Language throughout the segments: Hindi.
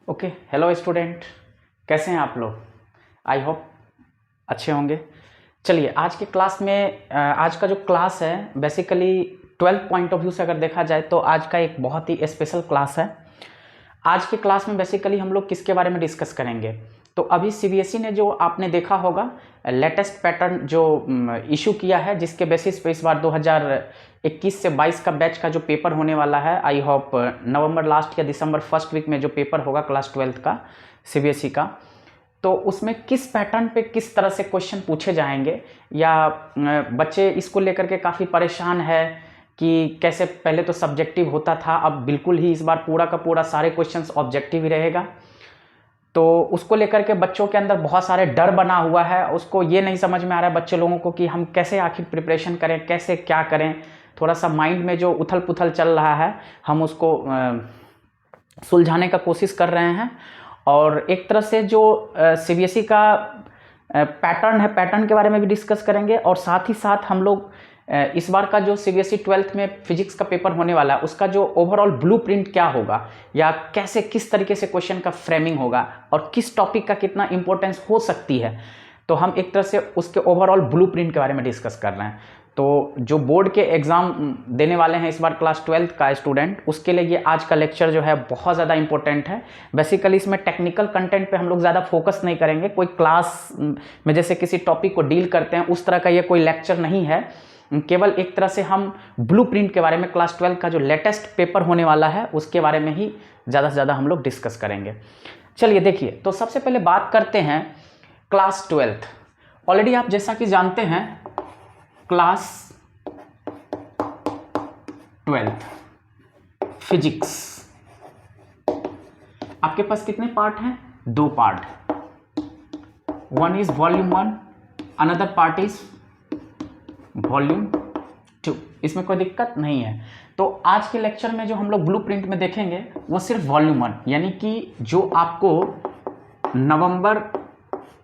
ओके, हेलो स्टूडेंट, कैसे हैं आप लोग? आई होप अच्छे होंगे। चलिए, आज के क्लास में आज का जो क्लास है बेसिकली 12 पॉइंट ऑफ व्यू से अगर देखा जाए तो आज का एक बहुत ही स्पेशल क्लास है। आज के क्लास में बेसिकली हम लोग किसके बारे में डिस्कस करेंगे? तो अभी सीबीएसई ने जो आपने देखा होगा लेटेस्ट पैटर्न जो इशू किया है, जिसके बेसिस पे इस बार 2021 से 22 का बैच का जो पेपर होने वाला है, आई होप नवंबर लास्ट या दिसंबर फर्स्ट वीक में जो पेपर होगा क्लास 12th का सीबीएसई का, तो उसमें किस पैटर्न पे किस तरह से क्वेश्चन पूछे जाएंगे, या बच्चे इसको लेकर के काफ़ी परेशान है कि कैसे पहले तो सब्जेक्टिव होता था, अब बिल्कुल ही इस बार पूरा का पूरा सारे क्वेश्चंस ऑब्जेक्टिव ही रहेगा। तो उसको लेकर के बच्चों के अंदर बहुत सारे डर बना हुआ है। उसको ये नहीं समझ में आ रहा है बच्चे लोगों को कि हम कैसे आखिर प्रिपरेशन करें, कैसे क्या करें। थोड़ा सा माइंड में जो उथल पुथल चल रहा है, हम उसको सुलझाने का कोशिश कर रहे हैं। और एक तरह से जो सीबीएसई का पैटर्न है, पैटर्न के बारे में भी डिस्कस करेंगे, और साथ ही साथ हम लोग इस बार का जो सीबीएसई 12th में फिजिक्स का पेपर होने वाला है उसका जो ओवरऑल ब्लूप्रिंट क्या होगा, या कैसे किस तरीके से क्वेश्चन का फ्रेमिंग होगा, और किस टॉपिक का कितना इंपॉर्टेंस हो सकती है, तो हम एक तरह से उसके ओवरऑल ब्लूप्रिंट के बारे में डिस्कस कर रहे हैं। तो जो बोर्ड के एग्ज़ाम देने वाले हैं इस बार क्लास 12th का स्टूडेंट, उसके लिए ये आज का लेक्चर जो है बहुत ज़्यादा इंपॉर्टेंट है। बेसिकली इसमें टेक्निकल कंटेंट पे हम लोग ज़्यादा फोकस नहीं करेंगे। कोई क्लास में जैसे किसी टॉपिक को डील करते हैं उस तरह का ये कोई लेक्चर नहीं है। केवल एक तरह से हम ब्लूप्रिंट के बारे में, क्लास 12 का जो लेटेस्ट पेपर होने वाला है उसके बारे में ही ज़्यादा से ज़्यादा हम लोग डिस्कस करेंगे। चलिए देखिए, तो सबसे पहले बात करते हैं क्लास 12th। ऑलरेडी आप जैसा कि जानते हैं क्लास 12th फिजिक्स, आपके पास कितने पार्ट हैं? 2 part. One is volume 1, another part is volume 2। इसमें कोई दिक्कत नहीं है। तो आज के लेक्चर में जो हम लोग ब्लूप्रिंट में देखेंगे वो सिर्फ वॉल्यूम 1, यानी कि जो आपको नवंबर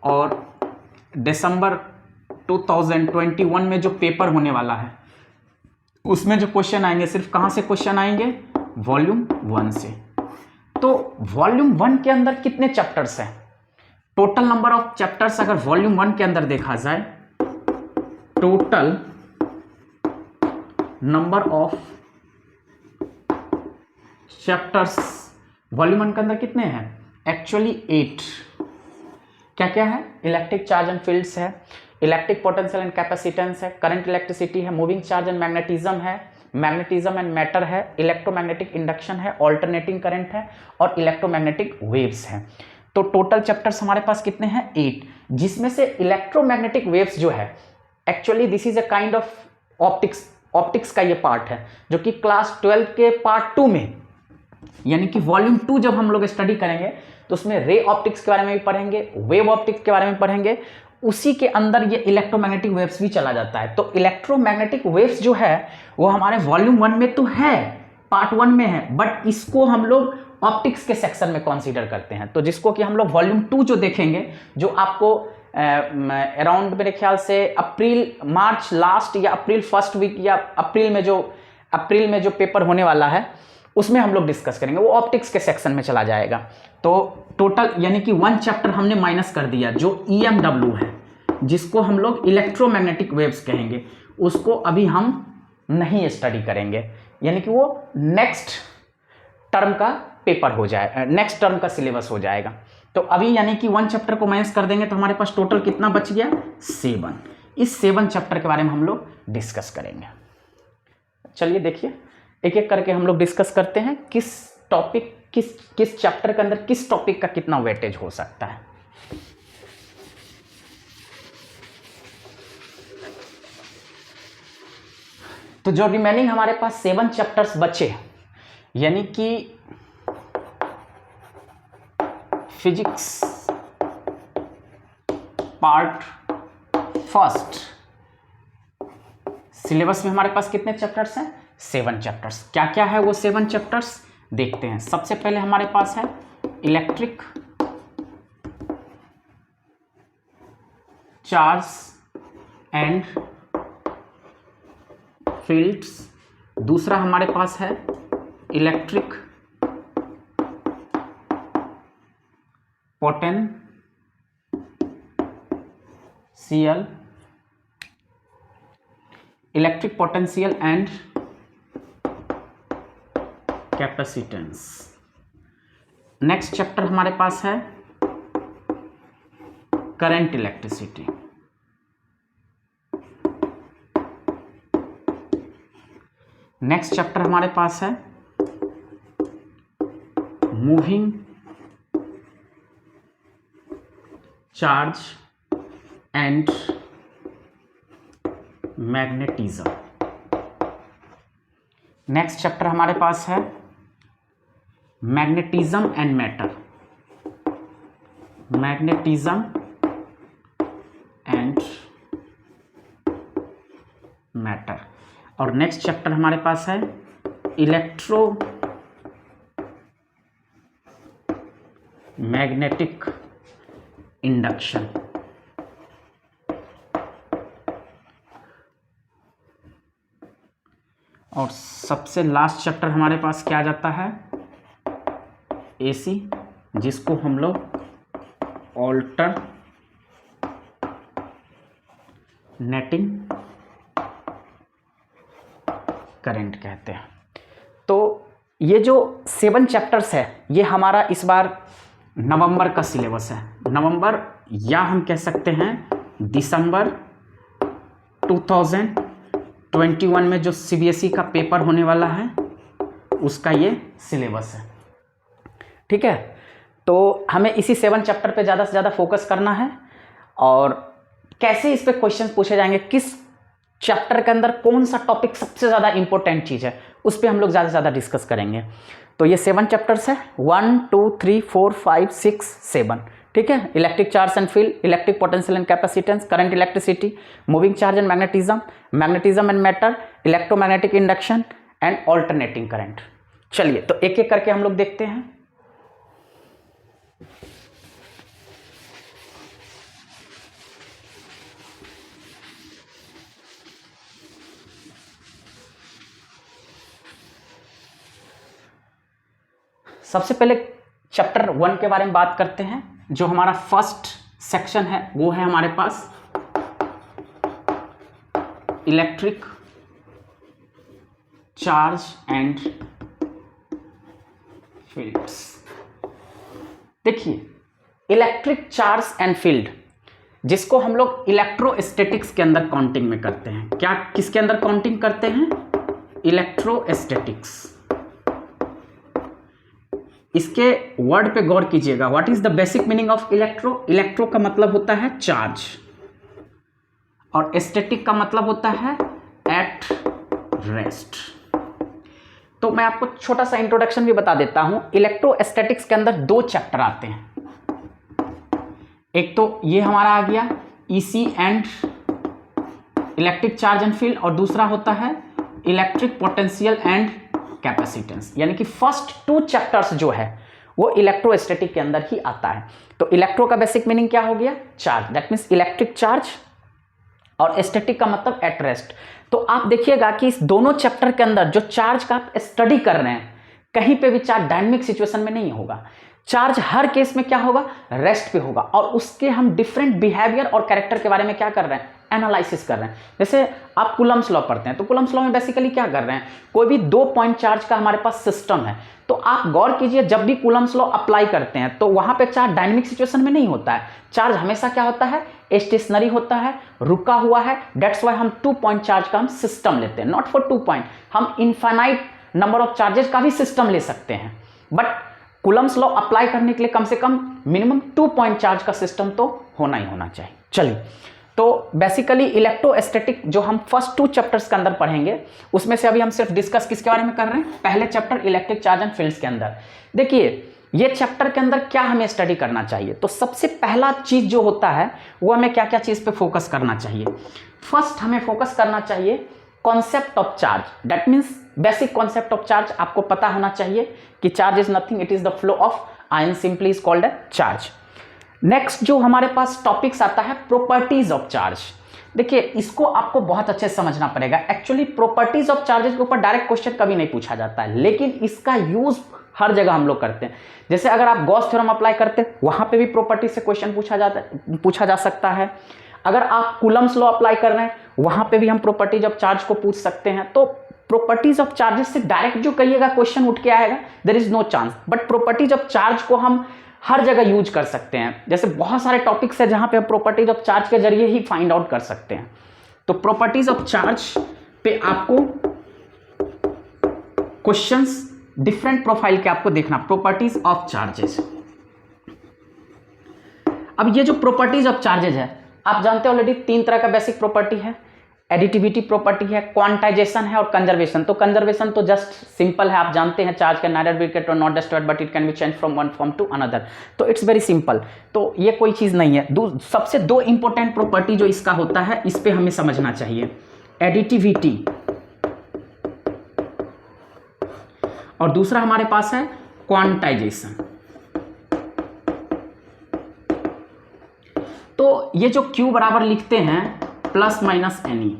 और दिसंबर 2021 में जो पेपर होने वाला है उसमें जो क्वेश्चन आएंगे, सिर्फ कहां से क्वेश्चन आएंगे? वॉल्यूम 1 से। तो वॉल्यूम 1 के अंदर कितने चैप्टर्स हैं? टोटल नंबर ऑफ चैप्टर्स अगर वॉल्यूम 1 के अंदर देखा जाए, total number of chapters volume 1 के अंदर कितने हैं? एक्चुअली 8। क्या क्या है? इलेक्ट्रिक चार्ज एंड फील्ड्स है, इलेक्ट्रिक पोटेंशियल एंड कैपेसिटेंस है, करंट इलेक्ट्रिसिटी है, मूविंग चार्ज एंड मैग्नेटिज्म है, मैग्नेटिज्म एंड मैटर है, इलेक्ट्रोमैग्नेटिक इंडक्शन है, ऑल्टरनेटिंग करंट है, और इलेक्ट्रोमैग्नेटिक वेव्स हैं। तो टोटल चैप्टर्स हमारे पास कितने हैं? 8, जिसमें से इलेक्ट्रोमैग्नेटिक वेव्स जो है, actually this is a kind of optics का ये पार्ट है, जो कि क्लास 12 के पार्ट 2 में, यानी कि वॉल्यूम 2 जब हम लोग स्टडी करेंगे तो उसमें रे ऑप्टिक्स के बारे में भी पढ़ेंगे, वेव ऑप्टिक्स के बारे में पढ़ेंगे। उसी के अंदर ये इलेक्ट्रोमैग्नेटिक वेव्स भी चला जाता है। तो इलेक्ट्रोमैग्नेटिक वेव्स जो है वो हमारे वॉल्यूम 1 में तो है, पार्ट 1 में है, बट इसको हम लोग ऑप्टिक्स के सेक्शन में कंसीडर करते हैं। तो जिसको कि हम लोग वॉल्यूम 2 जो देखेंगे, जो आपको अराउंड मेरे ख्याल से मार्च लास्ट या अप्रैल फर्स्ट वीक या अप्रैल में जो पेपर होने वाला है उसमें हम लोग डिस्कस करेंगे, वो ऑप्टिक्स के सेक्शन में चला जाएगा। तो टोटल यानी कि 1 चैप्टर हमने माइनस कर दिया, जो EMW है, जिसको हम लोग इलेक्ट्रोमैग्नेटिक वेव्स कहेंगे, उसको अभी हम नहीं स्टडी करेंगे, यानी कि वो नेक्स्ट टर्म का पेपर हो जाए, नेक्स्ट टर्म का सिलेबस हो जाएगा। तो अभी यानी कि 1 चैप्टर को माइनस कर देंगे तो हमारे पास टोटल कितना बच गया? 7। इस 7 चैप्टर के बारे में हम लोग डिस्कस करेंगे। चलिए देखिए, एक एक करके हम लोग डिस्कस करते हैं किस टॉपिक, किस चैप्टर के अंदर किस टॉपिक का कितना वेटेज हो सकता है। तो जो रिमेनिंग हमारे पास 7 चैप्टर्स बचे, यानी कि फिजिक्स पार्ट फर्स्ट, सिलेबस में हमारे पास कितने चैप्टर्स हैं? 7 चैप्टर्स। क्या क्या है वो 7 चैप्टर्स देखते हैं। सबसे पहले हमारे पास है इलेक्ट्रिक चार्ज एंड फील्ड्स, दूसरा हमारे पास है electric potential, electric potential and capacitance. Next chapter हमारे पास है करंट इलेक्ट्रिसिटी। नेक्स्ट चैप्टर हमारे पास है moving charge and magnetism. Next chapter हमारे पास है magnetism and matter, magnetism and matter. और नेक्स्ट चैप्टर हमारे पास है इलेक्ट्रो मैग्नेटिक इंडक्शन। और सबसे लास्ट चैप्टर हमारे पास क्या आ जाता है, एसी, जिसको हम लोग ऑल्टरनेटिंग करंट कहते हैं। तो ये जो 7 चैप्टर्स है ये हमारा इस बार नवंबर का सिलेबस है। नवंबर या हम कह सकते हैं दिसंबर 2021 में जो सीबीएसई का पेपर होने वाला है उसका ये सिलेबस है। ठीक है, तो हमें इसी 7 चैप्टर पे ज़्यादा से ज़्यादा फोकस करना है और कैसे इस पे क्वेश्चन पूछे जाएंगे, किस चैप्टर के अंदर कौन सा टॉपिक सबसे ज़्यादा इंपॉर्टेंट चीज़ है, उस पर हम लोग ज़्यादा से ज़्यादा डिस्कस करेंगे। तो ये 7 चैप्टर्स है, 1 2 3 4 5 6 7। ठीक है, electric charge and field, electric potential and capacitance, current electricity, moving charge and magnetism, magnetism and matter, electromagnetic induction and alternating current. चलिए तो एक एक करके हम लोग देखते हैं। सबसे पहले चैप्टर 1 के बारे में बात करते हैं। जो हमारा फर्स्ट सेक्शन है वो है हमारे पास इलेक्ट्रिक चार्ज एंड फील्ड्स। देखिए, इलेक्ट्रिक चार्ज एंड फील्ड, जिसको हम लोग इलेक्ट्रोस्टैटिक्स के अंदर काउंटिंग में करते हैं। क्या किसके अंदर काउंटिंग करते हैं? इलेक्ट्रोस्टैटिक्स। इसके वर्ड पे गौर कीजिएगा। What is the basic meaning of electro? Electro का मतलब होता है चार्ज और स्टैटिक का मतलब होता है एट रेस्ट। तो मैं आपको छोटा सा इंट्रोडक्शन भी बता देता हूं। इलेक्ट्रोस्टैटिक्स के अंदर 2 चैप्टर आते हैं। एक तो ये हमारा आ गया EC and electric charge and field, और दूसरा होता है इलेक्ट्रिक पोटेंशियल एंड कैपेसिटेंस। यानी कि फर्स्ट 2 चैप्टर्स जो है वो इलेक्ट्रोस्टैटिक के अंदर ही आता है। तो इलेक्ट्रो का बेसिक मीनिंग क्या हो गया? Charge, that means electric charge, और स्टैटिक का मतलब एट रेस्ट। तो आप देखिएगा कि इस दोनों चैप्टर के अंदर जो चार्ज का आप स्टडी कर रहे हैं, कहीं पे भी चार्ज डायनेमिक सिचुएशन में नहीं होगा। चार्ज हर केस में क्या होगा? रेस्ट पे होगा। और उसके हम डिफरेंट बिहेवियर और कैरेक्टर के बारे में क्या कर रहे हैं? एनालिसिस कर रहे हैं। जैसे आप कूलम्स लॉ पढ़ते हैं, तो कूलम्स लॉ में बेसिकली क्या कर रहे हैं? कोई भी 2 पॉइंट चार्ज का हमारे पास सिस्टम है, तो आप गौर कीजिए, जब भी कूलम्स लॉ अप्लाई करते हैं तो वहां पे चार्ज डायनेमिक सिचुएशन में नहीं होता है। चार्ज हमेशा क्या होता है? स्टेशनरी होता है, रुका हुआ है। दैट्स वाई हम 2 पॉइंट चार्ज का हम सिस्टम लेते हैं, नॉट फॉर 2 पॉइंट। हम इनफाइनाइट नंबर ऑफ चार्जेस का भी सिस्टम ले सकते हैं, बट कूलम्स लॉ अप्लाई करने के लिए कम से कम मिनिमम 2 पॉइंट चार्ज का सिस्टम तो होना ही होना चाहिए। चलिए, तो बेसिकली इलेक्ट्रोस्टैटिक जो हम फर्स्ट 2 चैप्टर्स के अंदर पढ़ेंगे, उसमें से अभी हम सिर्फ डिस्कस किसके बारे में कर रहे हैं? पहले chapter electric charge and fields के अंदर। देखिए, ये चैप्टर के अंदर क्या हमें स्टडी करना चाहिए? तो सबसे पहला चीज जो होता है वो हमें क्या क्या चीज पे फोकस करना चाहिए? फर्स्ट हमें फोकस करना चाहिए concept of charge. That means basic concept of charge आपको पता होना चाहिए कि charge is nothing, it is the flow of ion, simply is called a charge. Next जो हमारे पास टॉपिक्स आता है प्रॉपर्टीज ऑफ चार्ज। देखिए, इसको आपको बहुत अच्छे से समझना पड़ेगा। एक्चुअली प्रॉपर्टीज ऑफ चार्जेस के ऊपर डायरेक्ट क्वेश्चन कभी नहीं पूछा जाता है, लेकिन इसका यूज हर जगह हम लोग करते हैं। जैसे अगर आप गॉस थ्योरम अप्लाई करते वहां पे भी प्रॉपर्टी से क्वेश्चन पूछा जा सकता है। अगर आप कूलम्स लॉ अप्लाई कर रहे हैं वहां पे भी हम प्रॉपर्टीज ऑफ चार्ज को पूछ सकते हैं। तो प्रॉपर्टीज ऑफ चार्जेस से डायरेक्ट जो कहिएगा क्वेश्चन उठ के आएगा, there is no chance. But properties of charge को हम हर जगह यूज कर सकते हैं। जैसे बहुत सारे टॉपिक्स है जहां पे हम प्रॉपर्टीज ऑफ चार्ज के जरिए ही फाइंड आउट कर सकते हैं। तो प्रॉपर्टीज ऑफ चार्ज पे आपको क्वेश्चंस डिफरेंट प्रोफाइल के आपको देखना, प्रॉपर्टीज ऑफ चार्जेस। अब ये जो प्रॉपर्टीज ऑफ चार्जेज है आप जानते हैं ऑलरेडी 3 तरह का बेसिक प्रॉपर्टी है। एडिटिविटी प्रॉपर्टी है, क्वांटाइजेशन है और कंजर्वेशन। तो कंजर्वेशन तो जस्ट सिंपल है, आप जानते हैं charge can neither be created और not destroyed but it can be change from one form to another. तो इट्स वेरी सिंपल, तो ये कोई चीज नहीं है। सबसे 2 इंपॉर्टेंट प्रॉपर्टी जो इसका होता है इस पे हमें समझना चाहिए, एडिटिविटी और दूसरा हमारे पास है क्वांटाइजेशन। तो ये जो Q बराबर लिखते हैं प्लस माइनस एनी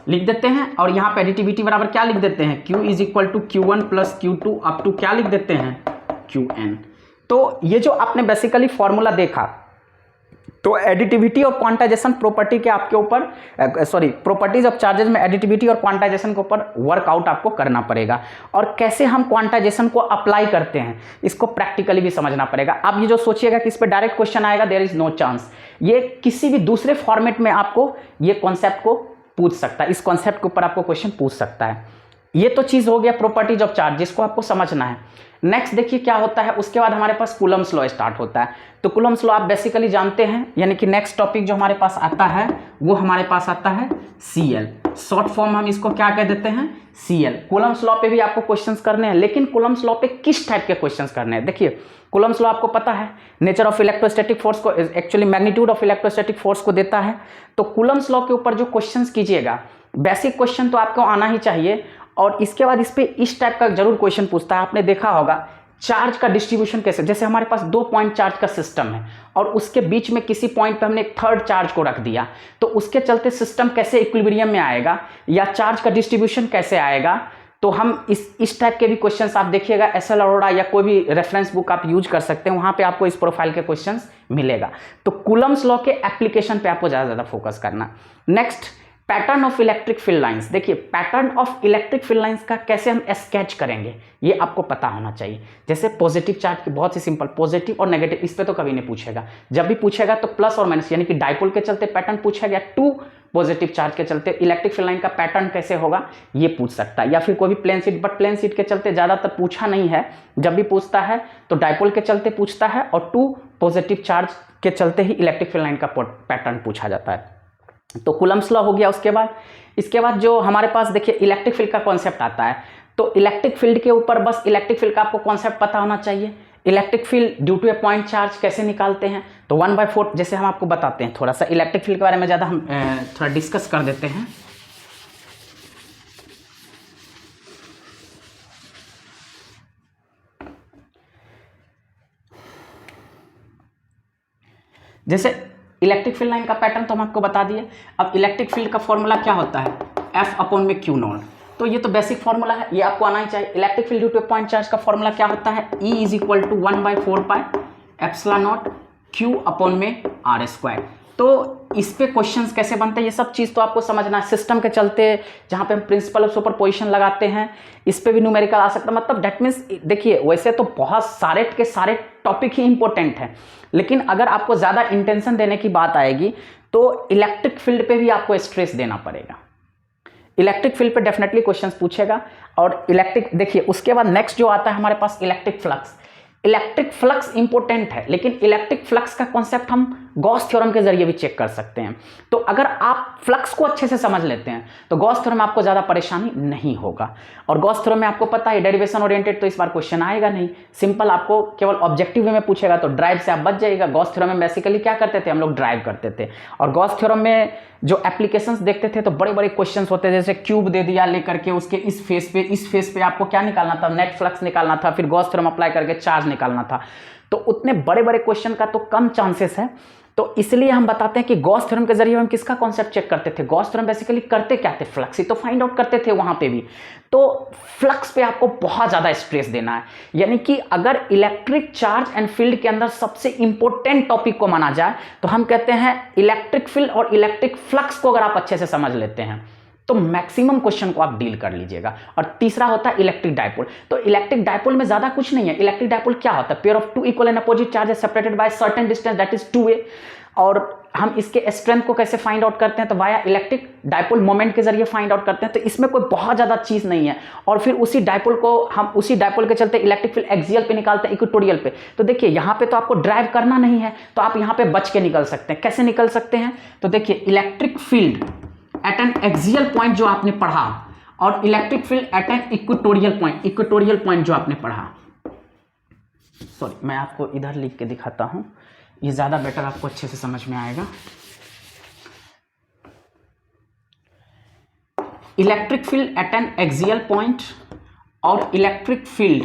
लिख देते हैं और यहाँ पे एडिटिविटी बराबर क्या लिख देते हैं, Q is equal to Q1 plus Q2 up to क्या लिख देते हैं, Qn। तो ये जो आपने बेसिकली फॉर्मूला देखा, तो एडिटिविटी और क्वांटाइजेशन प्रॉपर्टी के आपके ऊपर प्रॉपर्टीज ऑफ चार्जेस में एडिटिविटी और क्वांटाइजेशन के ऊपर वर्कआउट आपको करना पड़ेगा। और कैसे हम क्वांटाइजेशन को अप्लाई करते हैं इसको प्रैक्टिकली भी समझना पड़ेगा। आप ये जो सोचिएगा कि इस पे डायरेक्ट क्वेश्चन आएगा, देयर इज नो चांस। ये किसी भी दूसरे फॉर्मेट में आपको ये कॉन्सेप्ट को पूछ सकता है, इस कॉन्सेप्ट के ऊपर आपको क्वेश्चन पूछ सकता है। ये तो चीज हो गया प्रॉपर्टीज ऑफ चार्ज, जिसको आपको समझना है। नेक्स्ट देखिए क्या होता है, उसके बाद हमारे पास कूलम्स लॉ स्टार्ट होता है। तो कूलम्स लॉ आप बेसिकली जानते हैं, यानी कि नेक्स्ट टॉपिक जो हमारे पास आता है वो हमारे पास आता है CL, शॉर्ट फॉर्म हम इसको क्या कह देते हैं, CL। कूलम्स लॉ पे भी आपको क्वेश्चंस करने हैं, लेकिन कूलम्स लॉ पे किस टाइप के क्वेश्चंस करने हैं। देखिए कूलम्स लॉ आपको पता है नेचर ऑफ इलेक्ट्रोस्टैटिक फोर्स को, actually magnitude of electrostatic force को देता है। तो कूलम्स लॉ के ऊपर जो क्वेश्चंस कीजिएगा, बेसिक क्वेश्चन तो आपको आना ही चाहिए। और इसके बाद इस पे इस टाइप का जरूर क्वेश्चन पूछता है, आपने देखा होगा चार्ज का डिस्ट्रीब्यूशन कैसे, जैसे हमारे पास 2 पॉइंट चार्ज का सिस्टम है और उसके बीच में किसी पॉइंट पे हमने एक थर्ड चार्ज को रख दिया, तो उसके चलते सिस्टम कैसे इक्विलिब्रियम में आएगा या चार्ज का डिस्ट्रीब्यूशन कैसे आएगा। तो हम इस टाइप के भी क्वेश्चंस आप देखिएगा, एसएल अरोड़ा या कोई भी रेफरेंस बुक आप यूज कर सकते हैं, वहां पे आपको इस प्रोफाइल के क्वेश्चंस मिलेगा। तो कूलम्स लॉ के एप्लीकेशन पे आपको ज्यादा फोकस करना। Next, pattern of electric field lines. देखिए pattern of electric field lines का कैसे हम स्केच करेंगे ये आपको पता होना चाहिए। जैसे पॉजिटिव चार्ज की बहुत ही सिंपल, पॉजिटिव और नेगेटिव, इस पे तो कभी नहीं पूछेगा। जब भी पूछेगा तो प्लस और माइनस, यानी कि डाइपोल के चलते पैटर्न पूछेगा, 2 पॉजिटिव चार्ज के चलते इलेक्ट्रिक फील्ड लाइन का पैटर्न कैसे होगा ये पूछ सकता है। या फिर कोई भी plane sheet, but plane sheet के चलते ज्यादातर पूछा नहीं है। जब भी पूछता है तो डाइपोल के चलते पूछता है और 2 पॉजिटिव चार्ज के चलते ही इलेक्ट्रिक फील्ड लाइन का पैटर्न पूछा जाता है। तो कूलम्स लॉ हो गया। इसके बाद जो हमारे पास देखिए इलेक्ट्रिक फील्ड का कॉन्सेप्ट आता है। तो इलेक्ट्रिक फील्ड के ऊपर बस इलेक्ट्रिक फील्ड का आपको कॉन्सेप्ट पता होना चाहिए। Electric field due to a point charge कैसे निकालते हैं, तो 1/4 जैसे हम आपको बताते हैं। थोड़ा सा इलेक्ट्रिक फील्ड के बारे में ज़्यादा हम थोड़ा डिस्कस कर देते हैं। जैसे इलेक्ट्रिक फील्ड लाइन का पैटर्न तो हम आपको बता दिए। अब इलेक्ट्रिक फील्ड का फॉर्मूला क्या होता है, F/Q0। तो ये तो बेसिक फॉर्मूला है, ये आपको आना ही चाहिए। Electric field due two point charge का फॉर्मूला क्या होता है, E = 1/4πε0 Q/r²। तो इस पे क्वेश्चंस कैसे बनते हैं ये सब चीज़ तो आपको समझना है। सिस्टम के चलते जहाँ पे हम प्रिंसिपल ऑफ सुपरपोजिशन लगाते हैं, इस पे भी न्यूमेरिकल आ सकता है। मतलब दैट मीन्स देखिए वैसे तो बहुत सारे के सारे टॉपिक ही इंपॉर्टेंट है, लेकिन अगर आपको ज़्यादा इंटेंशन देने की बात आएगी तो इलेक्ट्रिक फील्ड पे भी आपको स्ट्रेस देना पड़ेगा। इलेक्ट्रिक फील्ड पे डेफिनेटली क्वेश्चंस पूछेगा। और इलेक्ट्रिक देखिए उसके बाद नेक्स्ट जो आता है हमारे पास electric flux. Electric flux important है, लेकिन इलेक्ट्रिक फ्लक्स का कॉन्सेप्ट हम गॉस थ्योरम के जरिए भी चेक कर सकते हैं। तो अगर आप फ्लक्स को अच्छे से समझ लेते हैं तो गॉस थ्योरम में आपको ज़्यादा परेशानी नहीं होगा। और गॉस थ्योरम में आपको पता है डेरिवेशन ओरिएंटेड, तो इस बार क्वेश्चन आएगा नहीं। सिंपल आपको केवल ऑब्जेक्टिव वे में पूछेगा तो ड्राइव से आप बच जाएगा। गॉस थ्योरम में बेसिकली क्या करते थे हम लोग, ड्राइव करते थे। और गॉस थ्योरम में जो एप्लीकेशंस देखते थे तो बड़े बड़े क्वेश्चंस होते थे, जैसे क्यूब दे दिया लेकर के उसके इस फेस पे आपको क्या निकालना था, नेट फ्लक्स निकालना था, फिर गॉस थ्योरम अप्लाई करके चार्ज निकालना था। तो उतने बड़े बड़े क्वेश्चन का तो कम चांसेस है। तो इसलिए हम बताते हैं कि गॉस थ्योरम के जरिए हम किसका कॉन्सेप्ट चेक करते थे, गॉस थ्योरम बेसिकली करते क्या थे, फ्लक्स ही तो फाइंड आउट करते थे वहां पे भी। तो फ्लक्स पे आपको बहुत ज्यादा स्ट्रेस देना है, यानी कि अगर इलेक्ट्रिक चार्ज एंड फील्ड के अंदर सबसे इंपॉर्टेंट टॉपिक को माना जाए तो हम कहते हैं इलेक्ट्रिक फील्ड और इलेक्ट्रिक फ्लक्स को अगर आप अच्छे से समझ लेते हैं तो मैक्सिमम क्वेश्चन को आप डील कर लीजिएगा। और तीसरा होता है इलेक्ट्रिक डायपोल। तो इलेक्ट्रिक डायपोल में ज्यादा कुछ नहीं है। इलेक्ट्रिक डायपोल क्या होता है, pair of two equal and opposite charges separated by certain distance that is 2a। और हम इसके स्ट्रेंथ को कैसे फाइंड आउट करते हैं, तो वाया इलेक्ट्रिक डायपोल मोमेंट के जरिए फाइंड आउट करते हैं। तो इसमें कोई बहुत ज्यादा चीज नहीं है। और फिर उसी डायपोल को हम उसी डायपोल के चलते इलेक्ट्रिक फील्ड एक्सियल पे निकालते हैं, इक्वेटोरियल पे। तो देखिए यहां पे तो आपको ड्राइव करना नहीं है, तो आप यहां पे बच के निकल सकते हैं। कैसे निकल सकते हैं, तो देखिए electric field at an axial point जो आपने पढ़ा और electric field at an equatorial point जो आपने पढ़ा। सॉरी, मैं आपको इधर लिख के दिखाता हूं, ये ज्यादा बेटर आपको अच्छे से समझ में आएगा। Electric field at an axial point और electric field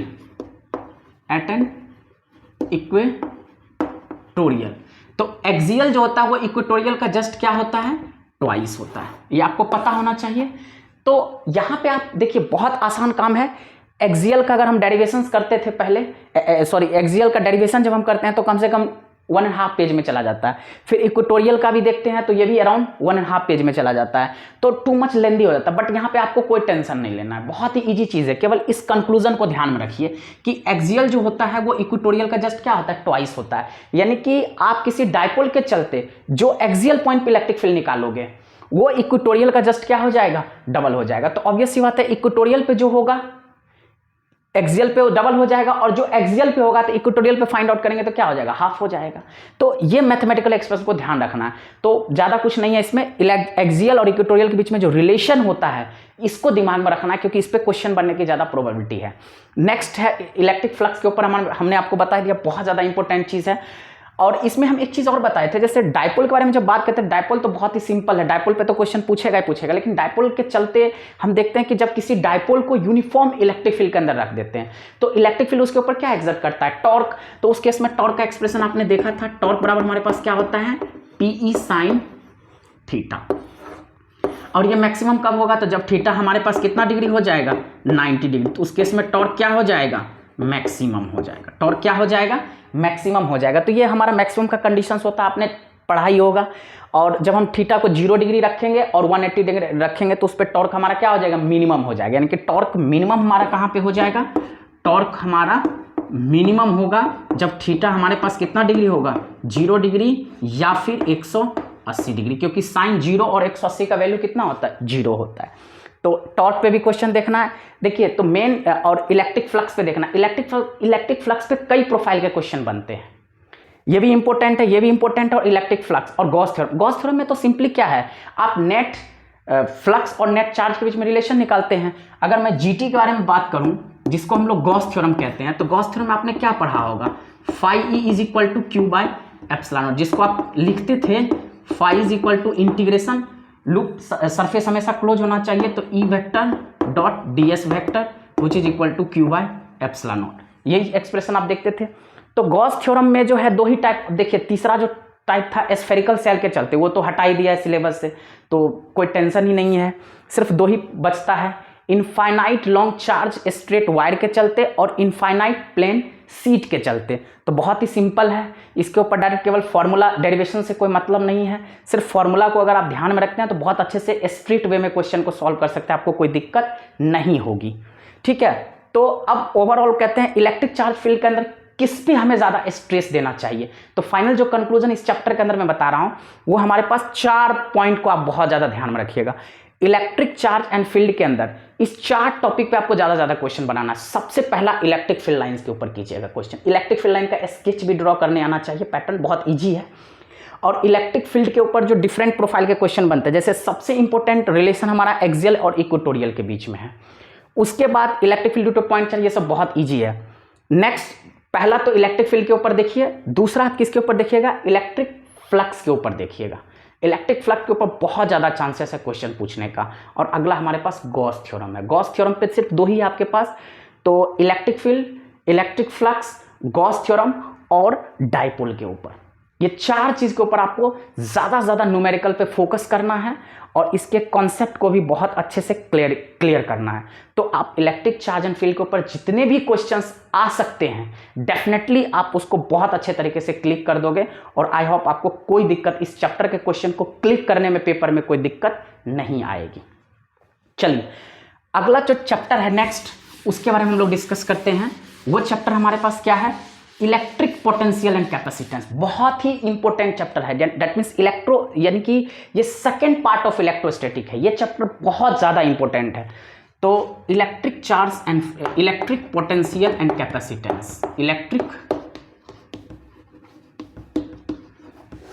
at an equatorial. तो एक्सियल जो होता है वो इक्वेटोरियल का जस्ट क्या होता है, ट्वाइस होता है। ये आपको पता होना चाहिए। तो यहां पे आप देखिए बहुत आसान काम है। एक्सियल का अगर हम डेरिवेशंस करते थे पहले, एक्सियल का डेरिवेशन जब हम करते हैं तो कम से कम 1.5 पेज में चला जाता है। फिर इक्वेटोरियल का भी देखते हैं तो ये भी अराउंड 1.5 पेज में चला जाता है। तो टू मच लेंदी हो जाता है। बट यहाँ पे आपको कोई टेंशन नहीं लेना है, बहुत ही इजी चीज़ है। केवल इस कंक्लूजन को ध्यान में रखिए कि एक्सियल जो होता है वो इक्वेटोरियल का जस्ट क्या होता है, ट्वाइस होता है। यानी कि आप किसी डायपोल के चलते जो एक्सियल पॉइंट पे इलेक्ट्रिक फील्ड निकालोगे वो इक्वेटोरियल का जस्ट क्या हो जाएगा, डबल हो जाएगा। तो ऑब्वियस सी बात है इक्वेटोरियल पे जो होगा एक्सियल पे डबल हो जाएगा, और जो एक्सियल पे होगा तो इक्वेटोरियल पे फाइंड आउट करेंगे तो क्या हो जाएगा, हाफ हो जाएगा। तो ये मैथमेटिकल एक्सप्रेशन को ध्यान रखना है। तो ज्यादा कुछ नहीं है इसमें। एक्सियल और इक्वेटोरियल के बीच में जो रिलेशन होता है इसको दिमाग में रखना है, क्योंकि इस पे क्वेश्चन बनने की ज्यादा प्रोबेबिलिटी है। नेक्स्ट है इलेक्ट्रिक फ्लक्स के ऊपर हमने आपको बता दिया, बहुत ज्यादा इंपॉर्टेंट चीज है। और इसमें हम एक चीज और बताए थे, जैसे डायपोल के बारे में जब बात करते हैं, डायपोल तो बहुत ही सिंपल है, डायपोल पे तो क्वेश्चन पूछेगा ही पूछेगा। लेकिन डायपोल के चलते हम देखते हैं कि जब किसी डायपोल को यूनिफॉर्म इलेक्ट्रिक फील्ड के अंदर रख देते हैं तो इलेक्ट्रिक फील्ड उसके ऊपर क्या एक्सर्ट करता है, टॉर्क। तो उस केस में टॉर्क का एक्सप्रेशन आपने देखा था, टॉर्क बराबर हमारे पास क्या होता है, PE sin थीटा। और ये मैक्सिमम कब होगा, तो जब थीटा हमारे पास कितना डिग्री हो जाएगा, 90 डिग्री। तो उस केस में टॉर्क क्या हो जाएगा, मैक्सिमम हो जाएगा। टॉर्क क्या हो जाएगा, मैक्सिमम हो जाएगा। तो ये हमारा मैक्सिमम का कंडीशंस होता है, आपने पढ़ा ही होगा। और जब हम थीटा को 0 डिग्री रखेंगे और 180 डिग्री रखेंगे तो उस पर टॉर्क हमारा क्या हो जाएगा, मिनिमम हो जाएगा। यानी कि टॉर्क मिनिमम हमारा कहाँ पे हो जाएगा, टॉर्क हमारा मिनिमम होगा जब थीटा हमारे पास कितना डिग्री होगा, 0 डिग्री या फिर 180 डिग्री, क्योंकि साइन 0 और 180 का वैल्यू कितना होता है, 0 होता है। तो टॉर्क पे भी क्वेश्चन देखना है। देखिए तो मेन और इलेक्ट्रिक फ्लक्स पे देखना। इलेक्ट्रिक फ्लक्स पे कई प्रोफाइल के क्वेश्चन बनते हैं, ये भी इंपॉर्टेंट है, ये भी इंपॉर्टेंट है। और इलेक्ट्रिक फ्लक्स और गॉस थ्योरम में तो सिंपली क्या है, आप नेट फ्लक्स और नेट चार्ज के बीच में रिलेशन निकालते हैं। अगर मैं जीटी के बारे में बात करूं, जिसको हम लोग गॉस थ्योरम कहते हैं, तो गॉस थ्योरम में आपने क्या पढ़ा होगा, phi E is equal to Q by epsilon naught, जिसको आप लिखते थे phi is equal to integration loop surface हमेशा क्लोज होना चाहिए, तो E vector dot ds vector which is equal to Q by epsilon naught. यही एक्सप्रेशन आप देखते थे। तो गॉस थ्योरम में जो है दो ही टाइप, देखिए तीसरा जो टाइप था स्फेरिकल सेल के चलते, वो तो हटा ही दिया है सिलेबस से, तो कोई टेंशन ही नहीं है। सिर्फ दो ही बचता है, infinite long charge straight wire के चलते और इनफाइनाइट प्लेन सीट के चलते। तो बहुत ही सिंपल है, इसके ऊपर डायरेक्ट केवल फॉर्मूला डेरिवेशन से कोई मतलब नहीं है। सिर्फ फॉर्मूला को अगर आप ध्यान में रखते हैं तो बहुत अच्छे से स्ट्रेट वे में क्वेश्चन को सॉल्व कर सकते हैं, आपको कोई दिक्कत नहीं होगी। ठीक है, तो अब ओवरऑल कहते हैं इलेक्ट्रिक चार्ज फील्ड के अंदर किस पे हमें ज्यादा स्ट्रेस देना चाहिए। तो फाइनल जो कंक्लूजन इस चैप्टर के अंदर मैं बता रहा हूं वो हमारे पास 4 पॉइंट को आप बहुत ज्यादा ध्यान में रखिएगा। इलेक्ट्रिक चार्ज एंड फील्ड के अंदर इस 4 टॉपिक पे आपको ज्यादा क्वेश्चन बनाना है। सबसे पहला इलेक्ट्रिक फील्ड लाइंस के ऊपर कीजिएगा क्वेश्चन। इलेक्ट्रिक फील्ड लाइन का स्केच भी ड्रॉ करने आना चाहिए, पैटर्न बहुत ईजी है। और इलेक्ट्रिक फील्ड के ऊपर जो डिफरेंट प्रोफाइल के क्वेश्चन बनते हैं, जैसे सबसे इंपॉर्टेंट रिलेशन हमारा एक्सियल और इक्वेटोरियल के बीच में है। उसके बाद electric field two point charge, ये सब बहुत ईजी है। नेक्स्ट पहला तो इलेक्ट्रिक फील्ड के ऊपर देखिए, दूसरा आप किसके ऊपर देखिएगा, इलेक्ट्रिक फ्लक्स के ऊपर देखिएगा। इलेक्ट्रिक फ्लक्स के ऊपर बहुत ज्यादा चांसेस है क्वेश्चन पूछने का। और अगला हमारे पास गॉस थ्योरम है। गॉस थ्योरम पे सिर्फ 2 ही है आपके पास, तो electric field, electric flux, Gauss theorem और डायपोल के ऊपर। ये 4 चीज के ऊपर आपको ज्यादा से ज्यादा न्यूमेरिकल पे फोकस करना है और इसके कॉन्सेप्ट को भी बहुत अच्छे से क्लियर करना है। तो आप इलेक्ट्रिक चार्ज एंड फील्ड के ऊपर जितने भी क्वेश्चंस आ सकते हैं डेफिनेटली आप उसको बहुत अच्छे तरीके से क्लिक कर दोगे और आई होप आपको कोई दिक्कत, इस चैप्टर के क्वेश्चन को क्लिक करने में पेपर में कोई दिक्कत नहीं आएगी। चलिए अगला जो चैप्टर है नेक्स्ट, उसके बारे में हम लोग डिस्कस करते हैं। वो चैप्टर हमारे पास क्या है, इलेक्ट्रिक पोटेंशियल एंड कैपेसिटेंस। बहुत ही इंपॉर्टेंट चैप्टर है, दैट मींस इलेक्ट्रो, यानी कि ये सेकंड पार्ट ऑफ इलेक्ट्रोस्टैटिक है। ये चैप्टर बहुत ज्यादा इंपॉर्टेंट है। तो electric charge and electric potential and capacitance, electric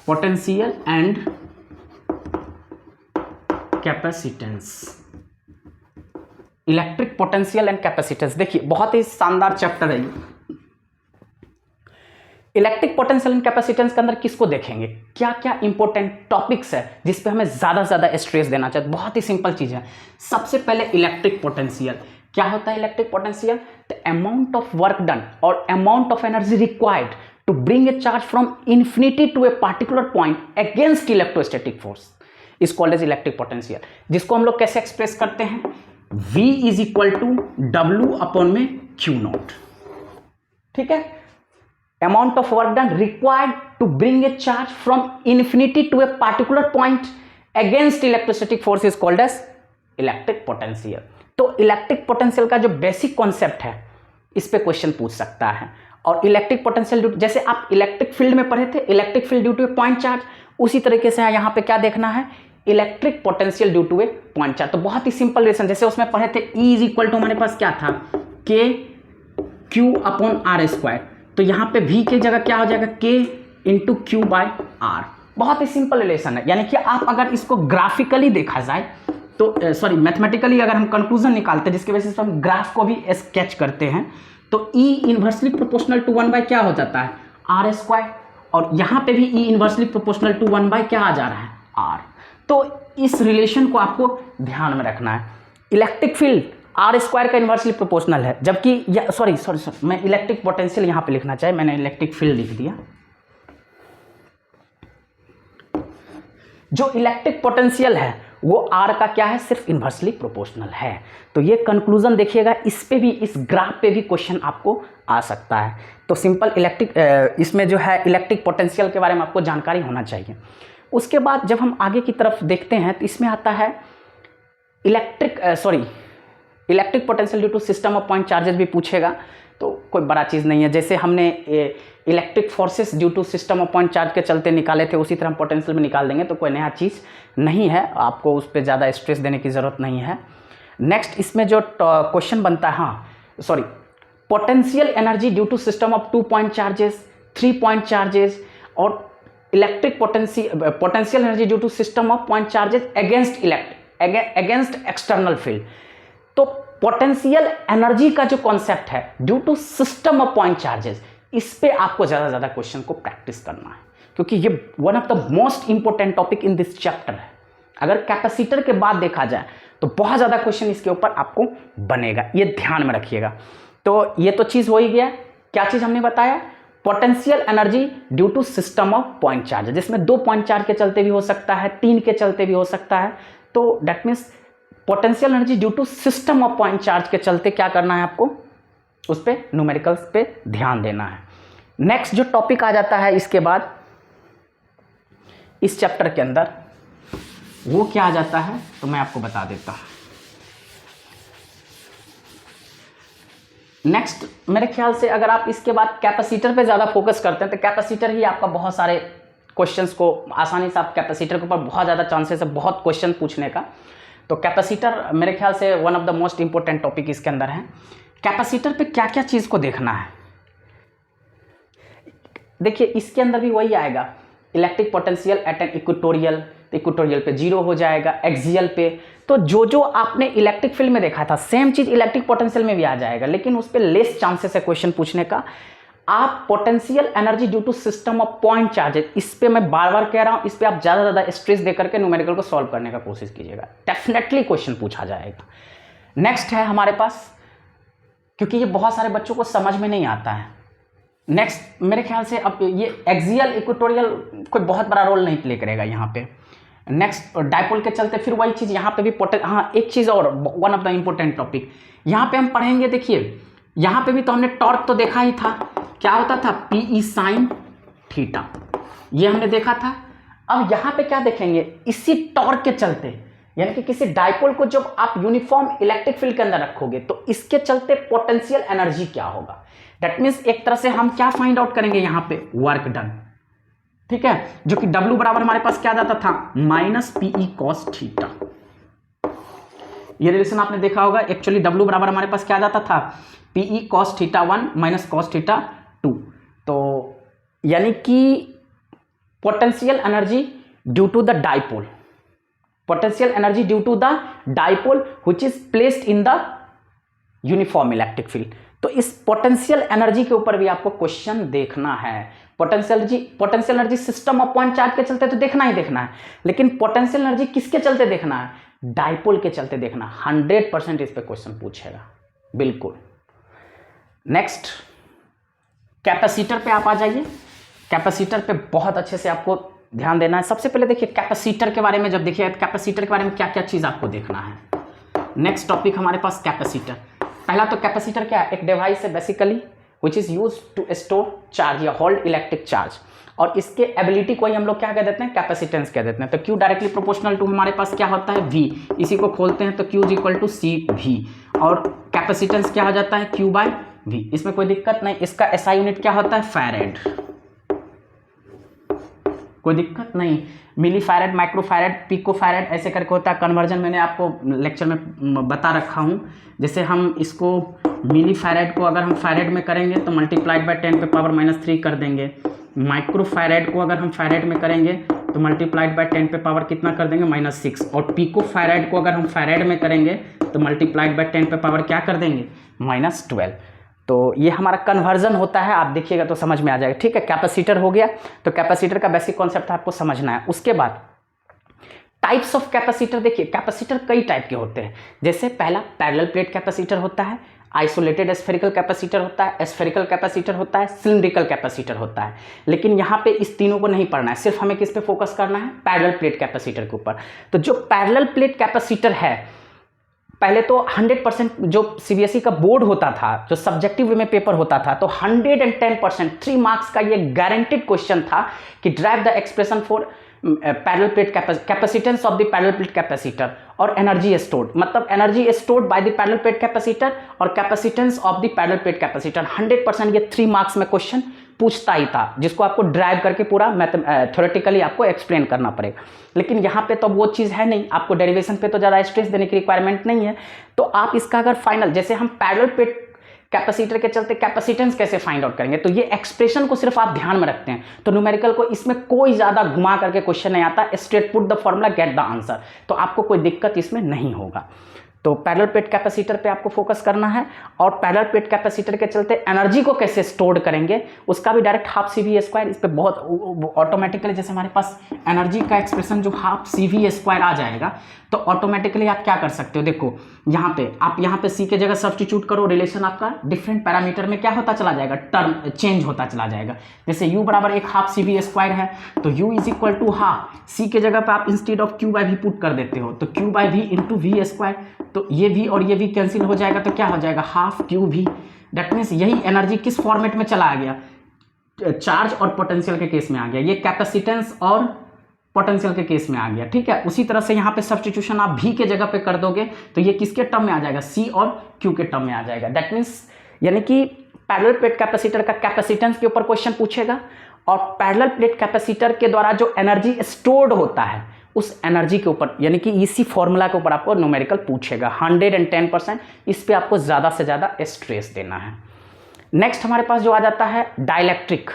potential and capacitance, electric potential and capacitance. देखिए बहुत ही शानदार चैप्टर है। इलेक्ट्रिक पोटेंशियल एंड कैपेसिटेंस के अंदर किसको देखेंगे, क्या क्या इंपॉर्टेंट टॉपिक्स है जिस पे हमें ज्यादा से ज्यादा स्ट्रेस देना चाहिए। बहुत ही सिंपल चीज है। सबसे पहले इलेक्ट्रिक पोटेंशियल क्या होता है। Electric potential the amount of work done और amount of energy required to bring a charge from infinity to a particular point against electrostatic force is called as electric potential, जिसको हम लोग कैसे एक्सप्रेस करते हैं, V is equal to W upon में Q0। ठीक है, amount of work done required to bring a charge from infinity to a particular point against electrostatic force is called as electric potential। तो इलेक्ट्रिक पोटेंशियल का जो बेसिक कॉन्सेप्ट है इस पे क्वेश्चन पूछ सकता है। और इलेक्ट्रिक पोटेंशियल जैसे आप इलेक्ट्रिक फील्ड में पढ़े थे, electric field due to a point charge, उसी तरीके से यहाँ पे क्या देखना है, electric potential due to a point charge. तो बहुत ही सिंपल रिलेशन, जैसे उसमें पढ़े थे E इज इक्वल टू हमारे पास क्या था, के क्यू अपॉन आर स्क्वायर। तो यहाँ पे V की जगह क्या हो जाएगा, K into Q by R. बहुत ही सिंपल रिलेशन है। यानी कि आप अगर इसको ग्राफिकली देखा जाए तो सॉरी मैथमेटिकली अगर हम कंक्लूजन निकालते हैं जिसके बेसिस पर हम ग्राफ को भी स्केच करते हैं, तो E inversely proportional to 1 by क्या हो जाता है, आर स्क्वायर। और यहाँ पे भी E inversely proportional to 1 by क्या आ जा रहा है, आर। तो इस रिलेशन को आपको ध्यान में रखना है। इलेक्ट्रिक फील्ड आर स्क्वायर का इन्वर्सली प्रोपोर्शनल है, जबकि सॉरी मैं इलेक्ट्रिक पोटेंशियल यहां पे लिखना चाहिए, मैंने इलेक्ट्रिक फील्ड लिख दिया। जो इलेक्ट्रिक पोटेंशियल है वो आर का क्या है, सिर्फ इन्वर्सली प्रोपोर्शनल है। तो ये कंक्लूजन देखिएगा, इस पे भी, इस ग्राफ पे भी क्वेश्चन आपको आ सकता है। तो सिंपल इलेक्ट्रिक इसमें जो है इलेक्ट्रिक पोटेंशियल के बारे में आपको जानकारी होना चाहिए। उसके बाद जब हम आगे की तरफ देखते हैं तो इसमें आता है electric potential due to system of point charges भी पूछेगा, तो कोई बड़ा चीज़ नहीं है। जैसे हमने electric forces due to system of point charge के चलते निकाले थे, उसी तरह हम पोटेंशियल में निकाल देंगे, तो कोई नया चीज़ नहीं है, आपको उस पर ज़्यादा स्ट्रेस देने की ज़रूरत नहीं है। नेक्स्ट इसमें जो क्वेश्चन बनता है, potential energy due to system of 2 point charges, 3 point charges, और electric potential energy due to system of point charges against external field. तो पोटेंशियल एनर्जी का जो कॉन्सेप्ट है due to system of point charges, इस पे आपको ज्यादा से ज्यादा क्वेश्चन को प्रैक्टिस करना है, क्योंकि ये one of the most important topic in this chapter है। अगर कैपेसिटर के बाद देखा जाए तो बहुत ज्यादा क्वेश्चन इसके ऊपर आपको बनेगा, ये ध्यान में रखिएगा। तो ये तो चीज हो ही गया। क्या चीज हमने बताया, potential energy due to system of point charge, जिसमें 2 पॉइंट चार्ज के चलते भी हो सकता है, 3 के चलते भी हो सकता है। तो that means potential energy due to system of point charge के चलते क्या करना है आपको, उस पे न्यूमेरिकल्स पे ध्यान देना है। नेक्स्ट जो टॉपिक आ जाता है इसके बाद इस चैप्टर के अंदर, वो क्या आ जाता है तो मैं आपको बता देता हूं। नेक्स्ट मेरे ख्याल से अगर आप इसके बाद कैपेसिटर पे ज़्यादा फोकस करते हैं तो कैपेसिटर ही आपका बहुत सारे क्वेश्चंस को आसानी से, आप कैपेसिटर के ऊपर बहुत ज़्यादा चांसेस है बहुत क्वेश्चन पूछने का। तो कैपेसिटर मेरे ख्याल से one of the most important topic इसके अंदर है। कैपेसिटर पे क्या क्या चीज़ को देखना है, देखिए इसके अंदर भी वही आएगा, electric potential at an equatorial, equatorial पे 0 हो जाएगा, एक्सियल पे। तो जो आपने इलेक्ट्रिक फील्ड में देखा था सेम चीज इलेक्ट्रिक पोटेंशियल में भी आ जाएगा, लेकिन उस पर लेस चांसेस है क्वेश्चन पूछने का। आप potential energy due to system of point charges, इस पे मैं बार बार कह रहा हूं, इस पे आप ज्यादा ज्यादा स्ट्रेस देकर के न्यूमेरिकल को सॉल्व करने का कोशिश कीजिएगा, डेफिनेटली क्वेश्चन पूछा जाएगा। नेक्स्ट है हमारे पास, क्योंकि ये बहुत सारे बच्चों को समझ में नहीं आता है, नेक्स्ट मेरे ख्याल से अब ये एक्सियल इक्वेटोरियल कोई बहुत बड़ा रोल नहीं प्ले करेगा यहाँ पे। नेक्स्ट डायपोल के चलते फिर वही चीज़ यहाँ पे भी हाँ एक चीज़ और, one of the important topic यहाँ पे हम पढ़ेंगे। देखिए यहाँ पे भी तो हमने टॉर्क तो देखा ही था, क्या होता था PE sin थीटा, ये हमने देखा था। अब यहाँ पे क्या देखेंगे, इसी टॉर्क के चलते, यानी कि किसी डायपोल को जब आप यूनिफॉर्म इलेक्ट्रिक फील्ड के अंदर रखोगे तो इसके चलते पोटेंशियल एनर्जी क्या होगा। दैट मीन्स एक तरह से हम क्या फाइंड आउट करेंगे यहाँ पे, वर्क डन, ठीक है, जो कि W बराबर हमारे पास क्या जाता था, -PE cos थीटा। ये रिलेशन आपने देखा होगा, एक्चुअली W बराबर हमारे पास क्या जाता था, PE cos theta 1 - cos theta 2। तो यानी कि potential energy due to the dipole, potential energy due to the dipole which is placed in the uniform electric field. तो इस पोटेंशियल एनर्जी के ऊपर भी आपको क्वेश्चन देखना है। Potential energy system of point charge के चलते तो देखना ही देखना है, लेकिन पोटेंशियल एनर्जी किसके चलते देखना है, डायपोल के चलते देखना। 100% इस पे क्वेश्चन पूछेगा, बिल्कुल। नेक्स्ट कैपेसिटर पे आप आ जाइए। कैपेसिटर पे बहुत अच्छे से आपको ध्यान देना है। सबसे पहले देखिए कैपेसिटर के बारे में, जब देखिए कैपेसिटर के बारे में क्या क्या चीज़ आपको देखना है। नेक्स्ट टॉपिक हमारे पास कैपेसिटर। पहला तो कैपेसिटर क्या है, एक डिवाइस है basically which is use to store charge या होल्ड इलेक्ट्रिक चार्ज, और इसके एबिलिटी को ही हम लोग क्या कह देते हैं, कैपेसिटेंस कह देते हैं। तो Q डायरेक्टली प्रोपोर्शनल टू हमारे पास क्या होता है, V, इसी को खोलते हैं तो Q = CV, और कैपेसिटेंस क्या हो जाता है, Q/V। इसमें कोई दिक्कत नहीं। इसका SI यूनिट क्या होता है, फैरेड, कोई दिक्कत नहीं। Milli farad, micro farad, pico farad ऐसे करके होता है। कन्वर्जन मैंने आपको लेक्चर में बता रखा हूँ। जैसे हम इसको मिली फैरेड को अगर हम फैरेड में करेंगे तो मल्टीप्लाइड बाय 10⁻³ कर देंगे। माइक्रो फैरेड को अगर हम फैरेड में करेंगे तो मल्टीप्लाइड बाय 10 कितना कर देंगे, -6। और पिको फैरेड को अगर हम फैरेड में करेंगे तो मल्टीप्लाइड बाय 10 क्या कर देंगे, -12। तो ये हमारा कन्वर्जन होता है, आप देखिएगा तो समझ में आ जाएगा, ठीक है। कैपेसिटर हो गया, तो कैपेसिटर का बेसिक कॉन्सेप्ट आपको समझना है। उसके बाद टाइप्स ऑफ कैपेसिटर। देखिए कैपेसिटर कई टाइप के होते हैं। जैसे पहला पैरेलल प्लेट कैपेसिटर होता है, आइसोलेटेड स्फेरिकल कैपेसिटर होता है, स्फेरिकल कैपेसिटर होता है, सिलिंड्रिकल कैपेसिटर होता है। लेकिन यहाँ पे इस तीनों को नहीं पढ़ना है, सिर्फ हमें किस पे फोकस करना है, पैरेलल प्लेट कैपेसिटर के ऊपर। तो जो पैरेलल प्लेट कैपेसिटर है, पहले तो 100% जो CBSE का बोर्ड होता था, जो सब्जेक्टिव में पेपर होता था, तो 110% 3 मार्क्स का ये गारंटेड क्वेश्चन था कि derive the expression for parallel plate capacitance of the parallel plate capacitor और एनर्जी स्टोर्ड, मतलब energy stored by the parallel plate capacitor और capacitance of the parallel plate capacitor. 100% ये 3 मार्क्स में क्वेश्चन पूछता ही था, जिसको आपको ड्राइव करके पूरा थ्योरेटिकली आपको एक्सप्लेन करना पड़ेगा। लेकिन यहाँ पे तो वो चीज़ है नहीं, आपको डेरिवेशन पे तो ज़्यादा स्ट्रेस देने की रिक्वायरमेंट नहीं है। तो आप इसका अगर फाइनल, जैसे हम पैरेलल प्लेट कैपेसिटर के चलते कैपेसिटेंस कैसे फाइंड आउट करेंगे, तो ये एक्सप्रेशन को सिर्फ आप ध्यान में रखते हैं, तो न्यूमेरिकल को इसमें कोई ज़्यादा घुमा करके क्वेश्चन नहीं आता, straight put the formula get the answer, तो आपको कोई दिक्कत इसमें नहीं होगा। तो पैरेलल प्लेट कैपेसिटर पे आपको फोकस करना है, और पैरेलल प्लेट कैपेसिटर के चलते एनर्जी को कैसे स्टोर करेंगे उसका भी डायरेक्ट ½ CV², इस पे बहुत ऑटोमेटिकली, जैसे हमारे पास एनर्जी का एक्सप्रेशन जो ½ CV² आ जाएगा, तो ऑटोमेटिकली आप क्या कर सकते हो, देखो यहाँ पे आप यहाँ पे C के जगह सब्स्टिट्यूट करो, रिलेशन आपका डिफरेंट पैरामीटर में क्या होता चला जाएगा, टर्म चेंज होता चला जाएगा। जैसे U बराबर एक ½ CV² है, तो U = ½ C के जगह पे आप इंस्टेड ऑफ Q/V पुट कर देते हो, तो Q/V × V², तो ये V और ये V कैंसिल हो जाएगा, तो क्या हो जाएगा, ½ QV। दैट मीन्स यही एनर्जी किस फॉर्मेट में चला गया, चार्ज और पोटेंशियल के केस में आ गया, ये कैपेसिटेंस और पोटेंशियल के केस में आ गया, ठीक है। उसी तरह से यहाँ पे सब्स्टिट्यूशन आप V के जगह पे कर दोगे तो ये किसके टर्म में आ जाएगा, C और Q के टर्म में आ जाएगा। दैट मीन्स यानी कि पैरेलल प्लेट कैपेसिटर का कैपेसिटेंस के ऊपर क्वेश्चन पूछेगा, और पैरेलल प्लेट कैपेसिटर के द्वारा जो एनर्जी स्टोर्ड होता है उस एनर्जी के ऊपर, यानी कि इसी फॉर्मूला के ऊपर आपको न्यूमेरिकल पूछेगा। 110% इस पे आपको ज़्यादा से ज़्यादा स्ट्रेस देना है। नेक्स्ट हमारे पास जो आ जाता है डाइलेक्ट्रिक।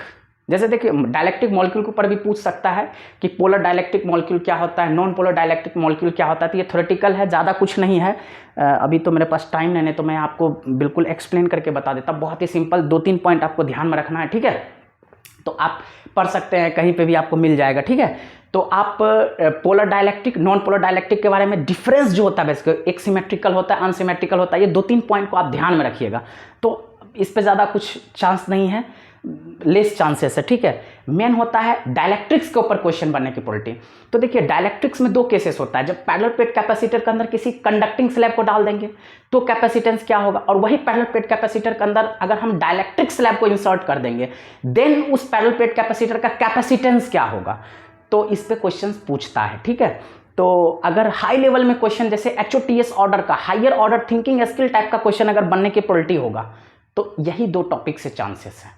जैसे देखिए डाइलेक्ट्रिक मॉलिक्यूल के ऊपर भी पूछ सकता है कि पोलर डाइलेक्ट्रिक मॉलिक्यूल क्या होता है, नॉन पोलर डाइलेक्ट्रिक मॉलिक्यूल क्या होता है। तो ये थ्योरेटिकल है, ज़्यादा कुछ नहीं है। अभी तो मेरे पास टाइम नहीं है, तो मैं आपको बिल्कुल एक्सप्लेन करके बता देता। बहुत ही सिंपल 2-3 पॉइंट आपको ध्यान में रखना है, ठीक है। तो आप पढ़ सकते हैं, कहीं पे भी आपको मिल जाएगा, ठीक है। तो आप polar dielectric, non polar dielectric के बारे में डिफरेंस जो होता है बेसिकली, एक सिमेट्रिकल होता है, अनसिमेट्रिकल होता है, ये 2-3 पॉइंट को आप ध्यान में रखिएगा। तो इस पे ज़्यादा कुछ चांस नहीं है, लेस चांसेस है, ठीक है। मेन होता है डाइलेक्ट्रिक्स के ऊपर क्वेश्चन बनने की प्रोबेबिलिटी। तो देखिए डाइलेक्ट्रिक्स में दो केसेस होता है, जब पैरेलल प्लेट कैपेसिटर के अंदर किसी कंडक्टिंग स्लैब को डाल देंगे तो कैपेसिटेंस क्या होगा, और वही पैरेलल प्लेट कैपेसिटर के अंदर अगर हम डाइलेक्ट्रिक स्लैब को इंसर्ट कर देंगे देन उस पैरेलल प्लेट कैपेसिटर का कैपेसिटेंस क्या होगा। तो इस पे क्वेश्चन पूछता है, ठीक है। तो अगर हाई लेवल में क्वेश्चन जैसे HOTS ऑर्डर का, higher order thinking skill type का क्वेश्चन अगर बनने की प्रोबेबिलिटी होगा तो यही दो टॉपिक से चांसेस है,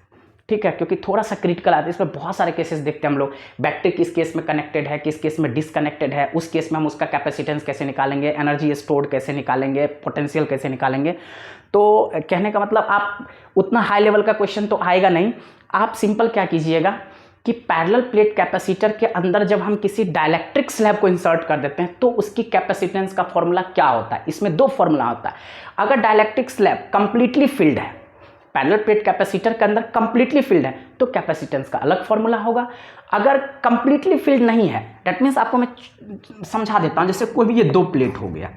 ठीक है, क्योंकि थोड़ा सा क्रिटिकल आता है। इसमें बहुत सारे केसेस देखते हैं हम लोग, बैटरी किस केस में कनेक्टेड है, किस केस में डिसकनेक्टेड है, उस केस में हम उसका कैपेसिटेंस कैसे निकालेंगे, एनर्जी स्टोर्ड कैसे निकालेंगे, पोटेंशियल कैसे निकालेंगे। तो कहने का मतलब आप उतना हाई लेवल का क्वेश्चन तो आएगा नहीं, आप सिंपल क्या कीजिएगा कि पैरेलल प्लेट कैपेसिटर के अंदर जब हम किसी डाइलेक्ट्रिक स्लैब को इंसर्ट कर देते हैं तो उसकी कैपेसिटेंस का फॉर्मूला क्या होता है। इसमें दो फॉर्मूला होता है। अगर डाइलेक्ट्रिक स्लैब कंप्लीटली फिल्ड है, पैरेलल प्लेट कैपेसिटर के अंदर कंप्लीटली फिल्ड है तो कैपेसिटेंस का अलग फॉर्मूला होगा। अगर कंप्लीटली फिल्ड नहीं है, दैट मीन्स आपको मैं समझा देता हूं, जैसे कोई भी ये दो प्लेट हो गया,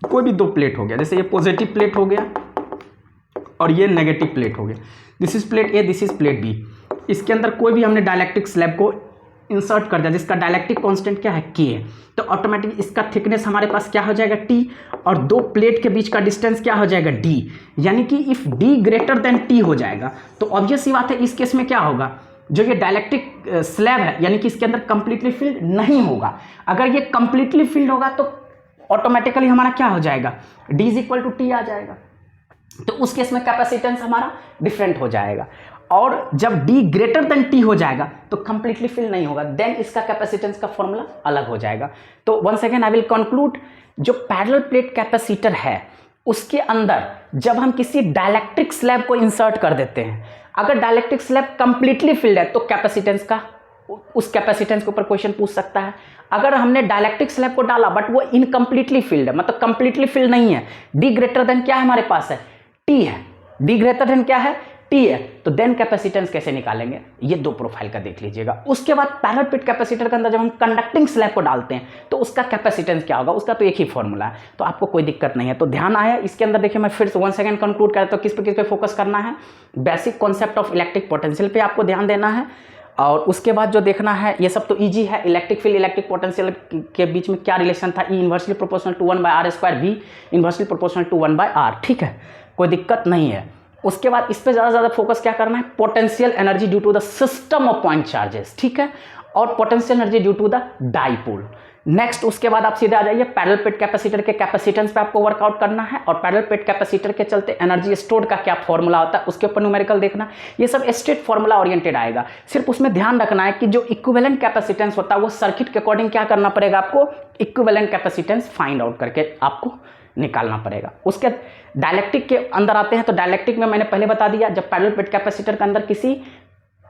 कोई भी दो प्लेट हो गया, जैसे ये पॉजिटिव प्लेट हो गया और ये नेगेटिव प्लेट हो गया, this is plate A, this is plate B. इसके अंदर कोई भी हमने डाइलेक्ट्रिक स्लैब को इंसर्ट कर दिया जिसका डाइलेक्ट्रिक कांस्टेंट क्या है, K है, तो ऑटोमेटिक इसका थिकनेस हमारे पास क्या हो जाएगा, T, और दो प्लेट के बीच का डिस्टेंस क्या हो जाएगा, D। यानी कि if D greater than T हो जाएगा तो ऑब्वियस सी बात है इस केस में क्या होगा, जो ये डाइलेक्ट्रिक स्लैब है यानी कि इसके अंदर कंप्लीटली फिल्ड नहीं होगा। अगर ये कंप्लीटली फिल्ड होगा तो ऑटोमेटिकली हमारा क्या हो जाएगा, D = T आ जाएगा। तो उस केस में कैपेसिटेंस हमारा डिफरेंट हो जाएगा। और जब D ग्रेटर देन T हो जाएगा तो कंप्लीटली फिल नहीं होगा, देन इसका कैपेसिटेंस का फॉर्मूला अलग हो जाएगा। तो once again I will conclude, जो पैरेलल प्लेट कैपेसिटर है उसके अंदर जब हम किसी डाइलेक्ट्रिक स्लैब को इंसर्ट कर देते हैं, अगर डाइलेक्ट्रिक स्लैब कंप्लीटली फिल्ड है तो कैपेसिटेंस का, उस कैपेसिटेंस के ऊपर क्वेश्चन पूछ सकता है। अगर हमने डाइलेक्ट्रिक स्लैब को डाला बट वो इनकम्प्लीटली फिल्ड है, मतलब कंप्लीटली फिल्ड नहीं है, D ग्रेटर देन क्या है हमारे पास है, T है, D ग्रेटर देन क्या है, T है, तो देन कैपेसिटेंस कैसे निकालेंगे, ये दो प्रोफाइल का देख लीजिएगा। उसके बाद पैरेलल प्लेट कैपेसिटर के अंदर जब हम कंडक्टिंग स्लैब को डालते हैं तो उसका कैपेसिटेंस क्या होगा, उसका तो एक ही फॉर्मूला है, तो आपको कोई दिक्कत नहीं है। तो ध्यान आया इसके अंदर। देखिए मैं फिर से 1 सेकंड कंक्लूड करता हूं, किस पे फोकस करना है, basic concept of electric potential पे आपको ध्यान देना है, और उसके बाद जो देखना है, ये सब तो इजी है, इलेक्ट्रिक फील्ड इलेक्ट्रिक पोटेंशियल के बीच में क्या रिलेशन था, E inversely proportional to 1/r², V inversely proportional to 1/r, ठीक है, कोई दिक्कत नहीं है। उसके बाद इस पे ज़्यादा फोकस क्या करना है, potential energy due to the system of point charges, ठीक है, और potential energy due to the dipole. Next उसके बाद आप सीधे आ जाइए पैरेलल प्लेट कैपेसिटर के कैपेसिटेंस पे आपको वर्कआउट करना है, और पैरेलल प्लेट कैपेसिटर के चलते एनर्जी स्टोर्ड का क्या फॉर्मूला होता है उसके ऊपर न्यूमेरिकल देखना। ये सब स्ट्रेट फॉर्मूला ओरिएंटेड आएगा। सिर्फ उसमें ध्यान रखना है कि जो इक्विवेलेंट कैपेसिटेंस होता है वो सर्किट के अकॉर्डिंग क्या करना पड़ेगा, आपको इक्विवेलेंट कैपेसिटेंस फाइंड आउट करके आपको निकालना पड़ेगा। उसके डाइलेक्ट्रिक के अंदर आते हैं, तो डाइलेक्ट्रिक में मैंने पहले बता दिया, जब पैरेलल प्लेट कैपेसिटर के अंदर किसी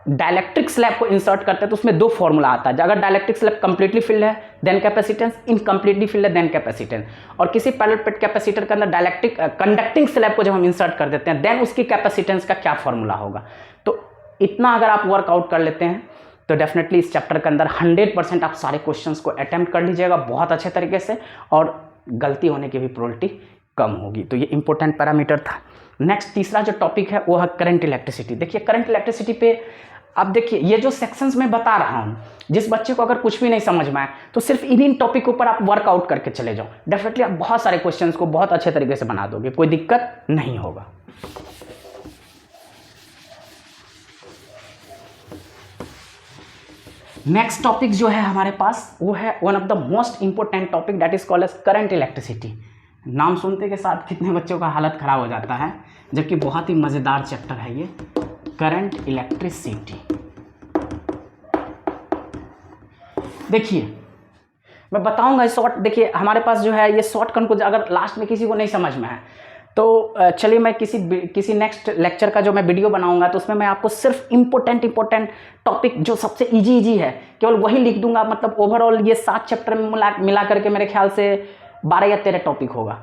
डाइलेक्ट्रिक स्लैब को इंसर्ट करते हैं तो उसमें दो फॉर्मूला आता है। अगर डाइलेक्ट्रिक स्लैब कंप्लीटली फिल्ड है देन कैपेसिटेंस, इनकम्प्लीटली फिल्ड है देन कैपेसिटेंस। और किसी पैरेलल प्लेट कैपेसिटर के अंदर डाइलेक्ट्रिक कंडक्टिंग स्लैब को जब हम इंसर्ट कर देते हैं देन उसकी कैपेसिटेंस का क्या फॉर्मूला होगा। तो इतना अगर आप वर्कआउट कर लेते हैं तो डेफिनेटली इस चैप्टर के अंदर 100% आप सारे क्वेश्चंस को अटेम्प्ट कर लीजिएगा बहुत अच्छे तरीके से, और गलती होने की भी प्रोबेबिलिटी कम होगी। तो ये इंपॉर्टेंट पैरामीटर था। नेक्स्ट तीसरा जो टॉपिक है वो है करंट इलेक्ट्रिसिटी। देखिए करंट इलेक्ट्रिसिटी पे अब देखिए ये जो सेक्शंस मैं बता रहा हूँ, जिस बच्चे को अगर कुछ भी नहीं समझ में आए तो सिर्फ इन्हीं टॉपिक के ऊपर आप वर्कआउट करके चले जाओ, डेफिनेटली आप बहुत सारे क्वेश्चंस को बहुत अच्छे तरीके से बना दोगे, कोई दिक्कत नहीं होगा। नेक्स्ट टॉपिक जो है हमारे पास वो है one of the most important topic, that is called as current electricity. नाम सुनते के साथ कितने बच्चों का हालत खराब हो जाता है, जबकि बहुत ही मज़ेदार चैप्टर है ये करंट इलेक्ट्रिसिटी। देखिए मैं बताऊंगा शॉर्ट, देखिए हमारे पास जो है ये शॉर्ट कट, अगर लास्ट में किसी को नहीं समझ में है तो चलिए मैं किसी नेक्स्ट लेक्चर का जो मैं वीडियो बनाऊंगा तो उसमें मैं आपको सिर्फ इंपॉर्टेंट टॉपिक जो सबसे इजी है केवल वही लिख दूंगा। मतलब ओवरऑल ये 7 चैप्टर में मिला करके मेरे ख्याल से 12 या 13 टॉपिक होगा।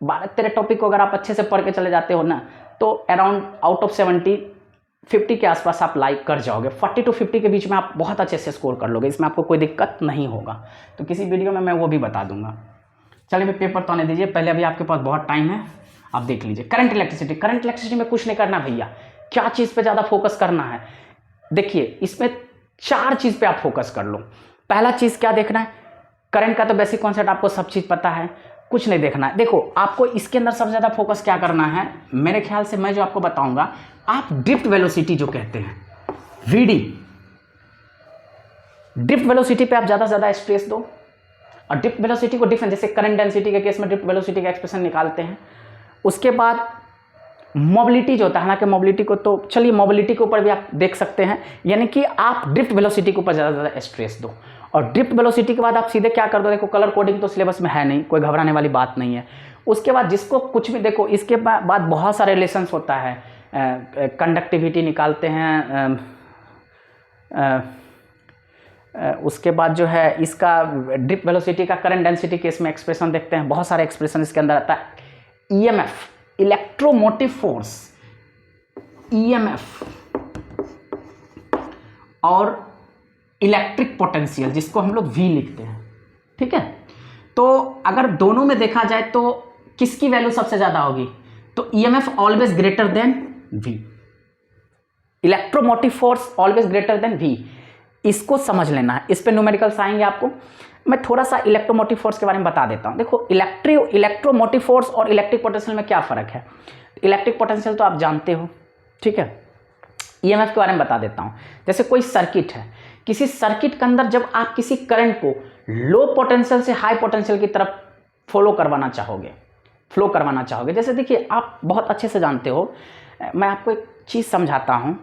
12-13 टॉपिक को अगर आप अच्छे से पढ़ के चले जाते हो ना तो अराउंड आउट ऑफ 50 के आसपास आप लाइक कर जाओगे। 40 to 50 के बीच में आप बहुत अच्छे से स्कोर कर लोगे, इसमें आपको कोई दिक्कत नहीं होगा। तो किसी वीडियो में मैं वो भी बता दूंगा। चलिए मैं पेपर तो आने दीजिए पहले, अभी आपके पास बहुत टाइम है, आप देख लीजिए करंट इलेक्ट्रिसिटी में कुछ नहीं करना भैया, क्या चीज़ पे ज़्यादा फोकस करना है, देखिए इसमें 4 चीज़ पे आप फोकस कर लो। पहला चीज़ क्या देखना है, करंट का तो बेसिक कॉन्सेप्ट आपको सब चीज़ पता है, कुछ नहीं देखना है। देखो आपको इसके अंदर सबसे ज़्यादा फोकस क्या करना है, मेरे ख्याल से मैं जो आपको बताऊंगा, आप ड्रिफ्ट वेलोसिटी जो कहते हैं VD, ड्रिफ्ट वेलोसिटी पे आप ज़्यादा से ज़्यादा स्ट्रेस दो। और ड्रिफ्ट वेलोसिटी को डिफरेंट, जैसे करंट डेंसिटी के केस में ड्रिफ्ट वेलोसिटी का एक्सप्रेशन निकालते हैं। उसके बाद मोबिलिटी जो होता है, हालांकि मोबिलिटी को तो चलिए मोबिलिटी के ऊपर भी आप देख सकते हैं, यानी कि आप ड्रिफ्ट वेलोसिटी के ऊपर ज़्यादा से ज़्यादा स्ट्रेस दो। और ड्रिफ्ट वेलोसिटी के बाद आप सीधे क्या कर दो, देखो कलर कोडिंग तो सिलेबस में है नहीं, कोई घबराने वाली बात नहीं है। उसके बाद जिसको कुछ भी, देखो इसके बाद बहुत सारे रिलेशंस होता है, कंडक्टिविटी निकालते हैं, उसके बाद जो है इसका ड्रिफ्ट वेलोसिटी का करंट डेंसिटी केस में एक्सप्रेशन देखते हैं, बहुत सारे एक्सप्रेशन इसके अंदर आता है। EMF, इलेक्ट्रोमोटिव फोर्स, EMF और इलेक्ट्रिक पोटेंशियल जिसको हम लोग V लिखते हैं, ठीक है। तो अगर दोनों में देखा जाए तो किसकी वैल्यू सबसे ज्यादा होगी, तो EMF always greater than V, electromotive force always greater than V, इसको समझ लेना है। इस पे न्यूमेरिकल्स आएंगे आपको, मैं थोड़ा सा इलेक्ट्रोमोटिव फोर्स के बारे में बता देता हूं। देखो इलेक्ट्रोमोटिव फोर्स और इलेक्ट्रिक पोटेंशियल में क्या फ़र्क है। इलेक्ट्रिक पोटेंशियल तो आप जानते हो, ठीक है। EMF के बारे में बता देता हूं। जैसे कोई सर्किट है, किसी सर्किट के अंदर जब आप किसी करंट को लो पोटेंशियल से हाई पोटेंशियल की तरफ फ्लो करवाना चाहोगे, जैसे देखिए आप बहुत अच्छे से जानते हो, मैं आपको एक चीज़ समझाता हूँ।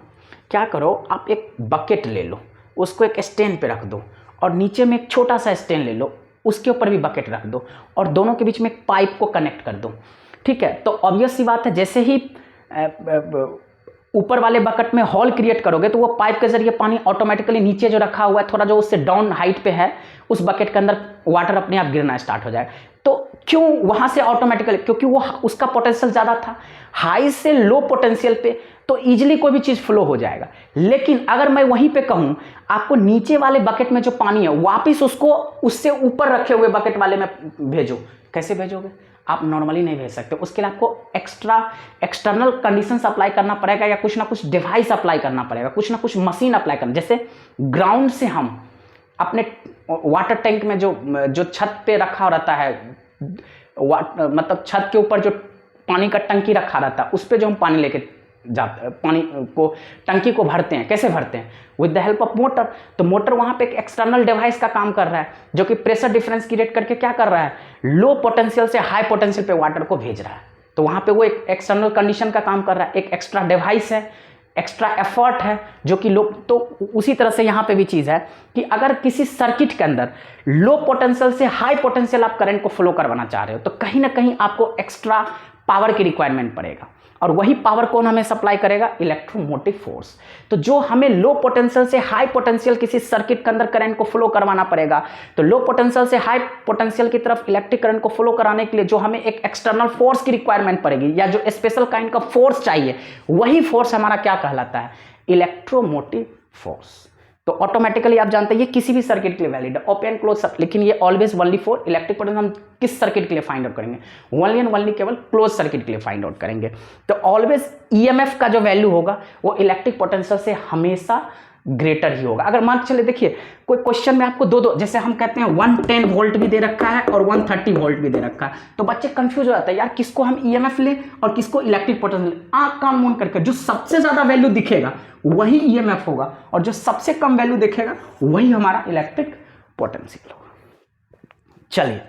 क्या करो, आप एक बकेट ले लो, उसको एक स्टैंड पे रख दो, और नीचे में एक छोटा सा स्टैंड ले लो, उसके ऊपर भी बकेट रख दो, और दोनों के बीच में एक पाइप को कनेक्ट कर दो, ठीक है। तो ऑब्वियस सी बात है, जैसे ही ऊपर वाले बकेट में होल क्रिएट करोगे तो वो पाइप के जरिए पानी ऑटोमेटिकली नीचे जो रखा हुआ है, थोड़ा जो उससे डाउन हाइट पे है, उस बकेट के अंदर वाटर अपने आप गिरना स्टार्ट हो जाएगा। तो क्यों वहां से ऑटोमेटिकली, क्योंकि वो उसका पोटेंशियल ज़्यादा था, हाई से लो पोटेंशियल पे तो इजीली कोई भी चीज़ फ्लो हो जाएगा। लेकिन अगर मैं वहीं पे कहूँ आपको नीचे वाले बकेट में जो पानी है वापस उसको उससे ऊपर रखे हुए बकेट वाले में भेजो, कैसे भेजोगे, आप नॉर्मली नहीं भेज सकते। उसके लिए आपको एक्सटर्नल कंडीशंस अप्लाई करना पड़ेगा, या कुछ ना कुछ डिवाइस अप्लाई करना पड़ेगा, कुछ ना कुछ मशीन अप्लाई करना। जैसे ग्राउंड से हम अपने वाटर टैंक में जो छत पे रखा रहता है, मतलब छत के ऊपर जो पानी का टंकी रखा रहता है, उस पर जो हम पानी लेके जाते, पानी को टंकी को भरते हैं, कैसे भरते हैं, with the help of motor. तो मोटर वहां पे एक एक्सटर्नल डिवाइस का काम कर रहा है, जो कि प्रेशर डिफरेंस क्रिएट करके क्या कर रहा है, लो पोटेंशियल से हाई पोटेंशियल पे वाटर को भेज रहा है। तो वहां पे वो एक एक्सटर्नल कंडीशन का काम कर रहा है, एक एक्स्ट्रा डिवाइस है, एक्स्ट्रा एफर्ट है, जो कि लो। तो उसी तरह से यहाँ पे भी चीज़ है कि अगर किसी सर्किट के अंदर लो पोटेंशियल से हाई पोटेंशियल आप करंट को फ्लो करवाना चाह रहे हो, तो कहीं ना कहीं आपको एक्स्ट्रा पावर की रिक्वायरमेंट पड़ेगा, और वही पावर कौन हमें सप्लाई करेगा, इलेक्ट्रोमोटिव फोर्स। तो जो हमें लो पोटेंशियल से हाई पोटेंशियल किसी सर्किट के अंदर करंट को फ्लो करवाना पड़ेगा, तो लो पोटेंशियल से हाई पोटेंशियल की तरफ इलेक्ट्रिक करंट को फ्लो कराने के लिए जो हमें एक एक्सटर्नल फोर्स की रिक्वायरमेंट पड़ेगी, या जो स्पेशल काइंड का फोर्स चाहिए, वही फोर्स हमारा क्या कहलाता है, इलेक्ट्रोमोटिव फोर्स। तो ऑटोमेटिकली आप जानते हैं ये किसी भी सर्किट के लिए वैलिड है, ओपन क्लोज सब, लेकिन ये always only for electric potential. हम किस सर्किट के लिए फाइंड आउट करेंगे, ओनली एंड ओनली केवल क्लोज सर्किट के लिए फाइंड आउट करेंगे। तो ऑलवेज EMF का जो वैल्यू होगा वो इलेक्ट्रिक पोटेंशियल से हमेशा ग्रेटर ही होगा। अगर मान चले, देखिए कोई क्वेश्चन में आपको दो जैसे हम कहते हैं 110 वोल्ट भी दे रखा है और 130 वोल्ट भी दे रखा है, तो बच्चे कंफ्यूज हो जाते हैं, यार किसको हम EMF लें और किसको इलेक्ट्रिक पोटेंशियल। आंख कान मूंद करके जो सबसे ज्यादा वैल्यू दिखेगा वही EMF होगा, और जो सबसे कम वैल्यू दिखेगा वही हमारा इलेक्ट्रिक पोटेंशियल होगा। चलिए,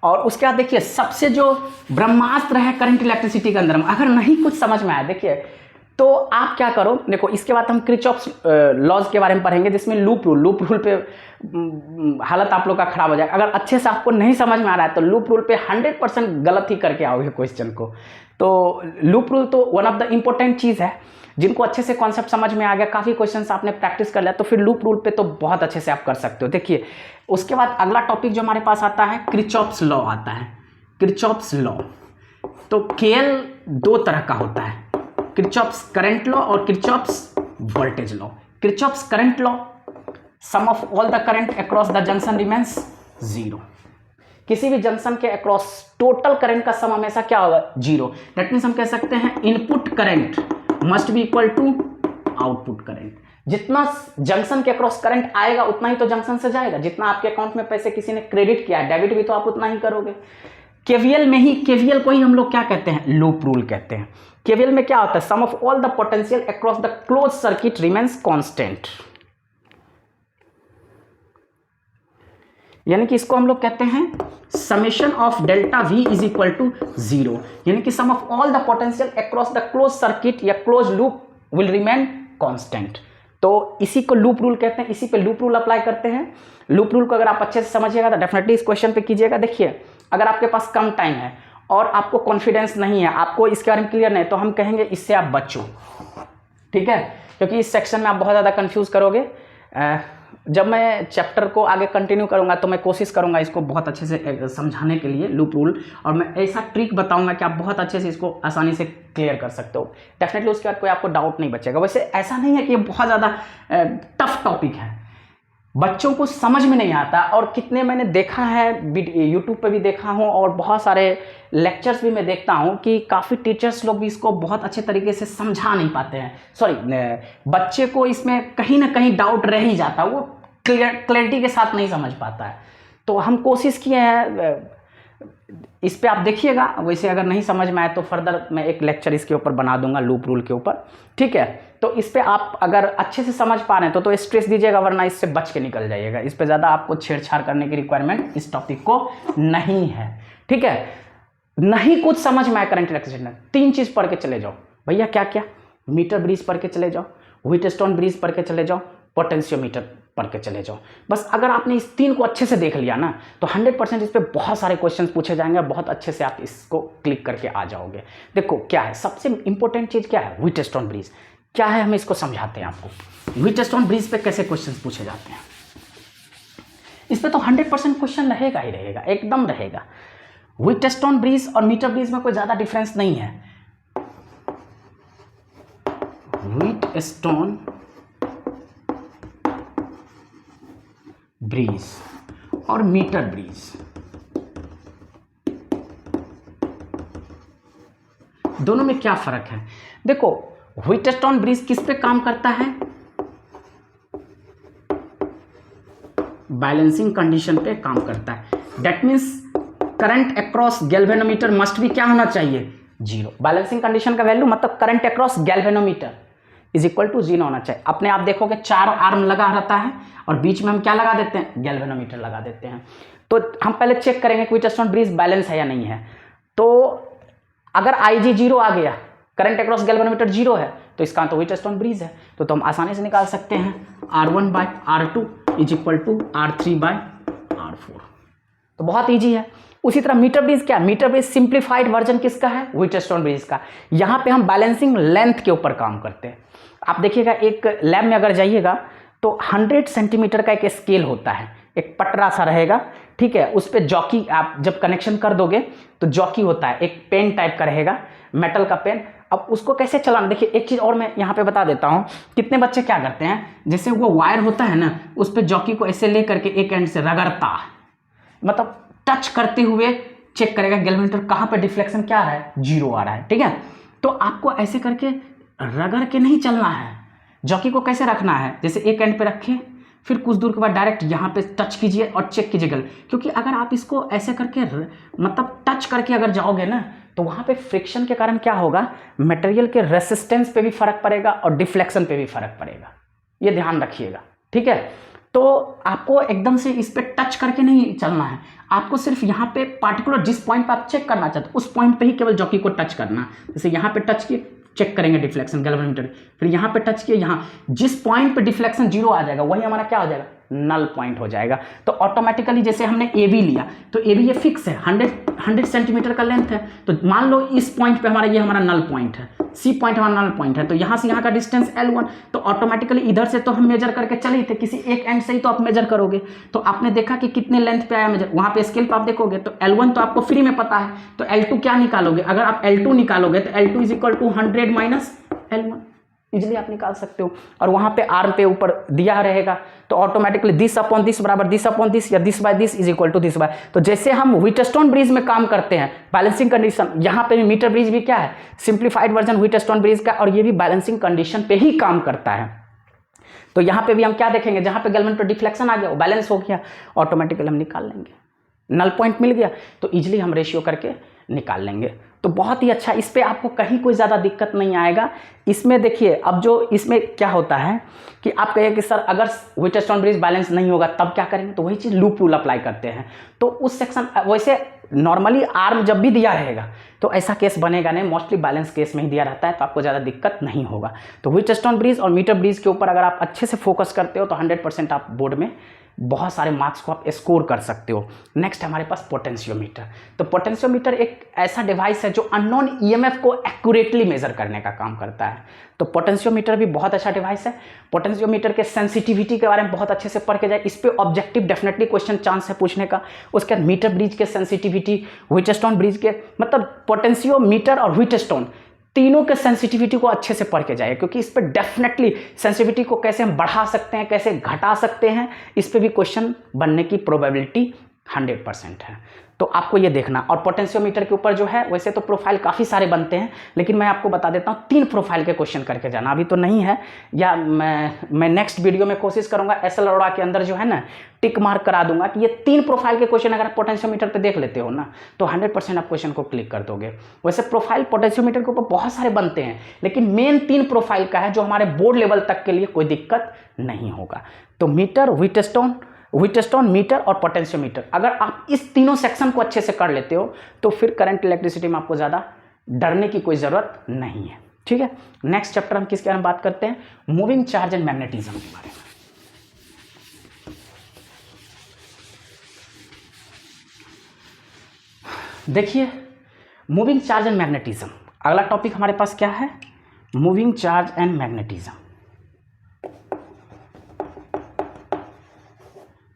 और उसके बाद देखिए सबसे जो ब्रह्मास्त्र है करंट इलेक्ट्रिसिटी के अंदर, अगर नहीं कुछ समझ में आया देखिए तो आप क्या करो, देखो इसके बाद हम किरचॉफ्स लॉज के बारे में पढ़ेंगे, जिसमें लूप रूल पे हालत आप लोग का खराब हो जाएगा। अगर अच्छे से आपको नहीं समझ में आ रहा है तो लूप रूल पे 100% गलत ही करके आओगे क्वेश्चन को। तो लूप रूल तो वन ऑफ द इम्पोर्टेंट चीज़ है, जिनको अच्छे से कॉन्सेप्ट समझ में आ गया, काफ़ी क्वेश्चंस आपने प्रैक्टिस कर लिया, तो फिर लूप रूल पे तो बहुत अच्छे से आप कर सकते हो। देखिए उसके बाद अगला टॉपिक जो हमारे पास आता है किरचॉफ्स लॉ आता है, किरचॉफ्स लॉ। तो KL दो तरह का होता है, किरचॉफ्स करंट लॉ और Kirchhoff's voltage law. Kirchhoff's current law, sum of all the current across the junction remains 0। किसी भी जंक्शन के अक्रॉस टोटल करंट का सम हमेशा क्या होगा, जीरो। दैट मीन्स हम कह सकते हैं input current must be equal to output current. जितना जंक्शन के अक्रॉस करंट आएगा उतना ही तो जंक्शन से जाएगा। जितना आपके अकाउंट में पैसे किसी ने क्रेडिट किया है, डेबिट भी तो आप उतना ही करोगे। केवीएल में ही, केवीएल को ही हम लोग क्या कहते हैं, लूप रूल कहते हैं। केवीएल में क्या होता है, sum of all the potential across the close circuit remains constant. यानी कि इसको हम लोग कहते हैं summation of delta V is equal to zero. यानी कि sum of all the potential across the close circuit या close loop will remain constant. तो इसी को लूप रूल कहते हैं, इसी पे लूप रूल अप्लाई करते हैं। लूप रूल को अगर आप अच्छे से समझिएगा तो डेफिनेटली इस क्वेश्चन पे कीजिएगा। देखिए, अगर आपके पास कम टाइम है और आपको कॉन्फिडेंस नहीं है, आपको इसके बारे में क्लियर नहीं, तो हम कहेंगे इससे आप बचो, ठीक है, क्योंकि इस सेक्शन में आप बहुत ज़्यादा कंफ्यूज करोगे। जब मैं चैप्टर को आगे कंटिन्यू करूंगा तो मैं कोशिश करूंगा इसको बहुत अच्छे से समझाने के लिए लूप रूल, और मैं ऐसा ट्रिक बताऊंगा कि आप बहुत अच्छे से इसको आसानी से क्लियर कर सकते हो। डेफिनेटली उसके बाद कोई आपको डाउट नहीं बचेगा। वैसे ऐसा नहीं है कि ये बहुत ज़्यादा टफ टॉपिक है, बच्चों को समझ में नहीं आता। और कितने मैंने देखा है, यूट्यूब पे भी देखा हूँ और बहुत सारे लेक्चर्स भी मैं देखता हूँ कि काफ़ी टीचर्स लोग भी इसको बहुत अच्छे तरीके से समझा नहीं पाते हैं। सॉरी, बच्चे को इसमें कहीं ना कहीं डाउट रह ही जाता है, वो क्लैरिटी के साथ नहीं समझ पाता है। तो हम कोशिश किए हैं, इस पे आप देखिएगा। वैसे अगर नहीं समझ में आए तो फर्दर मैं एक लेक्चर इसके ऊपर बना दूंगा, लूप रूल के ऊपर, ठीक है। तो इस पे आप अगर अच्छे से समझ पा रहे हैं तो स्ट्रेस दीजिएगा, वरना इससे बच के निकल जाइएगा। इस पे ज़्यादा आपको छेड़छाड़ करने की रिक्वायरमेंट इस टॉपिक को नहीं है, ठीक है। नहीं कुछ समझ में आए करंट इलेक्ट्रिसिटी, 3 चीज़ पढ़ के चले जाओ भैया। क्या क्या? मीटर ब्रिज पढ़ के चले जाओ, व्हीटस्टोन ब्रिज पढ़ के चले जाओ, पोटेंशियोमीटर पढ़ के चले जाओ। बस अगर आपने इस 3 को अच्छे से देख लिया ना तो 100% इस पे बहुत सारे क्वेश्चंस पूछे जाएंगे, बहुत अच्छे से आप इसको क्लिक करके आ जाओगे। देखो क्या है, सबसे इंपॉर्टेंट चीज़ क्या है, व्हीटस्टोन ब्रिज क्या है, हम इसको समझाते हैं आपको। व्हीटस्टोन ब्रिज पे कैसे क्वेश्चंस पूछे जाते हैं, इस पे तो 100% क्वेश्चन रहेगा ही रहेगा, एकदम रहेगा। व्हीटस्टोन ब्रिज और मीटर ब्रिज में कोई ज़्यादा डिफरेंस नहीं है। व्हीटस्टोन ब्रिज और मीटर ब्रिज दोनों में क्या फर्क है? देखो, व्हीटस्टोन ब्रिज किस पे काम करता है, बैलेंसिंग कंडीशन पे काम करता है। That means current across galvanometer must भी क्या होना चाहिए, जीरो। बैलेंसिंग कंडीशन का वैल्यू मतलब current across galvanometer is equal to zero होना चाहिए। अपने आप देखोगे 4 आर्म लगा रहता है और बीच में हम क्या लगा देते हैं, गैल्वेनोमीटर लगा देते हैं। तो हम पहले चेक करेंगे कि व्हीटस्टोन ब्रिज बैलेंस है या नहीं है। तो अगर IG 0 आ गया, करंट अक्रॉस गैल्वेनोमीटर 0 है, तो इसका तो व्हीटस्टोन ब्रिज है। तो हम आसानी से निकाल सकते हैं R1/R2 is equal to R3/R4। तो बहुत ईजी है। उसी तरह मीटर ब्रिज क्या, मीटर ब्रिज सिंप्लीफाइड वर्जन किसका है, व्हीटस्टोन ब्रिज का। यहाँ पे हम बैलेंसिंग लेंथ के ऊपर काम करते हैं। आप देखिएगा, एक लैब में अगर जाइएगा तो 100 सेंटीमीटर का एक स्केल होता है, एक पटरा सा रहेगा, ठीक है। उस पर जॉकी आप जब कनेक्शन कर दोगे तो जॉकी होता है, एक पेन टाइप का रहेगा, मेटल का पेन। अब उसको कैसे चलाना, देखिए एक चीज़ और मैं यहाँ पे बता देता हूँ। कितने बच्चे क्या करते हैं, जैसे वो वायर होता है ना, उस पर जॉकी को ऐसे ले करके एक एंड से रगड़ता है, मतलब टच करते हुए चेक करेगा गैल्वेनोमीटर कहाँ पे डिफ्लेक्शन क्या आ रहा है, 0 आ रहा है, ठीक है। तो आपको ऐसे करके रगड़ के नहीं चलना है। जॉकी को कैसे रखना है, जैसे एक एंड पे रखें, फिर कुछ दूर के बाद डायरेक्ट यहाँ पे टच कीजिए और चेक कीजिएगा। क्योंकि अगर आप इसको ऐसे करके मतलब टच करके अगर जाओगे ना तो वहाँ पे फ्रिक्शन के कारण क्या होगा, मटेरियल के रेसिस्टेंस पे भी फर्क पड़ेगा और डिफ्लेक्शन पे भी फर्क पड़ेगा। ये ध्यान रखिएगा, ठीक है। तो आपको एकदम से इस पे टच करके नहीं चलना है, आपको सिर्फ यहाँ पे पार्टिकुलर जिस पॉइंट पे आप चेक करना चाहते हो उस पॉइंट पे ही केवल जॉकी को टच करना। जैसे यहाँ पे टच किए, चेक करेंगे डिफ्लेक्शन गैल्वेनोमीटर, फिर यहाँ पे टच किए, यहाँ जिस पॉइंट पे डिफ्लेक्शन 0 आ जाएगा वही हमारा क्या हो जाएगा, नल पॉइंट हो जाएगा। तो ऑटोमेटिकली जैसे हमने AB लिया तो AB ये फिक्स है, 100 सेंटीमीटर का लेंथ है। तो मान लो इस पॉइंट पे हमारा ये हमारा नल पॉइंट है, C पॉइंट हमारा नल पॉइंट है। तो यहाँ से यहाँ का डिस्टेंस L1, तो ऑटोमेटिकली इधर से तो हम मेजर करके चले ही थे, किसी एक एंड से ही तो आप मेजर करोगे। तो आपने देखा कि कितने लेंथ पे आया मेजर, वहाँ पे स्केल पे आप देखोगे तो L1 तो आपको फ्री में पता है, तो L2 क्या निकालोगे, अगर आप L2 निकालोगे तो L2 is equal to 100 minus L1। Easily आप निकाल सकते हो। और वहाँ पे आर्म पे ऊपर दिया रहेगा तो ऑटोमेटिकली दिस अपॉन दिस बराबर दिस अपॉन दिस या this by this is equal to this by. तो जैसे हम व्हीटस्टोन ब्रिज में काम करते हैं बैलेंसिंग कंडीशन, यहाँ पे भी मीटर ब्रिज भी क्या है, सिंप्लीफाइड वर्जन व्हीटस्टोन ब्रिज का, और ये भी बैलेंसिंग कंडीशन पे ही काम करता है। तो यहाँ पे भी हम क्या देखेंगे, जहाँ पे गेलवन पे डिफ्लेक्शन आ गया वो बैलेंस हो गया, ऑटोमेटिकली हम निकाल लेंगे, नल पॉइंट मिल गया तो इजिली हम रेशियो करके निकाल लेंगे। तो बहुत ही अच्छा, इस पे आपको कहीं कोई ज़्यादा दिक्कत नहीं आएगा। इसमें देखिए अब जो इसमें क्या होता है कि आप कहिए कि सर अगर व्हीटस्टोन ब्रिज बैलेंस नहीं होगा तब क्या करेंगे, तो वही चीज़ लूप रूल अप्लाई करते हैं। तो उस सेक्शन वैसे नॉर्मली आर्म जब भी दिया रहेगा तो ऐसा केस बनेगा नहीं, मोस्टली बैलेंस केस में ही दिया रहता है तो आपको ज़्यादा दिक्कत नहीं होगा। तो व्हीटस्टोन ब्रिज और मीटर ब्रिज के ऊपर अगर आप अच्छे से फोकस करते हो तो 100% आप बोर्ड में बहुत सारे मार्क्स को आप स्कोर कर सकते हो। नेक्स्ट हमारे पास पोटेंशियोमीटर। तो पोटेंशियोमीटर एक ऐसा डिवाइस है जो अननोन ईएमएफ को एक्यूरेटली मेजर करने का काम करता है। तो पोटेंशियोमीटर भी बहुत अच्छा डिवाइस है। पोटेंशियोमीटर के सेंसिटिविटी के बारे में बहुत अच्छे से पढ़ के जाए, इस पे ऑब्जेक्टिव डेफिनेटली क्वेश्चन चांस है पूछने का। उसके बाद मीटर ब्रिज के सेंसिटिविटी, व्हीटस्टोन ब्रिज के, मतलब पोटेंशियोमीटर और व्हीटस्टोन तीनों के सेंसिटिविटी को अच्छे से पढ़ के जाइए, क्योंकि इस पर डेफिनेटली सेंसिटिविटी को कैसे हम बढ़ा सकते हैं, कैसे घटा सकते हैं, इस पे भी क्वेश्चन बनने की प्रोबेबिलिटी 100% है। तो आपको ये देखना। और पोटेंशियोमीटर के ऊपर जो है वैसे तो प्रोफाइल काफ़ी सारे बनते हैं, लेकिन मैं आपको बता देता हूँ 3 प्रोफाइल के क्वेश्चन करके जाना, अभी तो नहीं है, या मैं नेक्स्ट वीडियो में कोशिश करूँगा एसएल अरोड़ा के अंदर जो है ना टिक मार्क करा दूंगा कि ये 3 प्रोफाइल के क्वेश्चन अगर आप पोटेंशियोमीटर पे देख लेते हो ना तो 100% आप क्वेश्चन को क्लिक कर दोगे। वैसे प्रोफाइल पोटेंशियोमीटर के ऊपर बहुत सारे बनते हैं, लेकिन मेन 3 प्रोफाइल का है जो हमारे बोर्ड लेवल तक के लिए कोई दिक्कत नहीं होगा। तो मीटर, व्हीटस्टोन, मीटर और पोटेंशियोमीटर, अगर आप इस तीनों सेक्शन को अच्छे से कर लेते हो तो फिर करंट इलेक्ट्रिसिटी में आपको ज़्यादा डरने की कोई ज़रूरत नहीं है। ठीक है, नेक्स्ट चैप्टर हम किसके बारे में बात करते हैं, मूविंग चार्ज एंड मैग्नेटिज्म के बारे में। देखिए मूविंग चार्ज एंड मैग्नेटिज्म, अगला टॉपिक हमारे पास क्या है, moving charge and magnetism.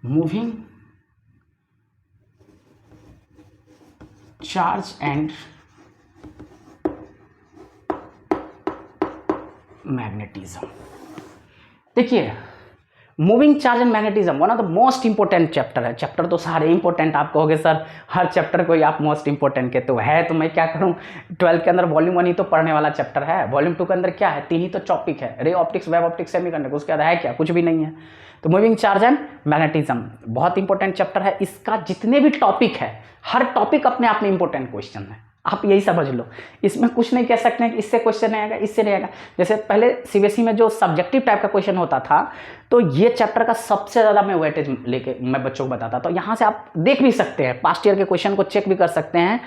Moving charge and magnetism. देखिए moving charge and magnetism one of the most important chapter है। चैप्टर तो सारे इंपॉर्टेंट, आप कहोगे सर हर चैप्टर को ही आप मोस्ट इंपॉर्टेंट कहते हो, है तो मैं क्या करूं, 12 के अंदर वॉल्यूम 1 ही तो पढ़ने वाला चैप्टर है, वॉल्यूम 2 के अंदर क्या है, 3 ही तो टॉपिक है, ray optics, web optics, semiconductor, उसके बाद है क्या, कुछ भी नहीं है। तो मूविंग चार्ज एंड मैग्नेटिज्म बहुत इंपॉर्टेंट चैप्टर है। इसका जितने भी टॉपिक है हर टॉपिक अपने आप में इंपॉर्टेंट क्वेश्चन है, आप यही समझ लो। इसमें कुछ नहीं कह सकते हैं कि इससे क्वेश्चन नहीं आएगा, इससे नहीं आएगा। जैसे पहले सीबीएसई में जो सब्जेक्टिव टाइप का क्वेश्चन होता था तो ये चैप्टर का सबसे ज़्यादा मैं वेटेज लेके मैं बच्चों को बताता। तो यहाँ से आप देख भी सकते हैं, पास्ट ईयर के क्वेश्चन को चेक भी कर सकते हैं।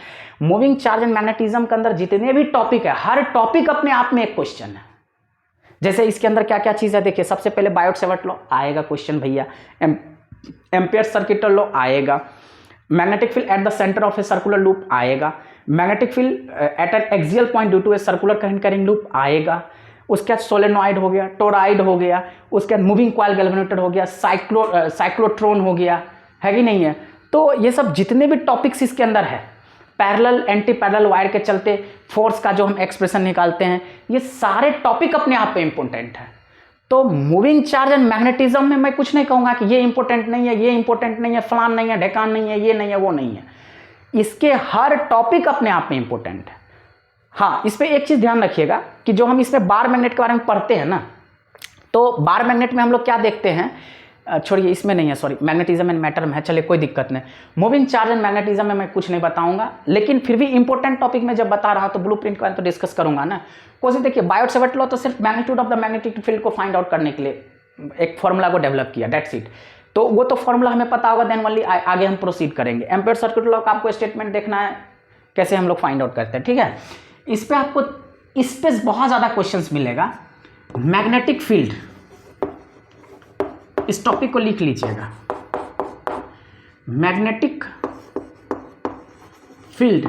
मूविंग चार्ज एंड मैग्नेटिज्म के अंदर जितने भी टॉपिक है हर टॉपिक अपने आप में एक क्वेश्चन है। जैसे इसके अंदर क्या क्या चीज़ है, देखिए सबसे पहले बायोट-सेवर्ट लॉ आएगा क्वेश्चन भैया, एम्पियर सर्किट लॉ आएगा, magnetic field at the centre of a circular loop आएगा, magnetic field at an axial point due to a circular current carrying loop आएगा, उसके बाद सोलेनॉइड हो गया, टोराइड हो गया, उसके बाद मूविंग कॉइल गैल्वेनोमीटर हो गया, साइक्लोट्रॉन हो गया, है कि नहीं है। तो ये सब जितने भी टॉपिक्स इसके अंदर है, पैरेलल एंटी पैरेलल वायर के चलते फोर्स का जो हम एक्सप्रेशन निकालते हैं, ये सारे टॉपिक अपने आप में इंपॉर्टेंट है। तो मूविंग चार्ज एंड मैग्नेटिज्म में मैं कुछ नहीं कहूँगा कि ये इंपॉर्टेंट नहीं है, ये इंपॉर्टेंट नहीं है, फलान नहीं है, ढेकान नहीं है, ये नहीं है, वो नहीं है। इसके हर टॉपिक अपने आप में इंपॉर्टेंट है। हाँ, इस पर एक चीज़ ध्यान रखिएगा कि जो हम इसमें बार मैग्नेट के बारे में पढ़ते हैं ना, तो बार मैग्नेट में हम लोग क्या देखते हैं, छोड़िए इसमें नहीं है, सॉरी, मैग्नेटिज्म एंड मैटर में है, चलिए कोई दिक्कत नहीं। मूविंग चार्ज एंड मैग्नेटिज्म में मैं कुछ नहीं बताऊंगा, लेकिन फिर भी इंपॉर्टेंट टॉपिक में जब बता रहा तो ब्लूप्रिंट के बारे में तो डिस्कस करूंगा ना। कोशिश देखिए, बायोट-सेवर्ट लॉ तो सिर्फ magnitude of the magnetic field को फाइंड आउट करने के लिए एक फॉर्मूला को डेवलप किया, डेट्स इट। तो वो तो फॉर्मूला हमें पता होगा, देन ओनली आगे हम प्रोसीड करेंगे। एम्पियर सर्किट लॉ का आपको स्टेटमेंट देखना है, कैसे हम लोग फाइंड आउट करते हैं, ठीक है। इस पर आपको इस पे बहुत ज़्यादा क्वेश्चन मिलेगा। मैग्नेटिक फील्ड, इस टॉपिक को लिख लीजिएगा, magnetic field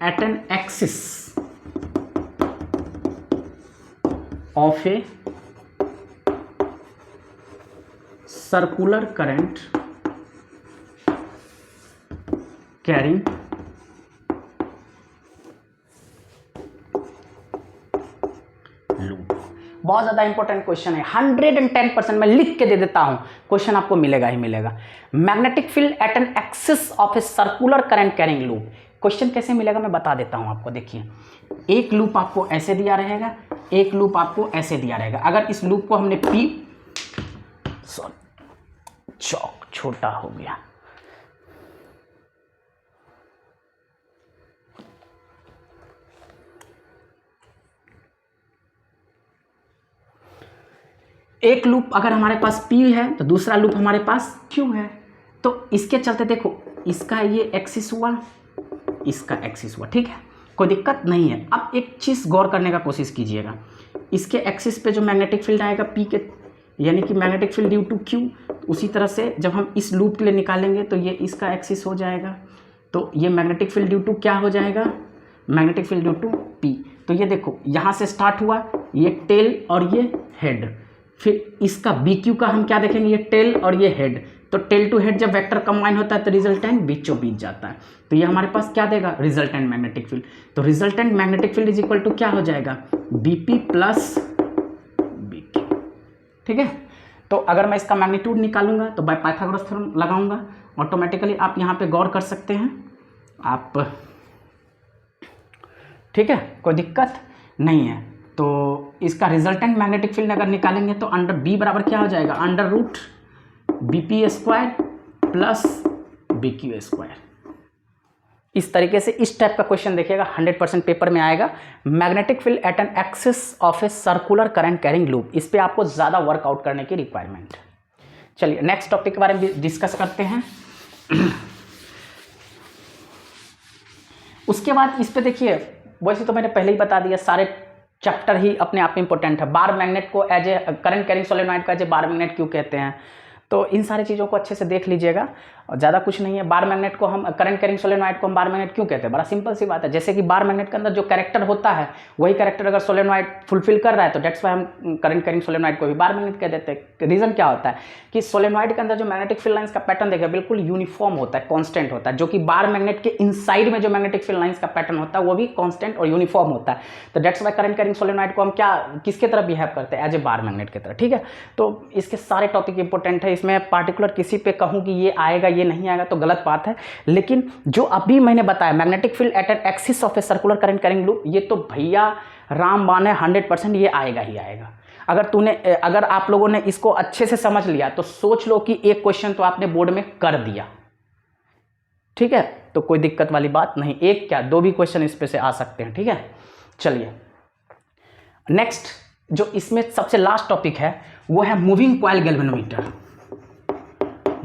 at an axis of a circular current carrying loop. बहुत ज़्यादा इंपॉर्टेंट क्वेश्चन है, 110% मैं लिख के दे देता हूँ, क्वेश्चन आपको मिलेगा ही मिलेगा। Magnetic field at an axis of a circular current carrying loop, question कैसे मिलेगा मैं बता देता हूँ आपको। देखिए, एक लूप आपको ऐसे दिया रहेगा, एक लूप आपको ऐसे दिया रहेगा। अगर इस लूप को हमने चौक छोटा हो गया, एक लूप अगर हमारे पास P है तो दूसरा लूप हमारे पास Q है, तो इसके चलते देखो इसका ये एक्सिस हुआ, इसका एक्सिस हुआ, ठीक है, कोई दिक्कत नहीं है। अब एक चीज़ गौर करने का कोशिश कीजिएगा, इसके एक्सिस पे जो मैग्नेटिक फील्ड आएगा P के, यानी कि magnetic field due to Q, उसी तरह से जब हम इस लूप के लिए निकालेंगे तो ये इसका एक्सिस हो जाएगा, तो ये मैग्नेटिक फील्ड ड्यू टू क्या हो जाएगा, magnetic field due to P। तो ये देखो यहाँ से स्टार्ट हुआ, ये टेल और ये हेड, फिर इसका BQ का हम क्या देखेंगे, ये टेल और ये हेड, तो टेल टू हेड जब वेक्टर कंबाइन होता है तो रिजल्टेंट बीचों बीच जाता है, तो ये हमारे पास क्या देगा, रिजल्टेंट मैग्नेटिक फील्ड। तो resultant magnetic field is equal to क्या हो जाएगा, BP प्लस BQ, ठीक है। तो अगर मैं इसका मैग्नीट्यूड निकालूंगा तो बाय पाइथागोरस थ्योरम लगाऊंगा, ऑटोमेटिकली आप यहाँ पे गौर कर सकते हैं आप, ठीक है, कोई दिक्कत नहीं है। तो इसका रिजल्टेंट मैग्नेटिक फील्ड अगर निकालेंगे तो अंडर B बराबर क्या हो जाएगा, under root BP square plus BQ square. इस तरीके से इस टाइप का क्वेश्चन देखिएगा, 100% पेपर में आएगा। Magnetic field at an axis of a circular current carrying loop, इस पे आपको ज़्यादा वर्कआउट करने की रिक्वायरमेंट। चलिए नेक्स्ट टॉपिक के बारे में डिस्कस करते हैं। उसके बाद इस पे देखिए, वैसे तो मैंने पहले ही बता दिया, सारे चैप्टर ही अपने आप में इंपॉर्टेंट है। बार मैग्नेट को as a current carrying solenoid का एज ए बार मैग्नेट क्यों कहते हैं, तो इन सारी चीज़ों को अच्छे से देख लीजिएगा, और ज़्यादा कुछ नहीं है। बार मैग्नेट को हम, करंट कैरिंग सोलेनॉइड को हम बार मैग्नेट क्यों कहते हैं, बड़ा सिंपल सी बात है। जैसे कि बार मैग्नेट के अंदर जो कैरेक्टर होता है वही कैरेक्टर अगर सोलेनॉइड फुलफिल कर रहा है तो डेट्स वाई हम करंट कैरिंग सोलेनॉइड को भी बार मैग्नेट कह देते हैं। रीज़न क्या होता है कि सोलेनॉइड के अंदर जो मैग्नेटिक फील्ड लाइंस का पैटर्न देखिए बिल्कुल यूनिफॉर्म होता है, कॉन्स्टेंट होता है, जो कि बार मैग्नेट के इनसाइड में जो मैग्नेटिक फील्ड लाइंस का पैटर्न होता है वो भी कॉन्स्टेंट और यूनिफॉर्म होता है। तो that's why current carrying solenoid को हम क्या, किसके तरह बिहेव करते हैं, एज ए बार मैग्नेट की तरह, ठीक है। तो इसके सारे टॉपिक इंपॉर्टेंट है, इसमें पार्टिकुलर किसी पे कहूँ कि ये आएगा ये नहीं आएगा तो गलत बात है, लेकिन जो अभी मैंने बताया magnetic field at an axis of a circular current carrying loop, ये तो भैया रामबाण है, 100% ये आएगा ही आएगा। अगर आप लोगों ने इसको अच्छे से समझ लिया तो सोच लो कि एक क्वेश्चन तो आपने बोर्ड में कर दिया, ठीक है, तो कोई दिक्कत वाली बात नहीं, एक क्या दो भी क्वेश्चन इस पे से आ सकते हैं, ठीक है। चलिए नेक्स्ट जो इसमें सबसे लास्ट टॉपिक है वो है moving coil galvanometer.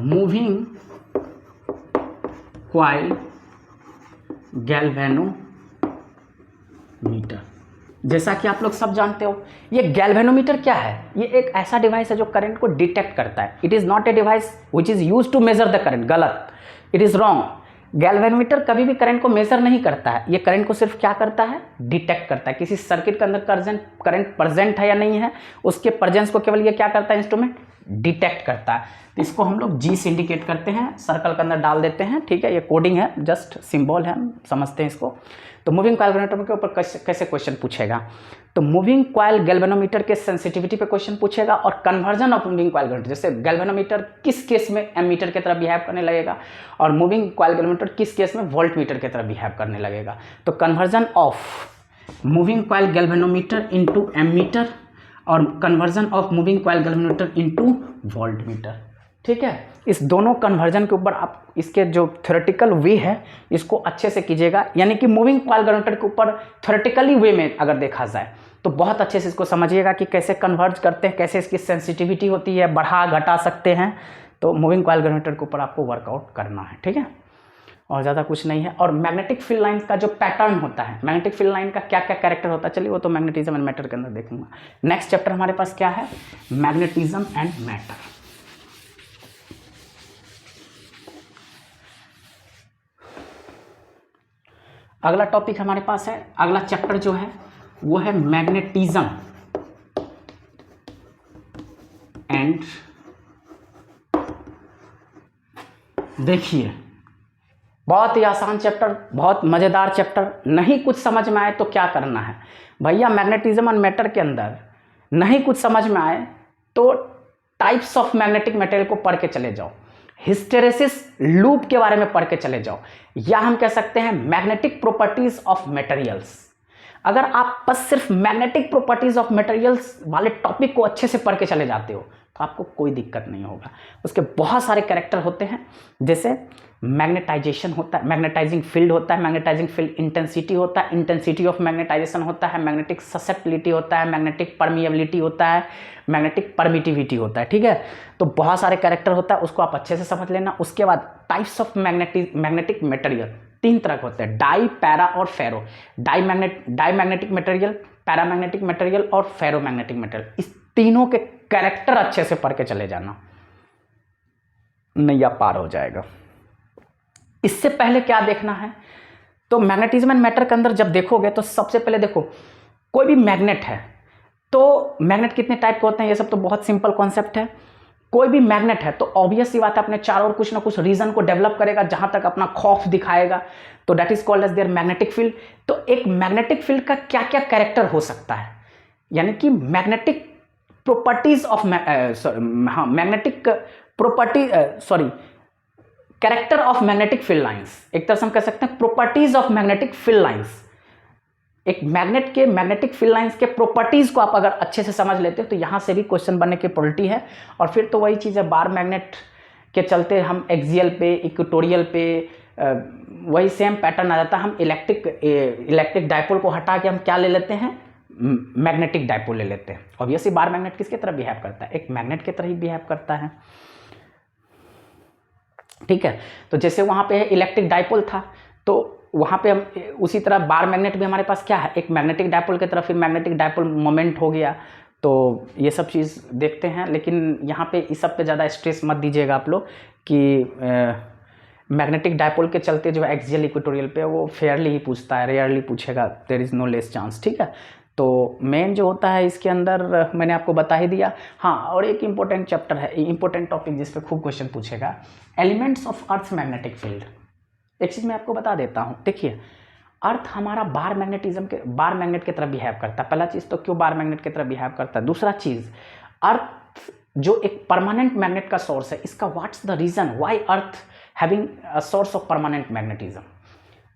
Moving coil galvanometer, जैसा कि आप लोग सब जानते हो, ये गैल्वेनोमीटर क्या है, ये एक ऐसा डिवाइस है जो करंट को डिटेक्ट करता है। It is not a device which is use to measure the current, गलत, इट इज़ रॉन्ग। गैल्वेनोमीटर कभी भी करंट को मेजर नहीं करता है, ये करंट को सिर्फ क्या करता है, डिटेक्ट करता है। किसी सर्किट के अंदर करंट प्रेजेंट है या नहीं है, उसके प्रेजेंस को केवल ये क्या करता है, इंस्ट्रूमेंट डिटेक्ट करता है। तो इसको हम लोग G से इंडिकेट करते हैं, सर्कल के अंदर डाल देते हैं, ठीक है, ये कोडिंग है, जस्ट सिंबल है, हम समझते हैं इसको। तो मूविंग कॉइल गैल्वेनोमीटर के ऊपर कैसे क्वेश्चन पूछेगा, तो मूविंग कॉइल गैल्वेनोमीटर के सेंसिटिविटी पे क्वेश्चन पूछेगा और conversion of moving coil galvanometer, जैसे गैल्वेनोमीटर किस केस में एमीटर की तरह बिहेव करने लगेगा और मूविंग कॉइल गैल्वेनोमीटर किस केस में वोल्टमीटर की तरह बिहेव करने लगेगा। तो conversion of moving coil galvanometer into ammeter और conversion of moving coil galvanometer into voltmeter, ठीक है। इस दोनों कन्वर्जन के ऊपर आप इसके जो थ्योरेटिकल वे है इसको अच्छे से कीजिएगा, यानी कि मूविंग कॉइल गैल्वेनोमीटर के ऊपर थ्योरेटिकली वे में अगर देखा जाए तो बहुत अच्छे से इसको समझिएगा कि कैसे कन्वर्ज करते हैं, कैसे इसकी सेंसिटिविटी होती है, बढ़ा घटा सकते हैं। तो मूविंग कॉइल गैल्वेनोमीटर के ऊपर आपको वर्कआउट करना है, ठीक है, और ज़्यादा कुछ नहीं है। और मैग्नेटिक फील्ड लाइन का जो पैटर्न होता है, मैग्नेटिक फील्ड लाइन का क्या क्या कैरेक्टर होता है, चलिए वो तो मैग्नेटिज्म एंड मैटर के अंदर देखूंगा। नेक्स्ट चैप्टर हमारे पास क्या है, मैग्नेटिज्म एंड मैटर। अगला टॉपिक हमारे पास है, अगला चैप्टर जो है वो है मैग्नेटिज्म एंड, देखिए बहुत ही आसान चैप्टर, बहुत मज़ेदार चैप्टर। नहीं कुछ समझ में आए तो क्या करना है भैया, मैग्नेटिज्म एंड मैटर के अंदर नहीं कुछ समझ में आए तो टाइप्स ऑफ मैग्नेटिक मटेरियल को पढ़ के चले जाओ, हिस्टेरेसिस लूप के बारे में पढ़ के चले जाओ, या हम कह सकते हैं मैग्नेटिक प्रॉपर्टीज ऑफ मटेरियल्स। अगर आप बस सिर्फ मैग्नेटिक प्रॉपर्टीज ऑफ मटेरियल्स वाले टॉपिक को अच्छे से पढ़ के चले जाते हो तो आपको कोई दिक्कत नहीं होगा। उसके बहुत सारे कैरेक्टर होते हैं, जैसे मैग्नेटाइजेशन होता है, मैग्नेटाइजिंग फील्ड होता है, मैग्नेटाइजिंग फील्ड इंटेंसिटी होता है, इंटेंसिटी ऑफ मैग्नेटाइजेशन होता है, मैग्नेटिक ससेप्टिबिलिटी होता है, मैग्नेटिक परमिएबिलिटी होता है, मैग्नेटिक परमिटिविटी होता है। ठीक है, तो बहुत सारे कैरेक्टर होता है, उसको आप अच्छे से समझ लेना। उसके बाद टाइप्स ऑफ मैग्नेटिक मटेरियल 3 तरह के होते हैं, डाई, पैरा और फेरो। डाईमैग्नेटिक मटेरियल, पैरामैग्नेटिक मटेरियल और फेरोमैग्नेटिक मटेरियल। इस तीनों के कैरेक्टर अच्छे से पढ़ के चले जाना, नैया पार हो जाएगा। इससे पहले क्या देखना है, तो मैग्नेटिज्म एंड मैटर के अंदर जब देखोगे तो सबसे पहले देखो, कोई भी मैग्नेट है तो मैग्नेट कितने टाइप के होते हैं, ये सब तो बहुत सिंपल कॉन्सेप्ट है। कोई भी मैग्नेट है तो ऑब्वियस सी बात है अपने चारों ओर कुछ ना कुछ रीजन को डेवलप करेगा जहां तक अपना खौफ दिखाएगा, तो that is called as there magnetic field. तो एक मैग्नेटिक फील्ड का क्या क्या कैरेक्टर हो सकता है, यानी कि magnetic properties of magnetic property character of magnetic field lines, एक तरह से हम कह सकते हैं properties of magnetic field lines. एक मैग्नेट के मैग्नेटिक फील्ड लाइंस के प्रॉपर्टीज को आप अगर अच्छे से समझ लेते हो तो यहां से भी क्वेश्चन बनने की प्रोबेबिलिटी है। और फिर तो वही चीज़ है, बार मैग्नेट के चलते हम एक्सियल पे, इक्वेटोरियल पे वही सेम पैटर्न आ जाता है। हम इलेक्ट्रिक डायपोल को हटा के हम क्या ले लेते हैं, मैग्नेटिक डायपोल ले लेते हैं। ऑब्वियसली बार मैग्नेट किसकी तरह बिहेव करता है, एक मैग्नेट की तरह ही बिहेव करता है। ठीक है, तो जैसे वहां पे इलेक्ट्रिक डायपोल था तो वहां पे हम उसी तरह बार मैग्नेट भी हमारे पास क्या है, एक मैग्नेटिक डायपोल की तरह, फिर मैग्नेटिक डायपोल मोमेंट हो गया। तो ये सब चीज़ देखते हैं, लेकिन यहाँ पे इस सब पे ज़्यादा स्ट्रेस मत दीजिएगा आप लोग कि मैग्नेटिक डायपोल के चलते जो है एक्सियल इक्वेटोरियल पे वो फेयरली ही पूछता है, रेयरली पूछेगा, there is no less chance. ठीक है, तो मेन जो होता है इसके अंदर मैंने आपको बता ही दिया। हाँ, और एक इंपॉर्टेंट चैप्टर है, इंपॉर्टेंट टॉपिक जिस पे खूब क्वेश्चन पूछेगा, elements of earth magnetic field. एक चीज़ मैं आपको बता देता हूँ, देखिए अर्थ हमारा बार मैग्नेट की तरह बिहेव करता है। पहला चीज़ तो क्यों बार मैग्नेट की तरह बिहेव करता है, दूसरा चीज़ अर्थ जो एक परमानेंट मैग्नेट का सोर्स है, इसका what's the reason why earth having a source of permanent magnetism.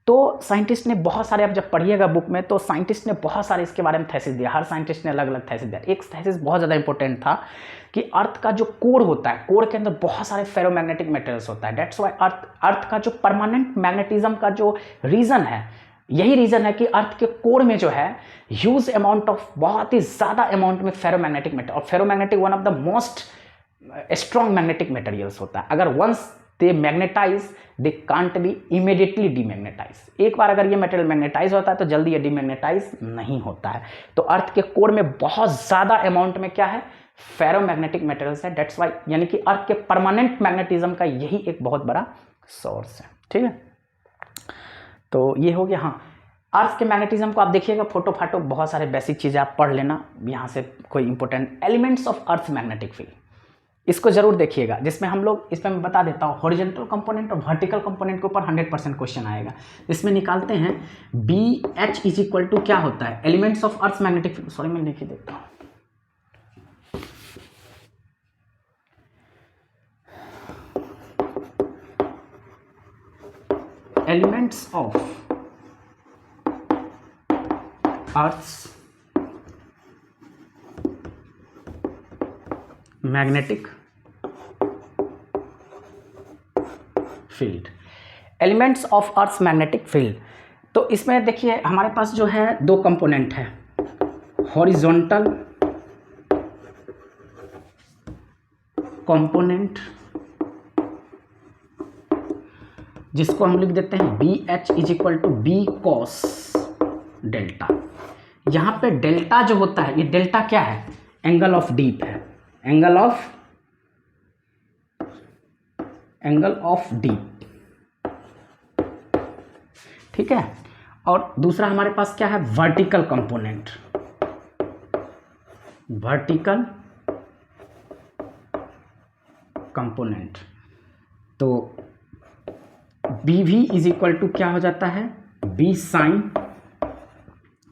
तो साइंटिस्ट ने बहुत सारे, आप जब पढ़िएगा बुक में तो साइंटिस्ट ने बहुत सारे इसके बारे में थेसिस दिया, हर साइंटिस्ट ने अलग अलग थेसिस दिया। एक थेसिस बहुत ज़्यादा इंपॉर्टेंट था कि अर्थ का जो कोर होता है, कोर के अंदर बहुत सारे फेरोमैग्नेटिक मटेरियल्स होता है। दैट्स व्हाई अर्थ का जो परमानेंट मैग्नेटिज्म का जो रीज़न है, यही रीज़न है कि अर्थ के कोर में जो है ह्यूज अमाउंट ऑफ, बहुत ही ज़्यादा अमाउंट में फेरोमैग्नेटिक मटेरियल, और ferromagnetic one of the most strong magnetic materials होता है। अगर once they magnetize they can't be immediately demagnetize. एक बार अगर ये मटेरियल मैग्नेटाइज होता है तो जल्दी ये डीमैग्नेटाइज नहीं होता है। तो अर्थ के कोर में बहुत ज़्यादा अमाउंट में क्या है, फेरोमैग्नेटिक मटेरियल्स है। दैट्स व्हाई, यानी कि अर्थ के परमानेंट मैग्नेटिज्म का यही एक बहुत बड़ा सोर्स है। ठीक है, तो ये हो गया। हाँ, अर्थ के मैग्नेटिज्म को आप देखिएगा, फोटो फाटो बहुत सारे बेसिक चीज़ें आप पढ़ लेना, यहाँ से कोई important elements of earth magnetic field, इसको जरूर देखिएगा, जिसमें हम लोग, इसमें मैं बता देता हूँ, हॉरिजॉन्टल कंपोनेंट और वर्टिकल कंपोनेंट के ऊपर 100% क्वेश्चन आएगा। इसमें निकालते हैं BH इज इक्वल टू क्या होता है, elements of earth magnetic field. Sorry मैं लिख देता हूँ, elements of earth magnetic field, elements of earth magnetic field. तो इसमें देखिए हमारे पास जो है 2 कंपोनेंट है, हॉरिजॉन्टल कंपोनेंट जिसको हम लिख देते हैं BH is equal to B cos delta. यहाँ पे डेल्टा जो होता है, ये डेल्टा क्या है, एंगल ऑफ डीप है, एंगल ऑफ डीप। ठीक है, और दूसरा हमारे पास क्या है, वर्टिकल कंपोनेंट, वर्टिकल कंपोनेंट। तो BV इज इक्वल टू क्या हो जाता है, B साइन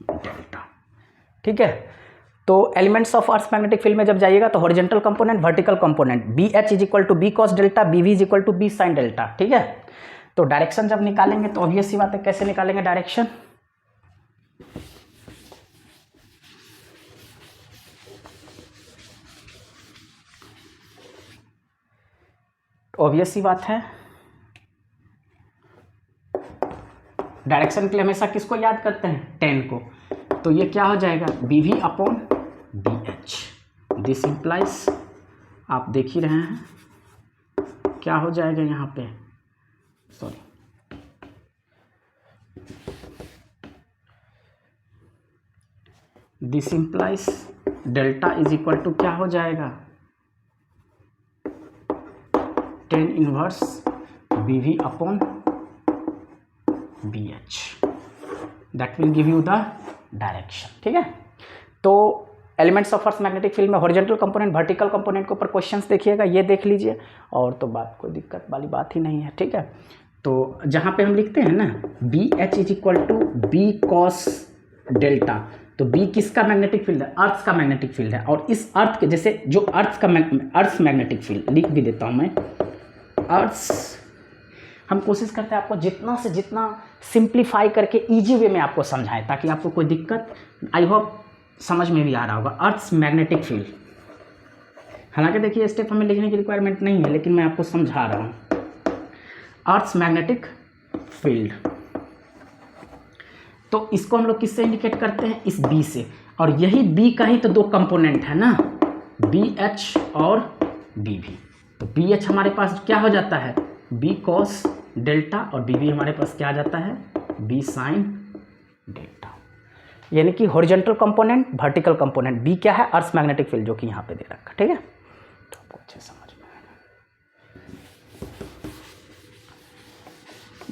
डेल्टा। ठीक है, तो elements of earth magnetic field में जब जाइएगा तो horizontal component, vertical component, B H is equal to B cos delta, B V is equal to B sine delta, ठीक है। तो डायरेक्शन जब निकालेंगे तो ऑब्वियस सी बात है, कैसे निकालेंगे डायरेक्शन, ऑब्वियस सी बात है, डायरेक्शन के लिए हमेशा किसको याद करते हैं, टेन को। तो ये क्या हो जाएगा, B V upon B H, this implies, आप देख ही रहे हैं क्या हो जाएगा यहाँ पे, sorry, this implies delta is equal to क्या हो जाएगा, tan inverse B V upon B H, that will give you the direction, ठीक है। तो elements of earth magnetic field में हॉरिजॉन्टल कंपोनेंट, वर्टिकल कंपोनेंट के ऊपर क्वेश्चंस देखिएगा, ये देख लीजिए, और तो बात कोई दिक्कत वाली बात ही नहीं है, ठीक है। तो जहाँ पे हम लिखते हैं ना B H is equal to B cos delta, तो बी किसका मैग्नेटिक फील्ड है, अर्थ का मैग्नेटिक फील्ड है, और इस अर्थ के जैसे जो अर्थ मैग्नेटिक फील्ड लिख भी देता हूँ मैं, अर्थ, हम कोशिश करते हैं आपको जितना से जितना सिंप्लीफाई करके इजी वे में आपको समझाएं ताकि आपको कोई दिक्कत, आई होप समझ में भी आ रहा होगा। अर्थ मैग्नेटिक फील्ड, हालांकि देखिए स्टेप हमें लिखने की रिक्वायरमेंट नहीं है, लेकिन मैं आपको समझा रहा हूँ। अर्थ मैग्नेटिक फील्ड, तो इसको हम लोग किससे इंडिकेट करते हैं, इस बी से, और यही बी का ही तो दो कंपोनेंट है ना, बी एच और बी वी। तो बी एच हमारे पास क्या हो जाता है, बी कॉस डेल्टा, और बी वी हमारे पास क्या आ जाता है, बी साइन डेल्टा, यानी कि horizontal component, vertical component, B क्या है, अर्थ मैग्नेटिक फील्ड, जो कि यहाँ पे दे रखा, ठीक है। तो आपको अच्छे समझ में आएगा।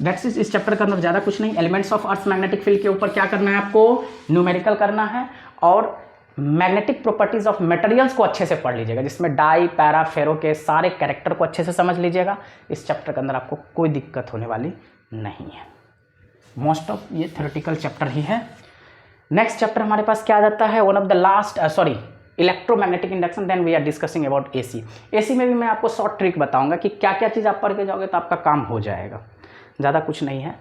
दैट्स इस चैप्टर का अंदर ज़्यादा कुछ नहीं, elements of earth magnetic field के ऊपर क्या करना है आपको, न्यूमेरिकल करना है, और मैग्नेटिक प्रॉपर्टीज ऑफ मटेरियल्स को अच्छे से पढ़ लीजिएगा, जिसमें डाई, पैरा, फेरो के सारे कैरेक्टर को अच्छे से समझ लीजिएगा। इस चैप्टर के अंदर आपको कोई दिक्कत होने वाली नहीं है, मोस्ट ऑफ ये थ्योरेटिकल चैप्टर ही है। नेक्स्ट चैप्टर हमारे पास क्या आ जाता है, one of the last, electromagnetic induction, then we are discussing about AC. AC में भी मैं आपको शॉर्ट ट्रिक बताऊंगा कि क्या क्या चीज़ आप पढ़ के जाओगे तो आपका काम हो जाएगा, ज़्यादा कुछ नहीं है।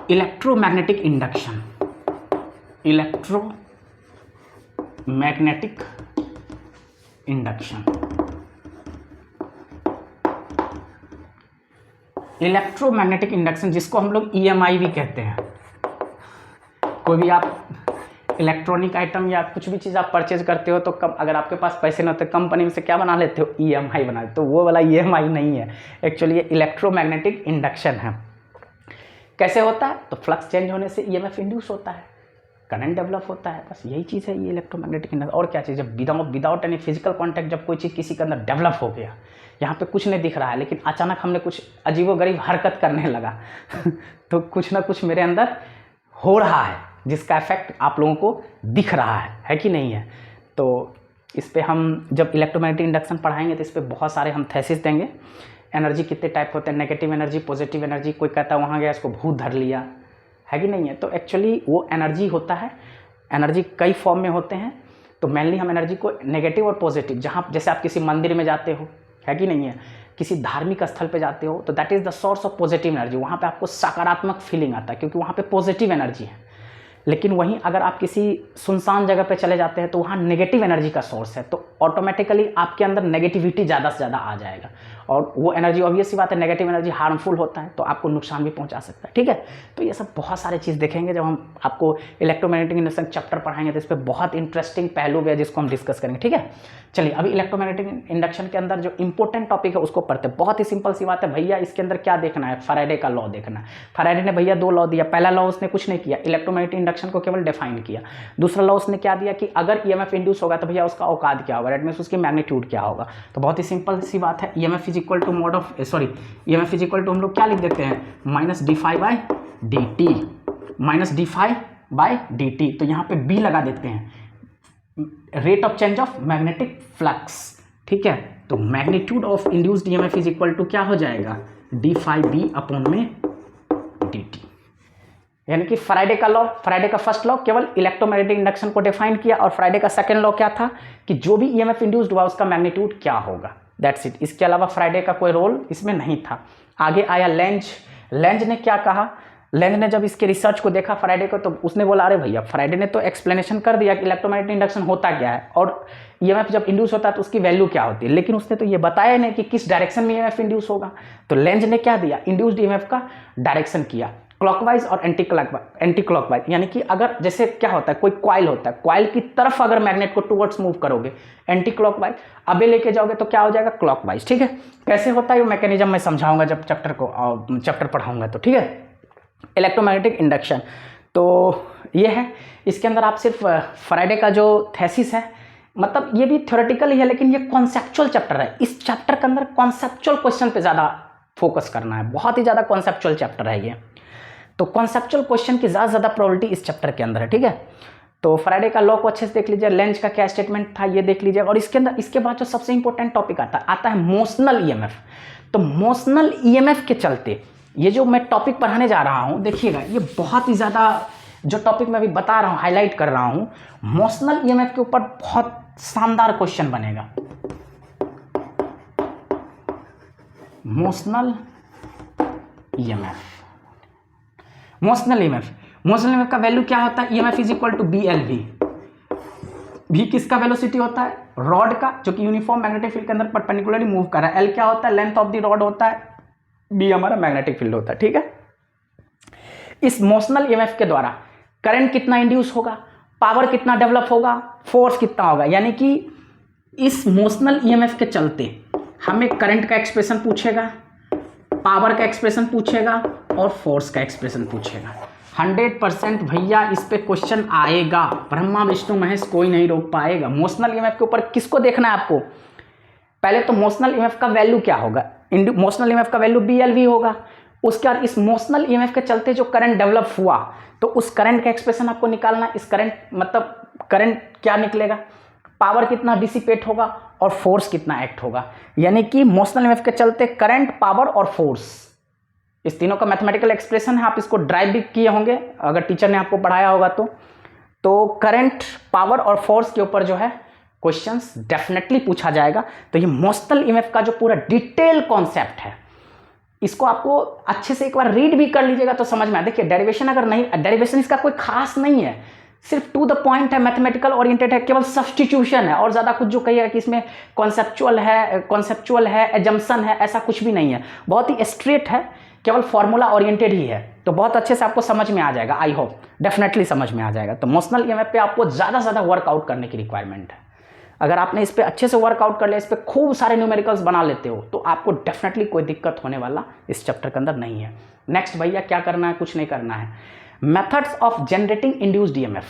Electromagnetic induction, electromagnetic induction, electromagnetic induction जिसको हम लोग EMI भी कहते हैं। कोई भी आप इलेक्ट्रॉनिक आइटम या कुछ भी चीज़ आप परचेज करते हो तो कम, अगर आपके पास पैसे न होते कंपनी में से क्या बना लेते हो, EMI बना लेते, तो वो वाला EMI नहीं है, एक्चुअली ये इलेक्ट्रोमैग्नेटिक इंडक्शन है। कैसे होता है, तो फ्लक्स चेंज होने से EMF इंड्यूस होता है, करंट डेवलप होता है, बस यही चीज़ है ये इलेक्ट्रोमैग्नेटिक इंडक्शन। और क्या चीज़ है, विदाउट एनी फिजिकल कॉन्टैक्ट जब कोई चीज़ किसी के अंदर डेवलप हो गया, यहाँ पे कुछ नहीं दिख रहा है, लेकिन अचानक हमने कुछ अजीबोगरीब हरकत करने लगा तो कुछ ना कुछ मेरे अंदर हो रहा है, जिसका इफेक्ट आप लोगों को दिख रहा है कि नहीं है। तो इस पे हम जब इलेक्ट्रोमैग्नेटिक इंडक्शन पढ़ाएंगे तो इस पे बहुत सारे हम थेसिस देंगे। एनर्जी कितने टाइप होते हैं, नेगेटिव एनर्जी, पॉजिटिव एनर्जी, कोई कहता है वहाँ गया इसको भूत धर लिया, है कि नहीं है। तो एक्चुअली वो एनर्जी होता है, एनर्जी कई फॉर्म में होते हैं। तो मेनली हम एनर्जी को नेगेटिव और पॉजिटिव, जहाँ जैसे आप किसी मंदिर में जाते हो, है कि नहीं है, किसी धार्मिक स्थल पे जाते हो, तो that is the source of positive energy, वहाँ पे आपको सकारात्मक फीलिंग आता है क्योंकि वहाँ पे पॉजिटिव एनर्जी है। लेकिन वहीं अगर आप किसी सुनसान जगह पे चले जाते हैं तो वहाँ नेगेटिव एनर्जी का सोर्स है, तो ऑटोमेटिकली आपके अंदर नेगेटिविटी ज़्यादा से ज़्यादा आ जाएगा, और वो एनर्जी ऑब्वियस सी बात है, नेगेटिव एनर्जी हार्मफुल होता है, तो आपको नुकसान भी पहुंचा सकता है, ठीक है। तो ये सब बहुत सारे चीज़ देखेंगे जब हम आपको इलेक्ट्रोमैग्नेटिक इंडक्शन चैप्टर पढ़ाएंगे, तो इस पर बहुत इंटरेस्टिंग पहलू भी है जिसको हम डिस्कस करेंगे, ठीक है। चलिए अभी इलेक्ट्रोमैग्नेटिक इंडक्शन के अंदर जो इंपॉर्टेंट टॉपिक है उसको पढ़ते हैं। बहुत ही सिंपल सी बात है भैया, इसके अंदर क्या देखना है, फैराडे का लॉ देखना है। फैराडे ने भैया 2 लॉ दिया। पहला लॉ उसने कुछ नहीं किया, इलेक्ट्रोमैग्नेटिक इंडक्शन को केवल डिफाइन किया। दूसरा लॉ उसने क्या दिया कि अगर EMF इंड्यूस होगा तो भैया उसका औकात क्या होगा, दैट मींस उसकी मैग्नीट्यूड क्या होगा। तो बहुत ही सिंपल सी बात है, EMF is equal to mod of EMF is equal to हम लोग क्या लिख देते हैं, माइनस d∅dt। तो यहाँ पे B लगा देते हैं, rate of change of magnetic flux, ठीक है। तो magnitude of induced EMF is equal to क्या हो जाएगा, d∅B अपॉन में dt। यानी कि फ्राइडे का लॉ, फ्राइडे का फर्स्ट लॉ केवल इलेक्ट्रोमैग्नेटिक इंडक्शन को डिफाइन किया, और फ्राइडे का सेकंड लॉ क्या था कि जो भी ईएमएफ इंड्यूस्ड हुआ उसका मैग्नीट्यूड क्या होगा, दैट्स इट। इसके अलावा फ्राइडे का कोई रोल इसमें नहीं था। आगे आया लेंज। लेंज ने क्या कहा, लेंज ने जब इसके रिसर्च को देखा फ्राइडे को, तो उसने बोला अरे भैया फ्राइडे ने तो एक्सप्लेनेशन कर दिया कि इलेक्ट्रोमैग्नेटिक इंडक्शन होता क्या है और ईएमएफ जब इंड्यूस होता है तो उसकी वैल्यू क्या होती है, लेकिन उसने तो ये बताया नहीं कि किस डायरेक्शन में ईएमएफ इंड्यूस होगा। तो लेंज ने क्या दिया, इंड्यूस्ड ईएमएफ का डायरेक्शन किया, क्लॉकवाइज और एंटी क्लॉकवाइज। यानी कि अगर जैसे क्या होता है, कोई कॉइल होता है, कॉइल की तरफ अगर मैग्नेट को टुवर्ड्स मूव करोगे एंटी क्लॉकवाइज, अबे लेके जाओगे तो क्या हो जाएगा, क्लॉकवाइज। ठीक है, कैसे होता है ये मैकेनिज्म मैं समझाऊंगा जब चैप्टर पढ़ाऊंगा तो, ठीक है। इलेक्ट्रोमैग्नेटिक इंडक्शन तो ये है, इसके अंदर आप सिर्फ फ्राइडे का जो थेसिस है, मतलब ये भी थ्योरेटिकल ही है लेकिन ये कॉन्सेप्चुअल चैप्टर है। इस चैप्टर के अंदर कॉन्सेप्चुअल क्वेश्चन पे ज़्यादा फोकस करना है, बहुत ही ज़्यादा कॉन्सेप्चुअल चैप्टर है ये। तो कॉन्सेप्चुअल क्वेश्चन की ज़्यादा प्रोबेबिलिटी इस चैप्टर के अंदर है, ठीक है। तो फ्राइडे का लॉ को अच्छे से देख लीजिए, लेंज का क्या स्टेटमेंट था ये देख लीजिए, और इसके अंदर इसके बाद जो सबसे इंपॉर्टेंट टॉपिक आता है मोशनल ईएमएफ। तो मोशनल ईएमएफ के चलते ये जो मैं टॉपिक पढ़ाने जा रहा हूँ, देखिएगा ये बहुत ही ज़्यादा, जो टॉपिक मैं अभी बता रहा हूँ, हाईलाइट कर रहा हूँ, मोशनल ईएमएफ के ऊपर बहुत शानदार क्वेश्चन बनेगा। मोशनल ईएमएफ, मोशनल ईएमएफ का वैल्यू क्या होता है, EMF is equal to BLV। भी किसका वेलोसिटी होता है, रॉड का, जो कि यूनिफॉर्म मैग्नेटिक फील्ड के अंदर परपेंडिकुलरली मूव कर रहा है। एल क्या होता है, लेंथ ऑफ द रॉड होता है, बी हमारा मैग्नेटिक फील्ड होता है, ठीक है। इस मोशनल ईएमएफ के द्वारा करंट कितना इंड्यूस होगा, पावर कितना डेवलप होगा, फोर्स कितना होगा। यानी कि इस मोशनल ईएमएफ के चलते हमें करंट का एक्सप्रेशन पूछेगा, पावर का एक्सप्रेशन पूछेगा और फोर्स का एक्सप्रेशन पूछेगा। 100% भैया इस पे क्वेश्चन आएगा, ब्रह्मा विष्णु महेश कोई नहीं रोक पाएगा। मोशनल ईएमएफ के ऊपर किसको देखना है आपको, पहले तो मोशनल ईएमएफ का वैल्यू क्या होगा, मोशनल ईएमएफ का वैल्यू BLV होगा। उसके बाद इस मोशनल ईएमएफ के चलते जो करंट डेवलप हुआ, तो उस करंट का एक्सप्रेशन आपको निकालना। इस करंट मतलब करंट क्या निकलेगा, पावर कितना डिसिपेट होगा और फोर्स कितना एक्ट होगा। यानी कि मोशनल ईएमएफ के चलते करंट, पावर और फोर्स, इस तीनों का मैथमेटिकल एक्सप्रेशन है। आप इसको ड्राइव भी किए होंगे अगर टीचर ने आपको पढ़ाया होगा तो करंट, पावर और फोर्स के ऊपर जो है क्वेश्चंस डेफिनेटली पूछा जाएगा। तो ये मोशनल ईएमएफ का जो पूरा डिटेल कॉन्सेप्ट है, इसको आपको अच्छे से एक बार रीड भी कर लीजिएगा तो समझ में आए। देखिए डेरिवेशन अगर नहीं, डेरिवेशन इसका कोई खास नहीं है, सिर्फ टू द पॉइंट है, मैथमेटिकल ओरिएंटेड है, केवल सब्स्टिट्यूशन है। और ज़्यादा कुछ जो कहिएगा कि इसमें कॉन्सेप्चुअल है, एजम्पशन है, ऐसा कुछ भी नहीं है। बहुत ही स्ट्रेट है, केवल फॉर्मूला ओरिएंटेड ही है। तो बहुत अच्छे से आपको समझ में आ जाएगा, आई होप डेफिनेटली समझ में आ जाएगा। तो मोशनल ईएमएफ पे आपको ज़्यादा वर्कआउट करने की रिक्वायरमेंट है। अगर आपने इस पर अच्छे से वर्कआउट कर लिया, इस पर खूब सारे न्यूमेरिकल्स बना लेते हो, तो आपको डेफिनेटली कोई दिक्कत होने वाला इस चैप्टर के अंदर नहीं है। नेक्स्ट भैया क्या करना है, कुछ नहीं करना है। Methods of generating induced EMF,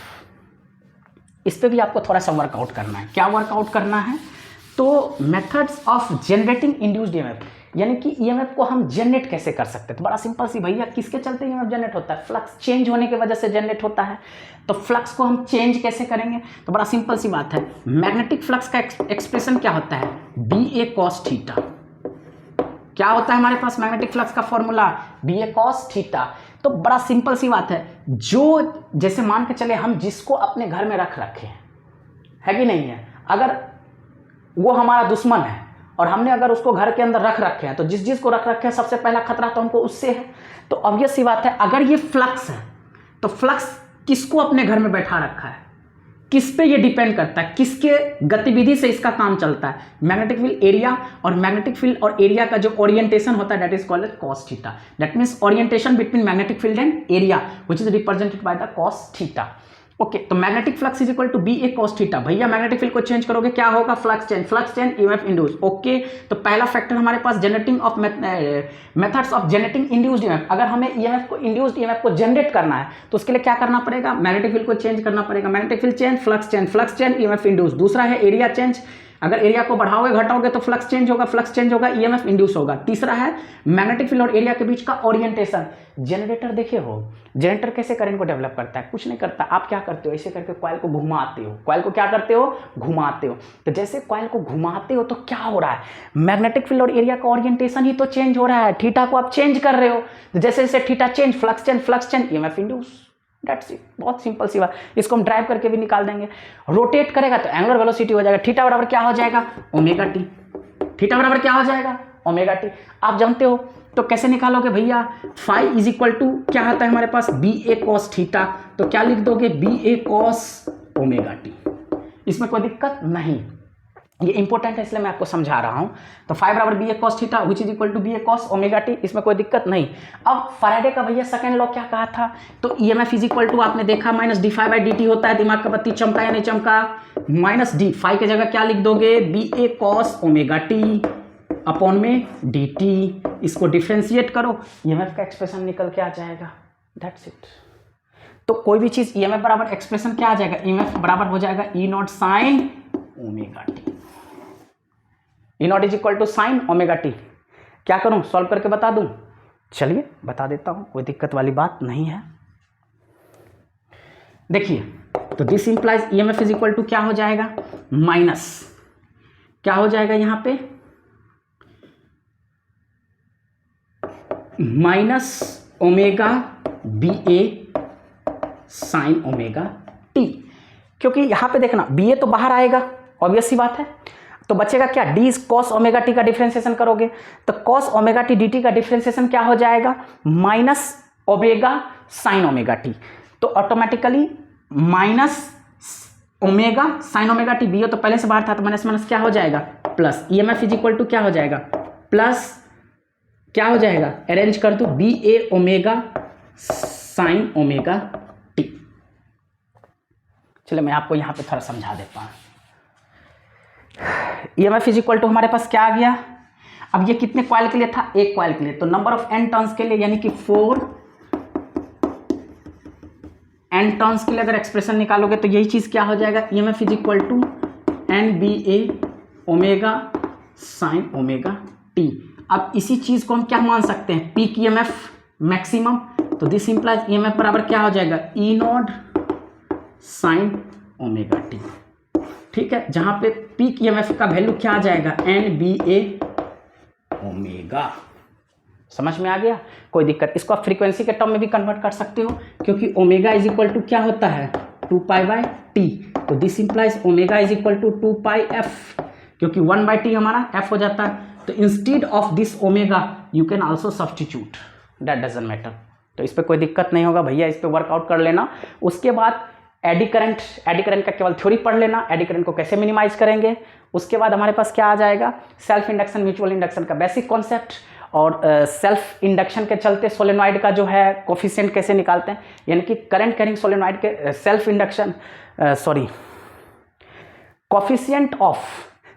इस पर भी आपको थोड़ा सा वर्कआउट करना है। क्या वर्कआउट करना है, तो methods of generating induced EMF, यानी कि ईएमएफ को हम जनरेट कैसे कर सकते हैं। तो बड़ा सिंपल सी भैया, किसके चलते ईएमएफ जनरेट होता है, फ्लक्स चेंज होने की वजह से जनरेट होता है। तो फ्लक्स को हम चेंज कैसे करेंगे, तो बड़ा सिंपल सी बात है, मैग्नेटिक फ्लक्स का एक्सप्रेशन क्या होता है, BA cos थीटा। क्या होता है हमारे पास मैग्नेटिक फ्लक्स का फॉर्मूला, BA cos थीटा। तो बड़ा सिंपल सी बात है, जो जैसे मान के चले हम जिसको अपने घर में रख रखे है कि नहीं है, अगर वो हमारा दुश्मन है और हमने अगर उसको घर के अंदर रख रखे हैं, तो जिस को रख रखे हैं सबसे पहला खतरा तो हमको उससे है। तो ऑब्वियस सी बात है, अगर ये फ्लक्स है तो फ्लक्स किसको अपने घर में बैठा रखा है, किस पे ये डिपेंड करता है, किसके गतिविधि से इसका काम चलता है, मैग्नेटिक फील्ड एरिया। और मैग्नेटिक फील्ड और एरिया का जो ओरिएंटेशन होता है, that is called cos theta. That means orientation between magnetic field and area which is represented by the cos theta. Okay, तो magnetic flux is equal to BA cos theta. भैया मैग्नेटिक फील्ड को चेंज करोगे, क्या होगा, flux change EMF induce. Okay, तो पहला फैक्टर हमारे पास generating of methods of generating induced EMF. अगर हमें ईएमएफ को, इंड्यूस्ड ईएमएफ को जनरेट करना है तो उसके लिए क्या करना पड़ेगा, मैग्नेटिक फील्ड को चेंज करना पड़ेगा। Magnetic field change, flux change EMF induce. दूसरा है एरिया चेंज, अगर एरिया को बढ़ाओगे घटाओगे तो फ्लक्स चेंज होगा, फ्लक्स चेंज होगा, ईएमएफ इंड्यूस होगा। तीसरा है मैग्नेटिक फील्ड और एरिया के बीच का ओरिएंटेशन। जनरेटर देखे हो, जनरेटर कैसे करंट को डेवलप करता है? कुछ नहीं करता, आप क्या करते हो, ऐसे करके कॉइल को घुमाते हो। कॉइल को क्या करते हो? घुमाते हो। तो जैसे कॉइल को घुमाते हो तो क्या हो रहा है? मैग्नेटिक फील्ड और एरिया का ओरिएंटेशन ही तो चेंज हो रहा है। थीटा को आप चेंज कर रहे हो, तो जैसे जैसे theta change, flux change, flux change, EMF induce. That's it. बहुत सिंपल सी बात। इसको हम ड्राइव करके भी निकाल देंगे। रोटेट करेगा तो एंगुलर वेलोसिटी हो जाएगा, थीटा बराबर क्या हो जाएगा? Omega T. थीटा बराबर क्या हो जाएगा? Omega T. आप जानते हो तो कैसे निकालोगे भैया? फाई इज इक्वल टू क्या आता है हमारे पास? B A cos theta. तो क्या लिख दोगे? B A cos omega t. इसमें कोई दिक्कत नहीं, ये इंपॉर्टेंट है इसलिए मैं आपको समझा रहा हूं। तो फाई बराबर B A cos theta which is equal to B A cos omega t, इसमें कोई दिक्कत नहीं। अब फैराडे का भैया सेकंड लॉ क्या कहा था? तो ईएमएफ इज इक्वल टू आपने देखा minus d phi by d t होता है। दिमाग का बत्ती चमका या नहीं चमका? माइनस डी फाई की जगह क्या लिख दोगे? B A cos omega T upon में डी टी। इसको डिफ्रेंशिएट करो, ईएमएफ का एक्सप्रेशन निकल के आ जाएगा। That's it. तो कोई भी चीज ईएमएफ बराबर एक्सप्रेशन क्या आ जाएगा? ईएमएफ बराबर हो जाएगा E naught sine omega T. E naught is equal to sine omega T. क्या करूं? सॉल्व करके बता दूं? चलिए बता देता हूं, कोई दिक्कत वाली बात नहीं है। देखिए, तो this implies EMF is equal to क्या हो जाएगा? माइनस क्या हो जाएगा यहां पे? Minus omega B A sine omega t. क्योंकि यहां पे देखना बी ए तो बाहर आएगा, ऑब्वियस सी बात है। तो बचेगा क्या? डी कॉस ओमेगा टी का डिफरेंशिएशन करोगे तो cos omega T D T का डिफरेंशिएशन क्या हो जाएगा? Minus omega sine omega T. तो automatically minus omega sine omega T, B तो पहले से बाहर था तो माइनस माइनस क्या हो जाएगा? Plus. EMF is equal to क्या हो जाएगा? प्लस क्या हो जाएगा? अरेंज कर दो, B A omega sine omega T. चलो मैं आपको यहां पे थोड़ा समझा देता हूं। ईएमएफ इज इक्वल टू हमारे पास क्या आ गया? अब ये कितने कॉइल के लिए था? एक कॉइल के लिए। तो नंबर ऑफ एन टर्न्स के लिए यानी कि 4 एन टर्न्स के लिए अगर एक्सप्रेशन निकालोगे तो यही चीज क्या हो जाएगा? EMF is equal to N B A omega sine omega t. अब इसी चीज को हम क्या मान सकते हैं? Peak EMF maximum. तो दिस इंप्लाइज ईएमएफ बराबर क्या हो जाएगा? E naught sine omega t. ठीक है, जहां पे पीक ईएमएफ का वैल्यू क्या आ जाएगा? N B A omega. समझ में आ गया? कोई दिक्कत? इसको आप फ्रीक्वेंसी के टर्म में भी कन्वर्ट कर सकते हो, क्योंकि ओमेगा इज इक्वल टू क्या होता है? 2 पाई बाय टी। तो this implies omega is equal to 2 pi f, क्योंकि 1 बाई टी हमारा एफ हो जाता है। तो instead of this omega you can also substitute, that doesn't matter. तो इस पर कोई दिक्कत नहीं होगा भैया, इस पर वर्कआउट कर लेना। उसके बाद एडी करंट का केवल थ्योरी पढ़ लेना, एडी करंट को कैसे मिनिमाइज करेंगे। उसके बाद हमारे पास क्या आ जाएगा? सेल्फ इंडक्शन म्यूचुअल इंडक्शन का बेसिक कॉन्सेप्ट, और सेल्फ इंडक्शन के चलते सोलेनॉइड का जो है कोफिशिएंट कैसे निकालते हैं, यानी कि करंट कैरिंग सोलेनॉइड के self induction coefficient of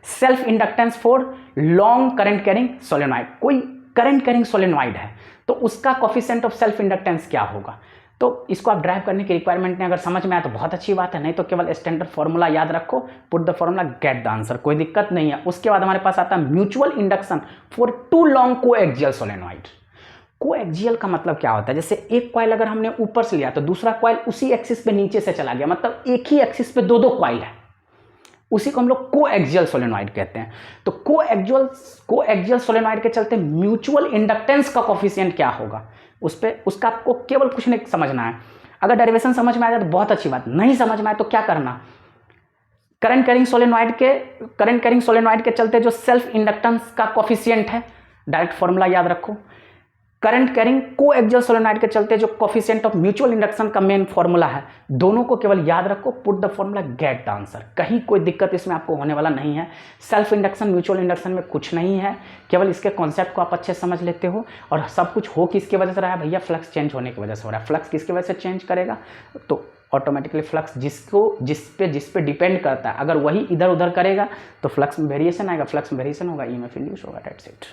self inductance for long current carrying solenoid. कोई करंट कैरिंग सोलेनॉइड है तो उसका कोफिशिएंट ऑफ सेल्फ इंडक्टेंस क्या होगा? तो इसको आप ड्राइव करने की रिक्वायरमेंट नहीं, अगर समझ में आया तो बहुत अच्छी बात है, नहीं तो केवल स्टैंडर्ड फॉर्मूला याद रखो, put the formula get the answer, कोई दिक्कत नहीं है। उसके बाद हमारे पास आता है mutual induction for 2 long coaxial solenoid. Coaxial का मतलब क्या होता है? जैसे एक कॉइल अगर हमने ऊपर से लिया तो दूसरा कॉइल उसी एक्सिस पे नीचे से चला गया, मतलब एक ही एक्सिस पे 2 कॉइल है, उसी को हम लोग कोएक्सियल सोलेनॉइड कहते हैं। तो कोएक्सियल सोलेनॉइड के चलते म्यूचुअल इंडक्टेंस का कोफिशिएंट क्या होगा, उसका आपको केवल कुछ नहीं समझना है। अगर डेरिवेशन समझ में आ जाए तो बहुत अच्छी बात, नहीं समझ में आए तो क्या करना? करंट कैरिंग सोलेनॉइड के चलते जो सेल्फ इंडक्टेंस का कोफिशिएंट है, डायरेक्ट फॉर्मूला याद रखो। करंट कैरिंग कोएक्सियल सोलेनॉइड के चलते जो कोफिशिएंट ऑफ म्यूचुअल इंडक्शन का मेन फॉर्मूला है, दोनों को केवल याद रखो, put the formula get the answer. कहीं कोई दिक्कत इसमें आपको होने वाला नहीं है। सेल्फ इंडक्शन म्यूचुअल इंडक्शन में कुछ नहीं है, केवल इसके कॉन्सेप्ट को आप अच्छे समझ लेते हो। और सब कुछ हो किसकी वजह से रहा है भैया? फ्लक्स चेंज होने की वजह से हो रहा है। फ्लक्स किसकी वजह से चेंज करेगा? तो ऑटोमेटिकली फ्लक्स जिस पे डिपेंड करता है, अगर वही इधर उधर करेगा तो फ्लक्स में वेरिएशन आएगा, फ्लक्स में वेरिएशन होगा, ईएमएफ इंड्यूस होगा, दैट्स इट।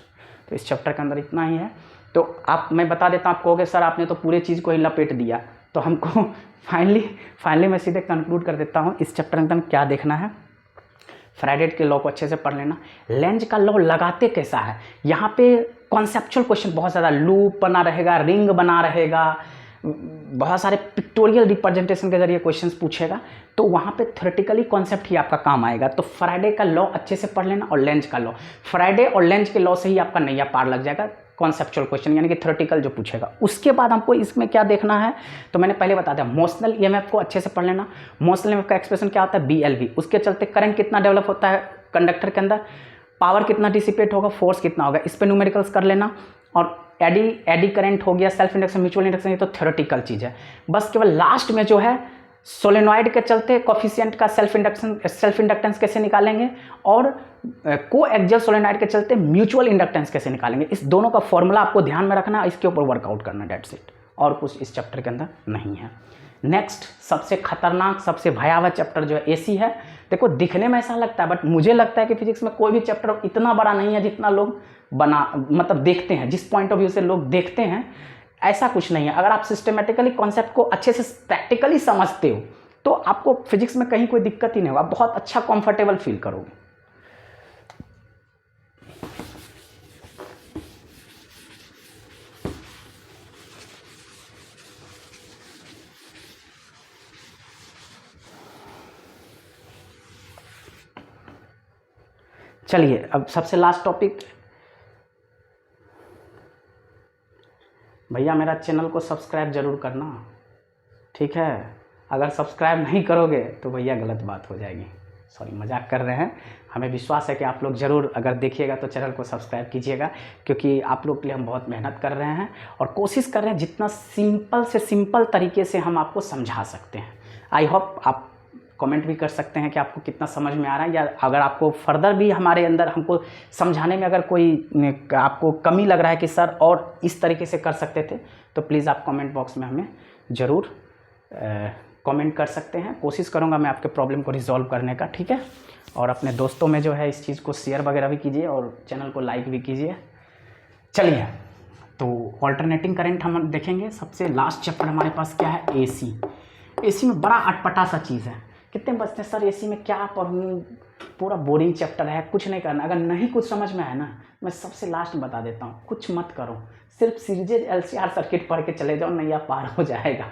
तो इस चैप्टर के अंदर इतना ही है। तो मैं बता देता हूँ, आप कहोगे सर आपने तो पूरे चीज़ को ही लपेट दिया, तो हमको फाइनली मैं सीधे कंक्लूड कर देता हूँ इस चैप्टर के अंदर क्या देखना है। फैराडे के लॉ को अच्छे से पढ़ लेना। लेंज का लॉ लगाते कैसा है, यहाँ पे कॉन्सेप्चुअल क्वेश्चन बहुत ज़्यादा, लूप बना रहेगा, रिंग बना रहेगा, बहुत सारे पिक्टोरियल रिप्रेजेंटेशन के जरिए क्वेश्चंस पूछेगा, तो वहाँ पे थ्योरेटिकली कॉन्सेप्ट ही आपका काम आएगा। तो फैराडे का लॉ अच्छे से पढ़ लेना और लेंज का लॉ, फैराडे और लेंज के लॉ से ही आपका नैया पार लग जाएगा कॉन्सेप्चुअल क्वेश्चन, यानी कि थ्योरेटिकल जो पूछेगा। उसके बाद हमको इसमें क्या देखना है, तो मैंने पहले बता दिया, मोशनल ईएमएफ को अच्छे से पढ़ लेना। मोशनल ईएमएफ का एक्सप्रेशन क्या होता है, BLV, उसके चलते करंट कितना डेवलप होता है कंडक्टर के अंदर, पावर कितना डिसिपेट होगा, फोर्स कितना होगा, इस पर न्यूमेरिकल्स कर लेना। और एडी करंट हो गया, सेल्फ इंडक्शन, म्यूचुअल इंडक्शन, ये तो थ्योरेटिकल चीज़ है। बस केवल लास्ट में जो है सोलेनॉइड के चलते कोफिशिएंट का सेल्फ इंडक्टेंस कैसे निकालेंगे, और को एक्सियल सोलेनॉइड के चलते म्यूचुअल इंडक्टेंस कैसे निकालेंगे, इस दोनों का फॉर्मूला आपको ध्यान में रखना, इसके ऊपर वर्कआउट करना, डेट्स इट। और कुछ इस चैप्टर के अंदर नहीं है। नेक्स्ट सबसे खतरनाक, सबसे भयावह चैप्टर जो है AC है। देखो दिखने में ऐसा लगता है, बट मुझे लगता है कि फिजिक्स में कोई भी चैप्टर इतना बड़ा नहीं है जितना लोग मतलब देखते हैं, जिस पॉइंट ऑफ व्यू से लोग देखते हैं, ऐसा कुछ नहीं है। अगर आप सिस्टमेटिकली कॉन्सेप्ट को अच्छे से प्रैक्टिकली समझते हो तो आपको फिजिक्स में कहीं कोई दिक्कत ही नहीं होगा, बहुत अच्छा कंफर्टेबल फील करोगे। चलिए अब सबसे लास्ट टॉपिक, भैया मेरा चैनल को सब्सक्राइब जरूर करना, ठीक है। अगर सब्सक्राइब नहीं करोगे तो भैया गलत बात हो जाएगी, सॉरी मजाक कर रहे हैं। हमें विश्वास है कि आप लोग ज़रूर अगर देखिएगा तो चैनल को सब्सक्राइब कीजिएगा, क्योंकि आप लोग के लिए हम बहुत मेहनत कर रहे हैं और कोशिश कर रहे हैं जितना सिंपल से सिंपल तरीके से हम आपको समझा सकते हैं। आई होप आप कमेंट भी कर सकते हैं कि आपको कितना समझ में आ रहा है, या अगर आपको फर्दर भी हमारे अंदर हमको समझाने में अगर कोई आपको कमी लग रहा है कि सर और इस तरीके से कर सकते थे, तो प्लीज़ आप कमेंट बॉक्स में हमें ज़रूर कमेंट कर सकते हैं। कोशिश करूँगा मैं आपके प्रॉब्लम को रिजॉल्व करने का, ठीक है। और अपने दोस्तों में जो है इस चीज़ को शेयर वगैरह भी कीजिए और चैनल को लाइक भी कीजिए। चलिए तो ऑल्टरनेटिंग करंट हम देखेंगे। सबसे लास्ट चैप्टर हमारे पास क्या है, AC में बड़ा अटपटा सा चीज़ है। कितने बचते हैं सर AC में क्या पढ़ूँ, पूरा बोरिंग चैप्टर है, कुछ नहीं करना। अगर नहीं कुछ समझ में आया ना, मैं सबसे लास्ट बता देता हूँ, कुछ मत करो, सिर्फ सीरीजेज LCR सर्किट पढ़ के चले जाओ, नैया पार हो जाएगा।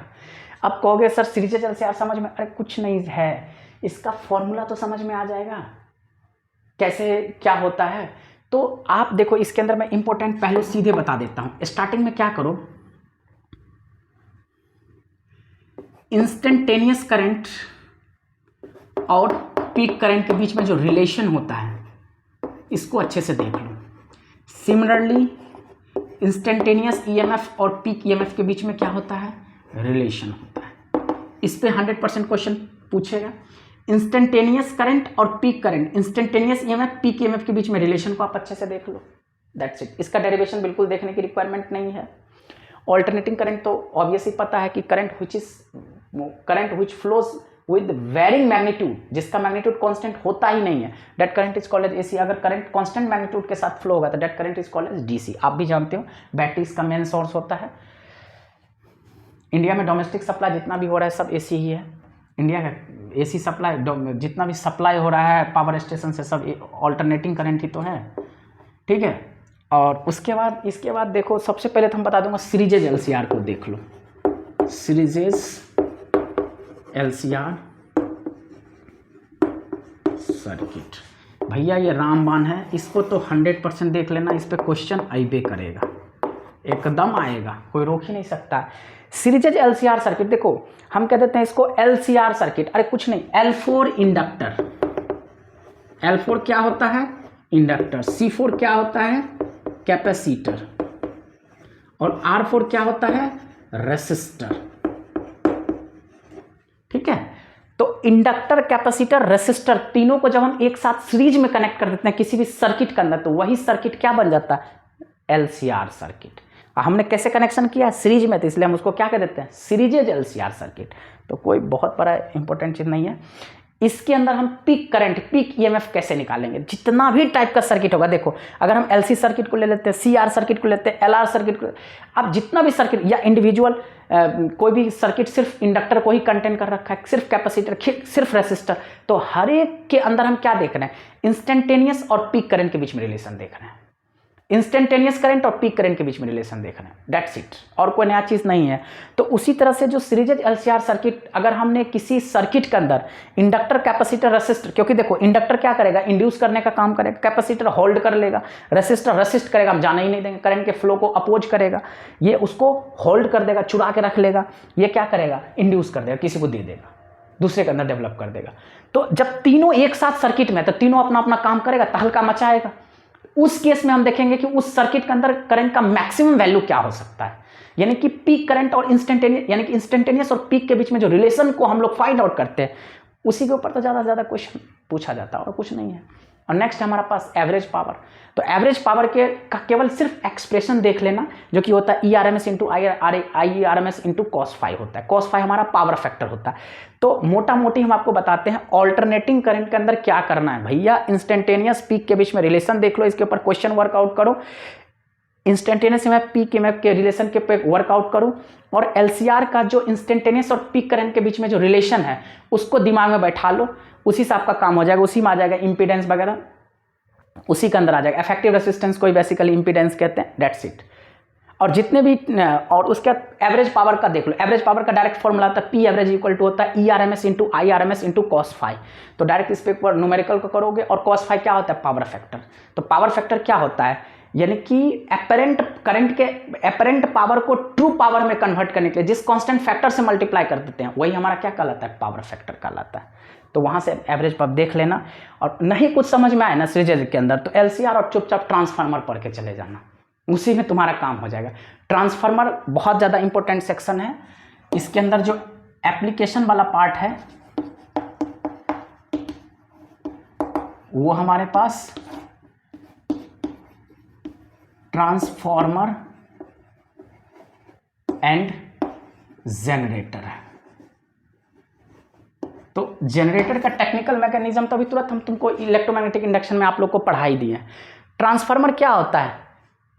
अब कहोगे सर सीरीजेज LCR समझ में, अरे कुछ नहीं है, इसका फॉर्मूला तो समझ में आ जाएगा कैसे क्या होता है। तो आप देखो इसके अंदर मैं इंपॉर्टेंट पहले सीधे बता देता हूँ। स्टार्टिंग में क्या करो, इंस्टेंटेनियस करंट और पीक करंट के बीच में जो रिलेशन होता है इसको अच्छे से देख लो। सिमिलरली इंस्टेंटेनियस EMF और पीक EMF के बीच में क्या होता है, रिलेशन होता है। इस पे 100% क्वेश्चन पूछेगा। इंस्टेंटेनियस करंट और peak current, instantaneous EMF peak EMF के बीच में रिलेशन को आप अच्छे से देख लो, दैट्स इट। इसका डेरिवेशन बिल्कुल देखने की रिक्वायरमेंट नहीं है। ऑल्टरनेटिंग करंट तो ऑब्वियसली पता है कि current which flows with varying magnitude, जिसका मैग्नीट्यूड कांस्टेंट होता ही नहीं है, that current is called as AC। अगर करंट कांस्टेंट मैग्नीट्यूड के साथ फ्लो होगा तो that current is called as DC। आप भी जानते हो बैटरीज का मेन सोर्स होता है। इंडिया में डोमेस्टिक सप्लाई जितना भी हो रहा है सब AC ही है। इंडिया का AC सप्लाई, जितना भी सप्लाई हो रहा है पावर स्टेशन से, सब ऑल्टरनेटिंग करंट ही तो है, ठीक है। और उसके बाद इसके बाद देखो, सबसे पहले तो हम बता दूंगा सीरीजेज LCR को देख लो। सीरीजेज LCR सर्किट, भैया ये रामबाण है, इसको तो 100% देख लेना, इस पे क्वेश्चन आइबे करेगा, एकदम आएगा, कोई रोक ही नहीं सकता। सीरीजेज LCR सर्किट देखो, हम कह देते हैं इसको LCR सर्किट, अरे कुछ नहीं, L4 इंडक्टर, L4 क्या होता है, इंडक्टर, C4 क्या होता है, कैपेसिटर, और R4 क्या होता है, रेसिस्टर, ठीक है। तो इंडक्टर, कैपेसिटर, रेसिस्टर, तीनों को जब हम एक साथ सीरीज में कनेक्ट कर देते हैं किसी भी सर्किट के अंदर, तो वही सर्किट क्या बन जाता है, LCR सर्किट। हमने कैसे कनेक्शन किया है, सीरीज में, तो इसलिए हम उसको क्या कह देते हैं, सीरीजेज LCR सर्किट। तो कोई बहुत बड़ा इंपॉर्टेंट चीज नहीं है। इसके अंदर हम पीक करंट, पीक ईएमएफ कैसे निकालेंगे। जितना भी टाइप का सर्किट होगा, देखो अगर हम एलसी सर्किट को ले लेते हैं, सीआर सर्किट को लेते हैं, एलआर सर्किट को, अब जितना भी सर्किट या इंडिविजुअल कोई भी सर्किट सिर्फ इंडक्टर को ही कंटेन कर रखा है, सिर्फ कैपेसिटर, सिर्फ रेसिस्टर, तो हर एक के अंदर हम क्या देख रहे हैं, इंस्टेंटेनियस और पीक करंट के बीच में रिलेशन देख रहे हैं। इंस्टेंटेनियस करंट और पीक करंट के बीच में रिलेशन देख रहे हैं, दैट्स इट, और कोई नया चीज़ नहीं है। तो उसी तरह से जो सीरीज एलसीआर सर्किट, अगर हमने किसी सर्किट के अंदर इंडक्टर, कैपेसिटर, रेसिस्टर, क्योंकि देखो इंडक्टर क्या करेगा, इंड्यूस करने का काम करेगा, कैपेसिटर होल्ड कर लेगा, रेसिस्टर रेसिस्ट करेगा, हम जाने ही नहीं देंगे, करंट के फ्लो को अपोज करेगा, ये उसको होल्ड कर देगा, चुरा के रख लेगा, ये क्या करेगा, इंड्यूस कर देगा, किसी को दे देगा, दूसरे के अंदर डेवलप कर देगा। तो जब तीनों एक साथ सर्किट में, तो तीनों अपना अपना काम करेगा, तहलका मचाएगा। उस केस में हम देखेंगे कि उस सर्किट के अंदर करंट का मैक्सिमम वैल्यू क्या हो सकता है, यानी कि पीक करंट और इंस्टेंटेनियस, यानी कि इंस्टेंटेनियस और पीक के बीच में जो रिलेशन को हम लोग फाइंड आउट करते हैं, उसी के ऊपर तो ज़्यादा से ज़्यादा क्वेश्चन पूछा जाता है और कुछ नहीं है। और नेक्स्ट हमारा पास एवरेज पावर। तो एवरेज पावर के का केवल सिर्फ एक्सप्रेशन देख लेना, जो कि होता है E R M S into I R M S into cos phi होता है। कॉस फाइव हमारा पावर फैक्टर होता है। तो मोटा मोटी हम आपको बताते हैं ऑल्टरनेटिंग करंट के अंदर क्या करना है भैया। इंस्टेंटेनियस पीक के बीच में रिलेशन देख लो, इसके ऊपर क्वेश्चन वर्कआउट करो। इंस्टेंटेनियस में पीक एमएफ के रिलेशन के पे वर्कआउट करो, और एलसीआर का जो इंस्टेंटेनियस और पीक करंट के बीच में जो रिलेशन है उसको दिमाग में बैठा लो, उसी से आपका काम हो जाएगा। उसी में आ जाएगा इंपीडेंस वगैरह, उसी के अंदर आ जाएगा। इफेक्टिव रेसिस्टेंस को बेसिकली इंपीडेंस कहते हैं, दैट्स इट। और जितने भी, और उसके एवरेज पावर का देख लो। एवरेज पावर का डायरेक्ट फॉर्मूला होता है पी एवरेज इक्वल टू होता है E R M S into I R M S into cos five. तो डायरेक्ट इस पे न्यूमेरिकल को करोगे, और कॉस फाइव क्या होता है, पावर फैक्टर। तो पावर फैक्टर क्या होता है, यानी कि एपरेंट करंट के एपरेंट पावर को ट्रू पावर में कन्वर्ट करने के लिए जिस कांस्टेंट फैक्टर से मल्टीप्लाई कर देते हैं, वही हमारा क्या कहलाता है, पावर फैक्टर कहलाता है। तो वहां से एवरेज पावर देख लेना। और नहीं कुछ समझ में आए ना सीरीज के अंदर, तो एलसीआर और चुपचाप ट्रांसफार्मर पढ़ के चले जाना, उसी में तुम्हारा काम हो जाएगा। ट्रांसफार्मर बहुत ज़्यादा इंपॉर्टेंट सेक्शन है। इसके अंदर जो एप्लीकेशन वाला पार्ट है वो हमारे पास ट्रांसफार्मर एंड जनरेटर है। तो जनरेटर का टेक्निकल मैकेनिज्म तो अभी तुरंत हम तुमको इलेक्ट्रोमैग्नेटिक इंडक्शन में आप लोग को पढ़ा ही दिए। ट्रांसफार्मर क्या होता है,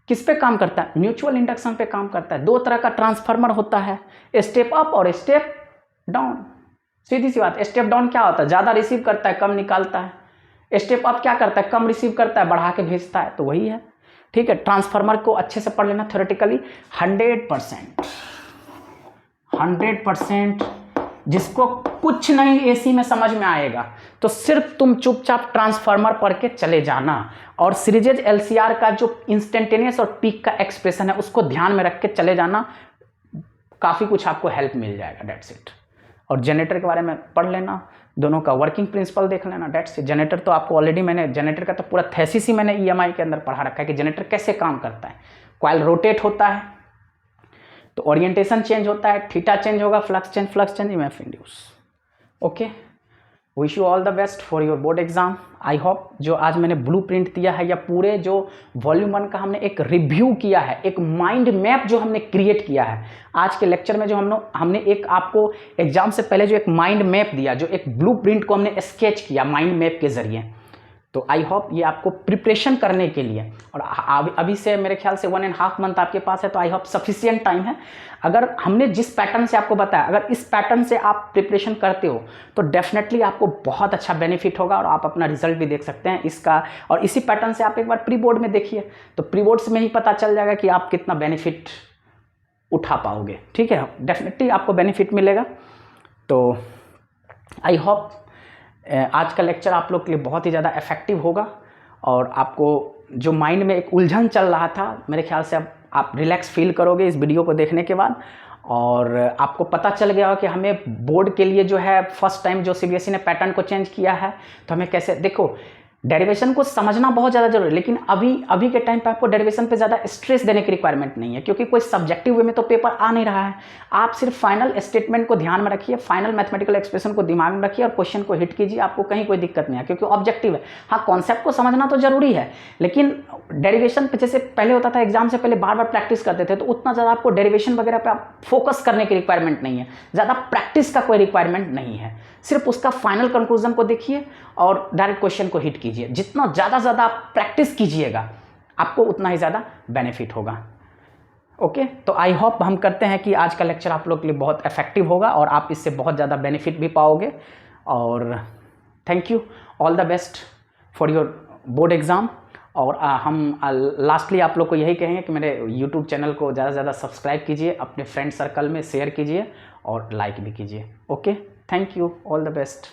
किस पे काम करता है, म्यूचुअल इंडक्शन पे काम करता है। दो तरह का ट्रांसफार्मर होता है, स्टेप अप और स्टेप डाउन। सीधी सी बात, स्टेप डाउन क्या होता है, ज़्यादा रिसीव करता है, कम निकालता है। स्टेप अप क्या करता है, कम रिसीव करता है, बढ़ा के भेजता है। तो वही है, ठीक है। ट्रांसफार्मर को अच्छे से पढ़ लेना थ्योरेटिकली। 100% जिसको कुछ नहीं एसी में समझ में आएगा, तो सिर्फ तुम चुपचाप ट्रांसफार्मर पढ़ के चले जाना, और सीरीज एलसीआर का जो इंस्टेंटेनियस और पीक का एक्सप्रेशन है उसको ध्यान में रख के चले जाना, काफ़ी कुछ आपको हेल्प मिल जाएगा, दैट्स इट। और जनरेटर के बारे में पढ़ लेना, दोनों का वर्किंग प्रिंसिपल देख लेना, दैट्स इट। जनरेटर तो आपको ऑलरेडी मैंने जनरेटर का तो पूरा थेसिस ही मैंने ईएमआई के अंदर पढ़ा रखा है कि जनरेटर कैसे काम करता है। कॉइल रोटेट होता है तो ओरिएंटेशन चेंज होता है, थीटा चेंज होगा, flux change, EMF induce. Okay, wish you all the best for your board exam. I hope जो आज मैंने ब्लूप्रिंट दिया है, या पूरे जो वॉल्यूम 1 का हमने एक रिव्यू किया है, एक माइंड मैप जो हमने क्रिएट किया है आज के लेक्चर में, जो हमने एक आपको एग्जाम से पहले जो एक माइंड मैप दिया, जो एक ब्लूप्रिंट को हमने स्केच किया माइंड मैप के जरिए, तो आई होप ये आपको प्रिपरेशन करने के लिए, और अभी से मेरे ख्याल से 1.5 मंथ आपके पास है, तो आई होप सफिशिएंट टाइम है। अगर हमने जिस पैटर्न से आपको बताया, अगर इस पैटर्न से आप प्रिपरेशन करते हो तो डेफिनेटली आपको बहुत अच्छा बेनिफिट होगा, और आप अपना रिजल्ट भी देख सकते हैं इसका। और इसी पैटर्न से आप एक बार प्री बोर्ड में देखिए, तो प्री बोर्ड्स में ही पता चल जाएगा कि आप कितना बेनिफिट उठा पाओगे, ठीक है। डेफिनेटली आपको बेनिफिट मिलेगा। तो आई होप आज का लेक्चर आप लोग के लिए बहुत ही ज़्यादा इफेक्टिव होगा, और आपको जो माइंड में एक उलझन चल रहा था, मेरे ख्याल से अब आप रिलैक्स फील करोगे इस वीडियो को देखने के बाद, और आपको पता चल गया हो कि हमें बोर्ड के लिए जो है फर्स्ट टाइम जो सीबीएसई ने पैटर्न को चेंज किया है, तो हमें कैसे, देखो डेरिवेशन को समझना बहुत ज़्यादा जरूरी है, लेकिन अभी के टाइम पे आपको डेरिवेशन पे ज़्यादा स्ट्रेस देने की रिक्वायरमेंट नहीं है, क्योंकि कोई सब्जेक्टिव वे में तो पेपर आ नहीं रहा है। आप सिर्फ फाइनल स्टेटमेंट को ध्यान में रखिए, फाइनल मैथमेटिकल एक्सप्रेशन को दिमाग में रखिए और क्वेश्चन को हिट कीजिए, आपको कहीं कोई दिक्कत नहीं है, क्योंकि ऑब्जेक्टिव है। हाँ, कॉन्सेप्ट को समझना तो जरूरी है, लेकिन डेरिवेशन पे जैसे पहले होता था, एग्जाम से पहले बार बार प्रैक्टिस करते थे, तो उतना ज़्यादा आपको डेरिवेशन वगैरह पे आप फोकस करने की रिक्वायरमेंट नहीं है, ज़्यादा प्रैक्टिस का कोई रिक्वायरमेंट नहीं है। सिर्फ उसका फाइनल कंक्लूजन को देखिए और डायरेक्ट क्वेश्चन को हिट कीजिए। जितना ज़्यादा आप प्रैक्टिस कीजिएगा, आपको उतना ही ज़्यादा बेनिफिट होगा। ओके, तो आई होप हम करते हैं कि आज का लेक्चर आप लोग के लिए बहुत इफेक्टिव होगा और आप इससे बहुत ज़्यादा बेनिफिट भी पाओगे। और thank you, all the best for your board exam. और हम लास्टली आप लोग को यही कहेंगे कि मेरे यूट्यूब चैनल को ज़्यादा से ज़्यादा सब्सक्राइब कीजिए, अपने फ्रेंड सर्कल में शेयर कीजिए और लाइक भी कीजिए। Okay, thank you, all the best.